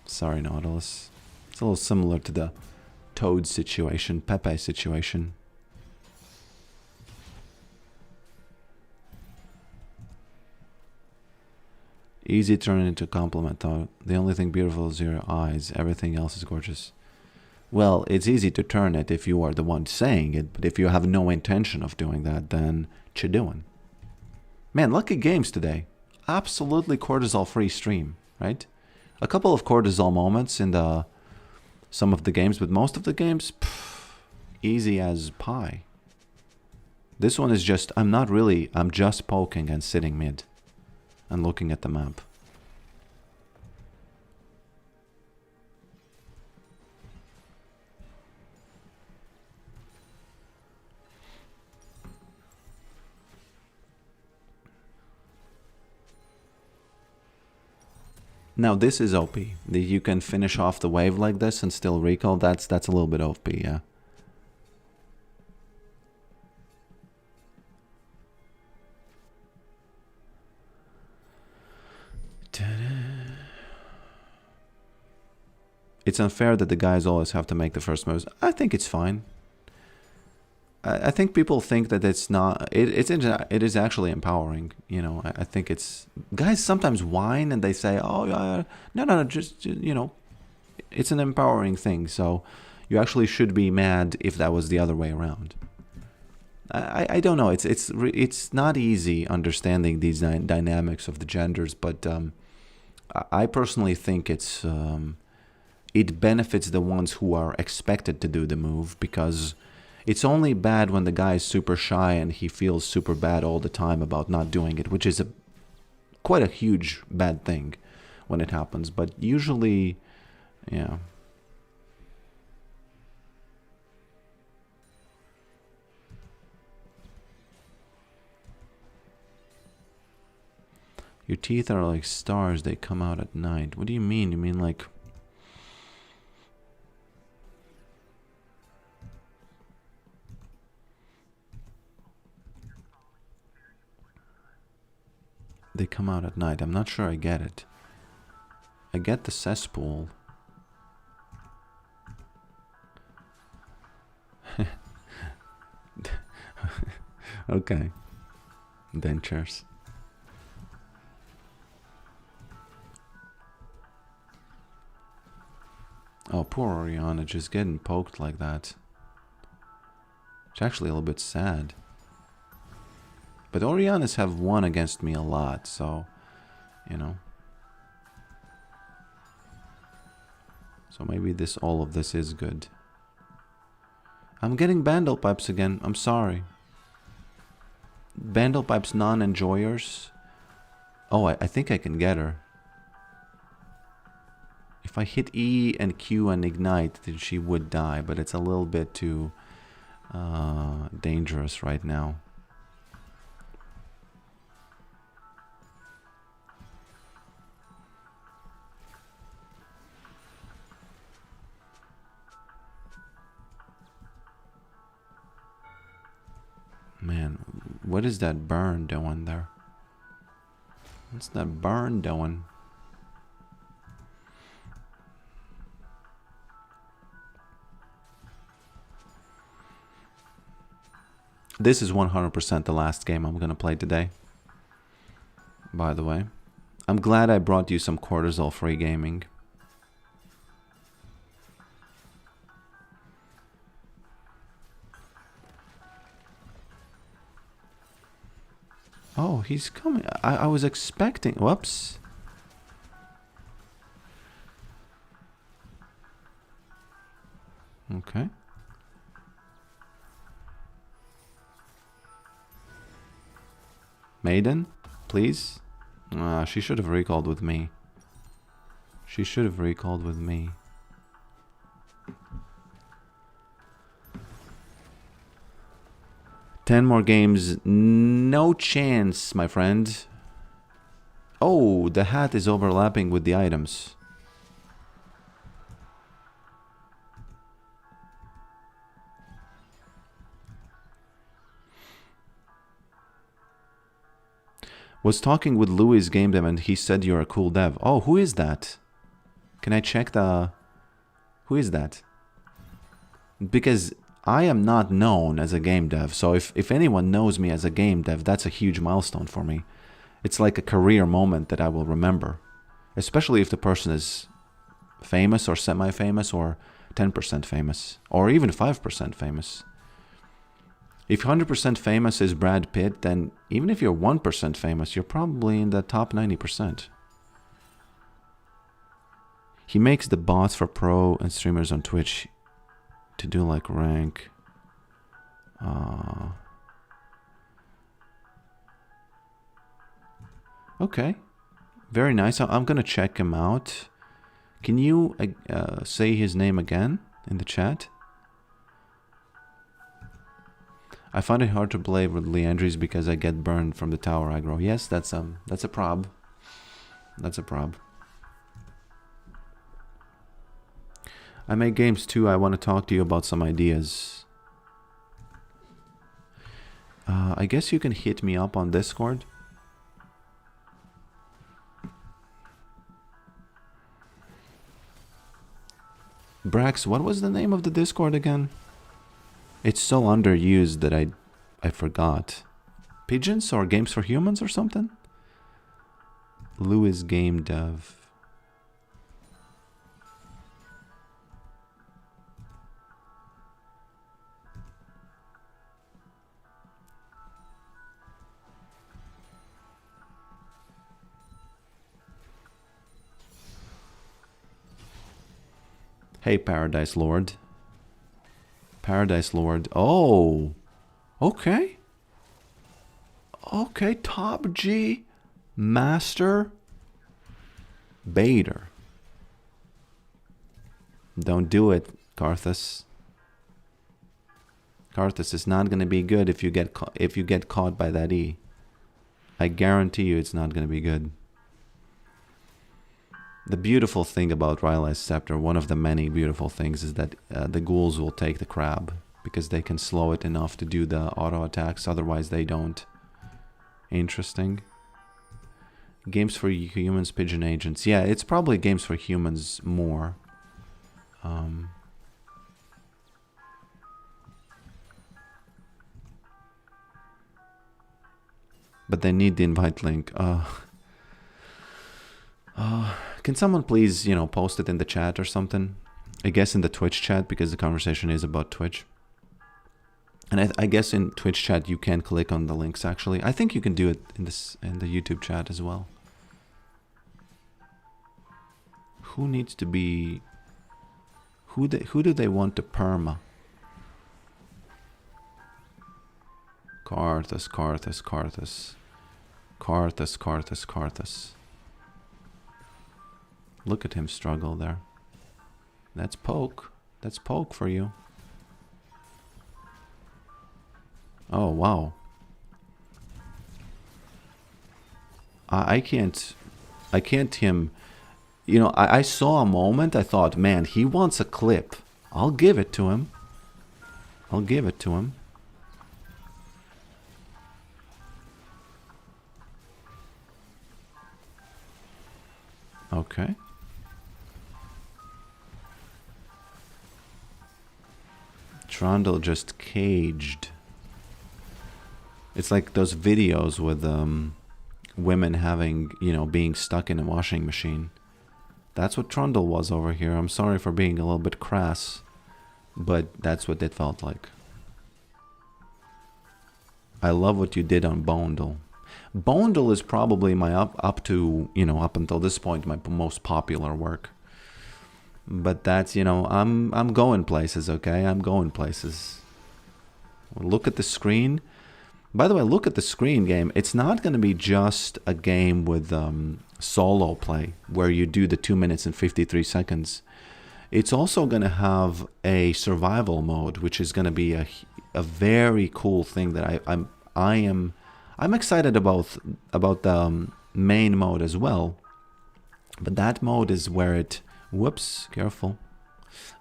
Sorry, Nautilus. It's a little similar to the Toad situation, Pepe situation. Easy to turn into a compliment, though. The only thing beautiful is your eyes. Everything else is gorgeous. Well, it's easy to turn it if you are the one saying it, but if you have no intention of doing that, then what you doing? Man, lucky games today. Absolutely cortisol-free stream, right? A couple of cortisol moments in some of the games, but most of the games, easy as pie. This one is just, I'm just poking and sitting mid and looking at the map. Now this is OP. You can finish off the wave like this and still recall. That's a little bit OP, yeah. It's unfair that the guys always have to make the first moves. I think it's fine. I think people think that it's not. It is actually empowering. I think it's, guys sometimes whine and they say, "Oh, no, just it's an empowering thing." So you actually should be mad if that was the other way around. I don't know. It's not easy understanding these dynamics of the genders, but I personally think it benefits the ones who are expected to do the move, because it's only bad when the guy is super shy and he feels super bad all the time about not doing it, which is quite a huge bad thing when it happens. But usually, yeah. Your teeth are like stars, they come out at night. What do you mean? You mean like... They come out at night. I'm not sure I get it. I get the cesspool. Okay. Dentures. Oh, poor Oriana, just getting poked like that. It's actually a little bit sad. But Orianas have won against me a lot, so, So maybe all of this is good. I'm getting Bandle Pipes again. I'm sorry. Bandle Pipes non-enjoyers. Oh, I think I can get her. If I hit E and Q and ignite, then she would die, but it's a little bit too dangerous right now. Man, what is that burn doing there? What's that burn doing? This is 100% the last game I'm going to play today. By the way, I'm glad I brought you some cortisol-free gaming. Oh, he's coming. I was expecting... Whoops. Okay. Maiden, please. She should have recalled with me. She should have recalled with me. Ten more games. No chance, my friend. Oh, the hat is overlapping with the items. Was talking with Louis game dev and he said you're a cool dev. Oh, who is that? Can I check the... Who is that? Because I am not known as a game dev. So if anyone knows me as a game dev, that's a huge milestone for me. It's like a career moment that I will remember. Especially if the person is famous or semi-famous or 10% famous. Or even 5% famous. If 100% famous is Brad Pitt, then even if you're 1% famous, you're probably in the top 90%. He makes the bots for pro and streamers on Twitch to do like rank. Okay. Very nice. I'm going to check him out. Can you say his name again in the chat? I find it hard to play with Leandries because I get burned from the tower aggro. Yes, that's a prob. That's a prob. I make games too. I want to talk to you about some ideas. I guess you can hit me up on Discord. Brax, what was the name of the Discord again? It's so underused that I forgot. Pigeons or Games for Humans or something? Louis Game Dev. Hey, Paradise Lord. Paradise Lord. Oh, okay. Okay, Top G, Master, Baiter. Don't do it, Karthus. Karthus is not gonna be good if you get caught by that E. I guarantee you, it's not gonna be good. The beautiful thing about Rylai's Scepter, one of the many beautiful things, is that the ghouls will take the crab because they can slow it enough to do the auto attacks, otherwise they don't. Interesting. Games for Humans, Pigeon Agents. Yeah, it's probably Games for Humans more. But they need the invite link. Can someone please, post it in the chat or something? I guess in the Twitch chat, because the conversation is about Twitch. And I guess in Twitch chat you can click on the links actually. I think you can do it in the YouTube chat as well. Who needs to be... Who do they want to perma? Karthus, Karthus, Karthus. Karthus, Karthus, Karthus. Look at him struggle there. That's poke. That's poke for you. Oh, wow. I can't him... I saw a moment, I thought, man, he wants a clip. I'll give it to him. I'll give it to him. Okay. Trundle just caged. It's like those videos with women having, being stuck in a washing machine. That's what Trundle was over here. I'm sorry for being a little bit crass, but that's what it felt like. I love what you did on Bondel. Bondel is probably my up to, you know, up until this point, my most popular work. But that's, you know, I'm going places, okay? I'm going places. Look at the screen. By the way, look at the screen game. It's not going to be just a game with solo play where you do the 2 minutes and 53 seconds. It's also going to have a survival mode, which is going to be a very cool thing that I'm excited about the main mode as well. But that mode is where it... Whoops, careful.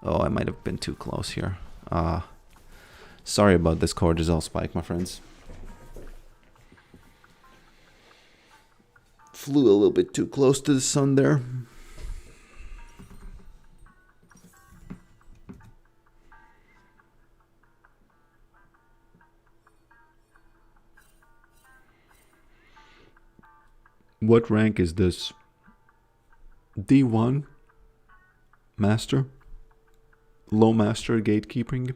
Oh, I might have been too close here. Sorry about this cortisol spike, my friends. Flew a little bit too close to the sun there. What rank is this? D1? Master? Low master gatekeeping?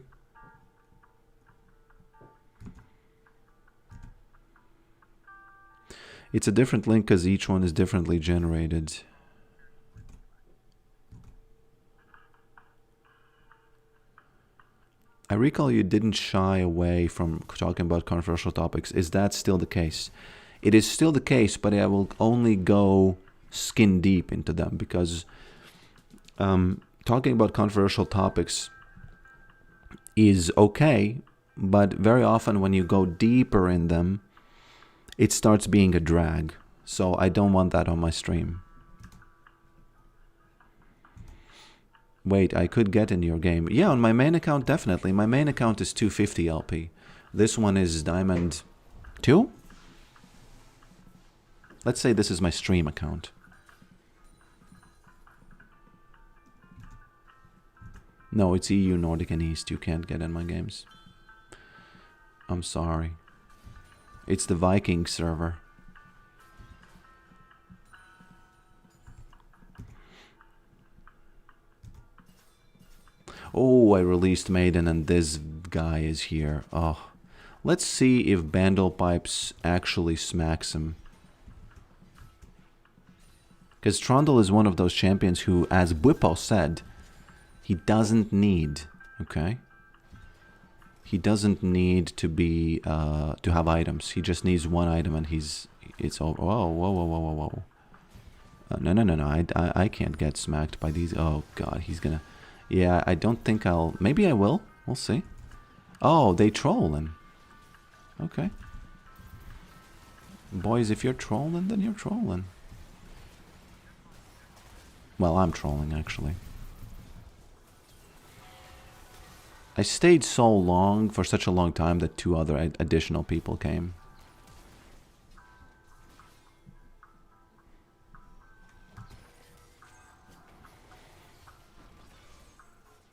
It's a different link because each one is differently generated. I recall you didn't shy away from talking about controversial topics. Is that still the case? It is still the case, but I will only go skin deep into them because talking about controversial topics is okay, but very often when you go deeper in them, it starts being a drag. So I don't want that on my stream. Wait, I could get in your game. Yeah, on my main account, definitely. My main account is 250 LP. This one is Diamond 2? Let's say this is my stream account. No, it's EU, Nordic, and East. You can't get in my games. I'm sorry. It's the Viking server. Oh, I released Maiden and this guy is here. Oh, let's see if Bandlepipes actually smacks him. Because Trundle is one of those champions who, as Bwipo said, he doesn't need, okay? He doesn't need to be, to have items. He just needs one item and it's over. Whoa, whoa, whoa, whoa, whoa, whoa. No. I can't get smacked by these. Oh, God, he's gonna... Yeah, I don't think I'll... Maybe I will. We'll see. Oh, they trolling. Okay. Boys, if you're trolling, then you're trolling. Well, I'm trolling, actually. I stayed so long, for such a long time, that 2 other additional people came.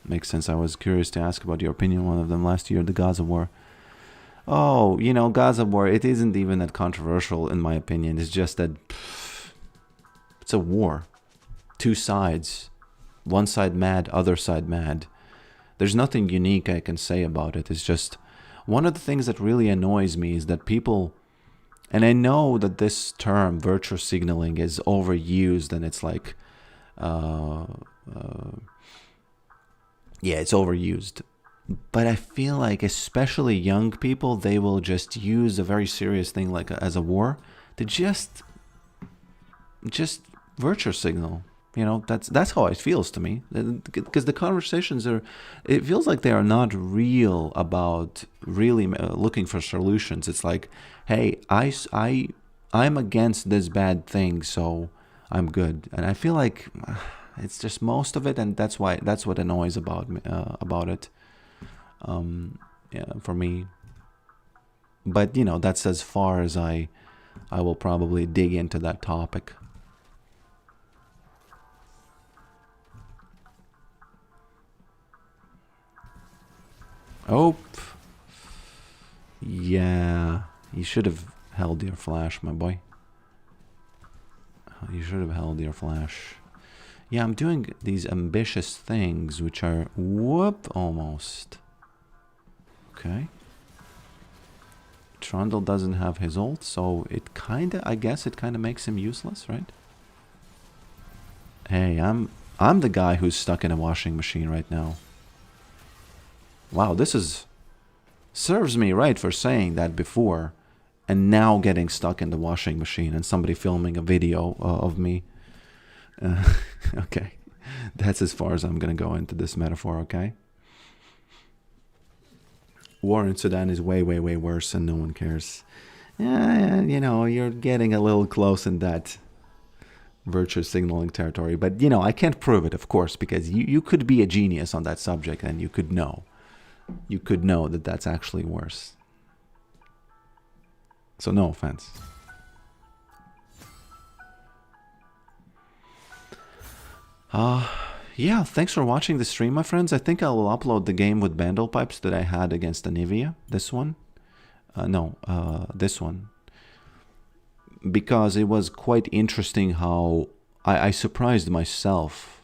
Makes sense. I was curious to ask about your opinion on one of them last year, the Gaza War. Oh, you know, Gaza War, it isn't even that controversial in my opinion. It's just that it's a war. 2 sides. One side mad, other side mad. There's nothing unique I can say about it. It's just one of the things that really annoys me is that people, and I know that this term virtue signaling is overused and it's like yeah, it's overused. But I feel like especially young people, they will just use a very serious thing like as a war to just virtue signal. You know, that's how it feels to me. Because the conversations are, it feels like they are not real about really looking for solutions. It's like, hey, I'm against this bad thing, so I'm good. And I feel like it's just most of it, and that's what annoys about it. Yeah, for me. But you know, that's as far as I will probably dig into that topic. Oh, yeah, you should have held your flash, my boy. You should have held your flash. Yeah, I'm doing these ambitious things, which are, whoop, almost. Okay. Trundle doesn't have his ult, so it kinda, I guess it kinda makes him useless, right? Hey, I'm the guy who's stuck in a washing machine right now. Wow, this serves me right for saying that before, and now getting stuck in the washing machine and somebody filming a video of me. Okay, that's as far as I'm gonna go into this metaphor, okay? War in Sudan is way, way, way worse and no one cares. Yeah, you know, you're getting a little close in that virtue signaling territory. But, you know, I can't prove it, of course, because you could be a genius on that subject and you could know. You could know that that's actually worse. So no offense. Yeah, thanks for watching the stream, my friends. I think I will upload the game with Bandle Pipes that I had against Anivia. This one. This one. Because it was quite interesting how I surprised myself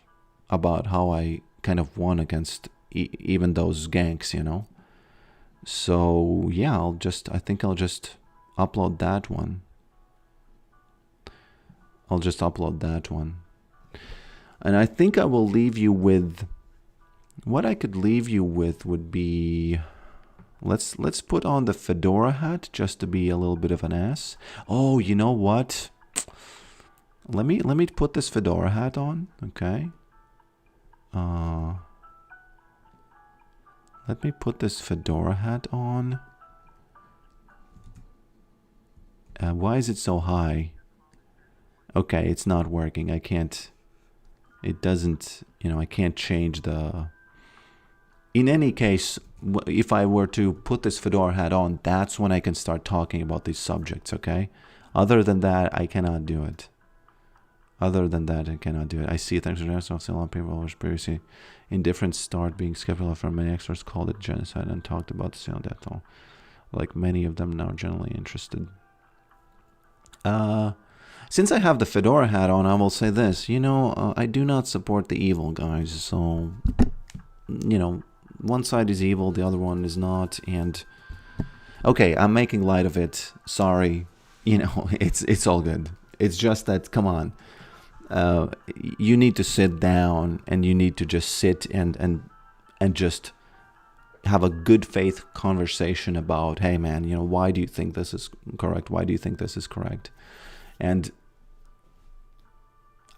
about how I kind of won against even those ganks, you know. So yeah, I think I'll just upload that one. I'll just upload that one. And I think I will leave you with, what I could leave you with would be, let's put on the fedora hat just to be a little bit of an ass. Oh, you know what? Let me put this fedora hat on, okay? Let me put this fedora hat on. Why is it so high? Okay, it's not working. I can't. It doesn't, you know, I can't change the... In any case, if I were to put this fedora hat on, that's when I can start talking about these subjects, okay? Other than that, I cannot do it. Other than that, I cannot do it. I see thanks to a lot of people were previously indifferent start being skeptical from many experts called it genocide and talked about the sale death toll. Like many of them now generally interested. Since I have the fedora hat on, I will say this. You know, I do not support the evil, guys. So, you know, one side is evil, the other one is not. And, okay, I'm making light of it. Sorry. You know, it's all good. It's just that, come on. You need to sit down and you need to just sit and just have a good faith conversation about, hey, man, you know, why do you think this is correct? Why do you think this is correct? And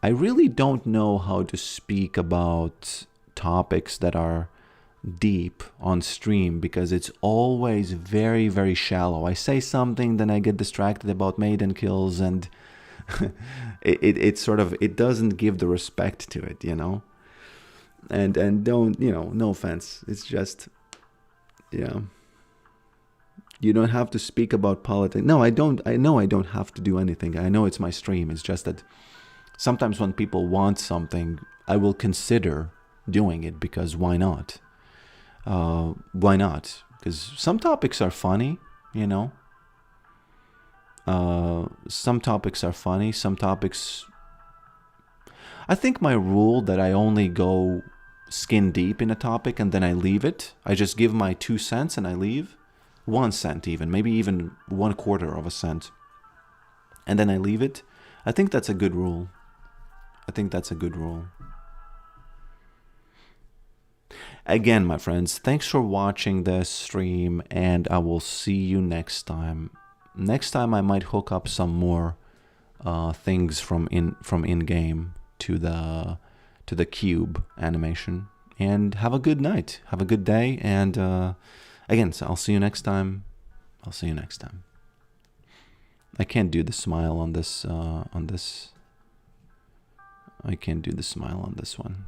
I really don't know how to speak about topics that are deep on stream because it's always very, very shallow. I say something, then I get distracted about maiden kills, and it sort of, it doesn't give the respect to it, you know? And don't, you know, no offense. It's just, yeah. You don't have to speak about politics. No, I don't. I know I don't have to do anything. I know it's my stream. It's just that sometimes when people want something, I will consider doing it because why not? Why not? Because some topics are funny, you know. Some topics are funny. Some topics... I think my rule that I only go skin deep in a topic and then I leave it. I just give my 2 cents and I leave. 1 cent even, maybe even 1/4 of a cent. And then I leave it. I think that's a good rule. I think that's a good rule. Again, my friends, thanks for watching this stream, and I will see you next time. Next time I might hook up some more things from in-game to the cube animation. And have a good night. Have a good day, and again, so I'll see you next time. I'll see you next time. I can't do the smile on this I can't do the smile on this one.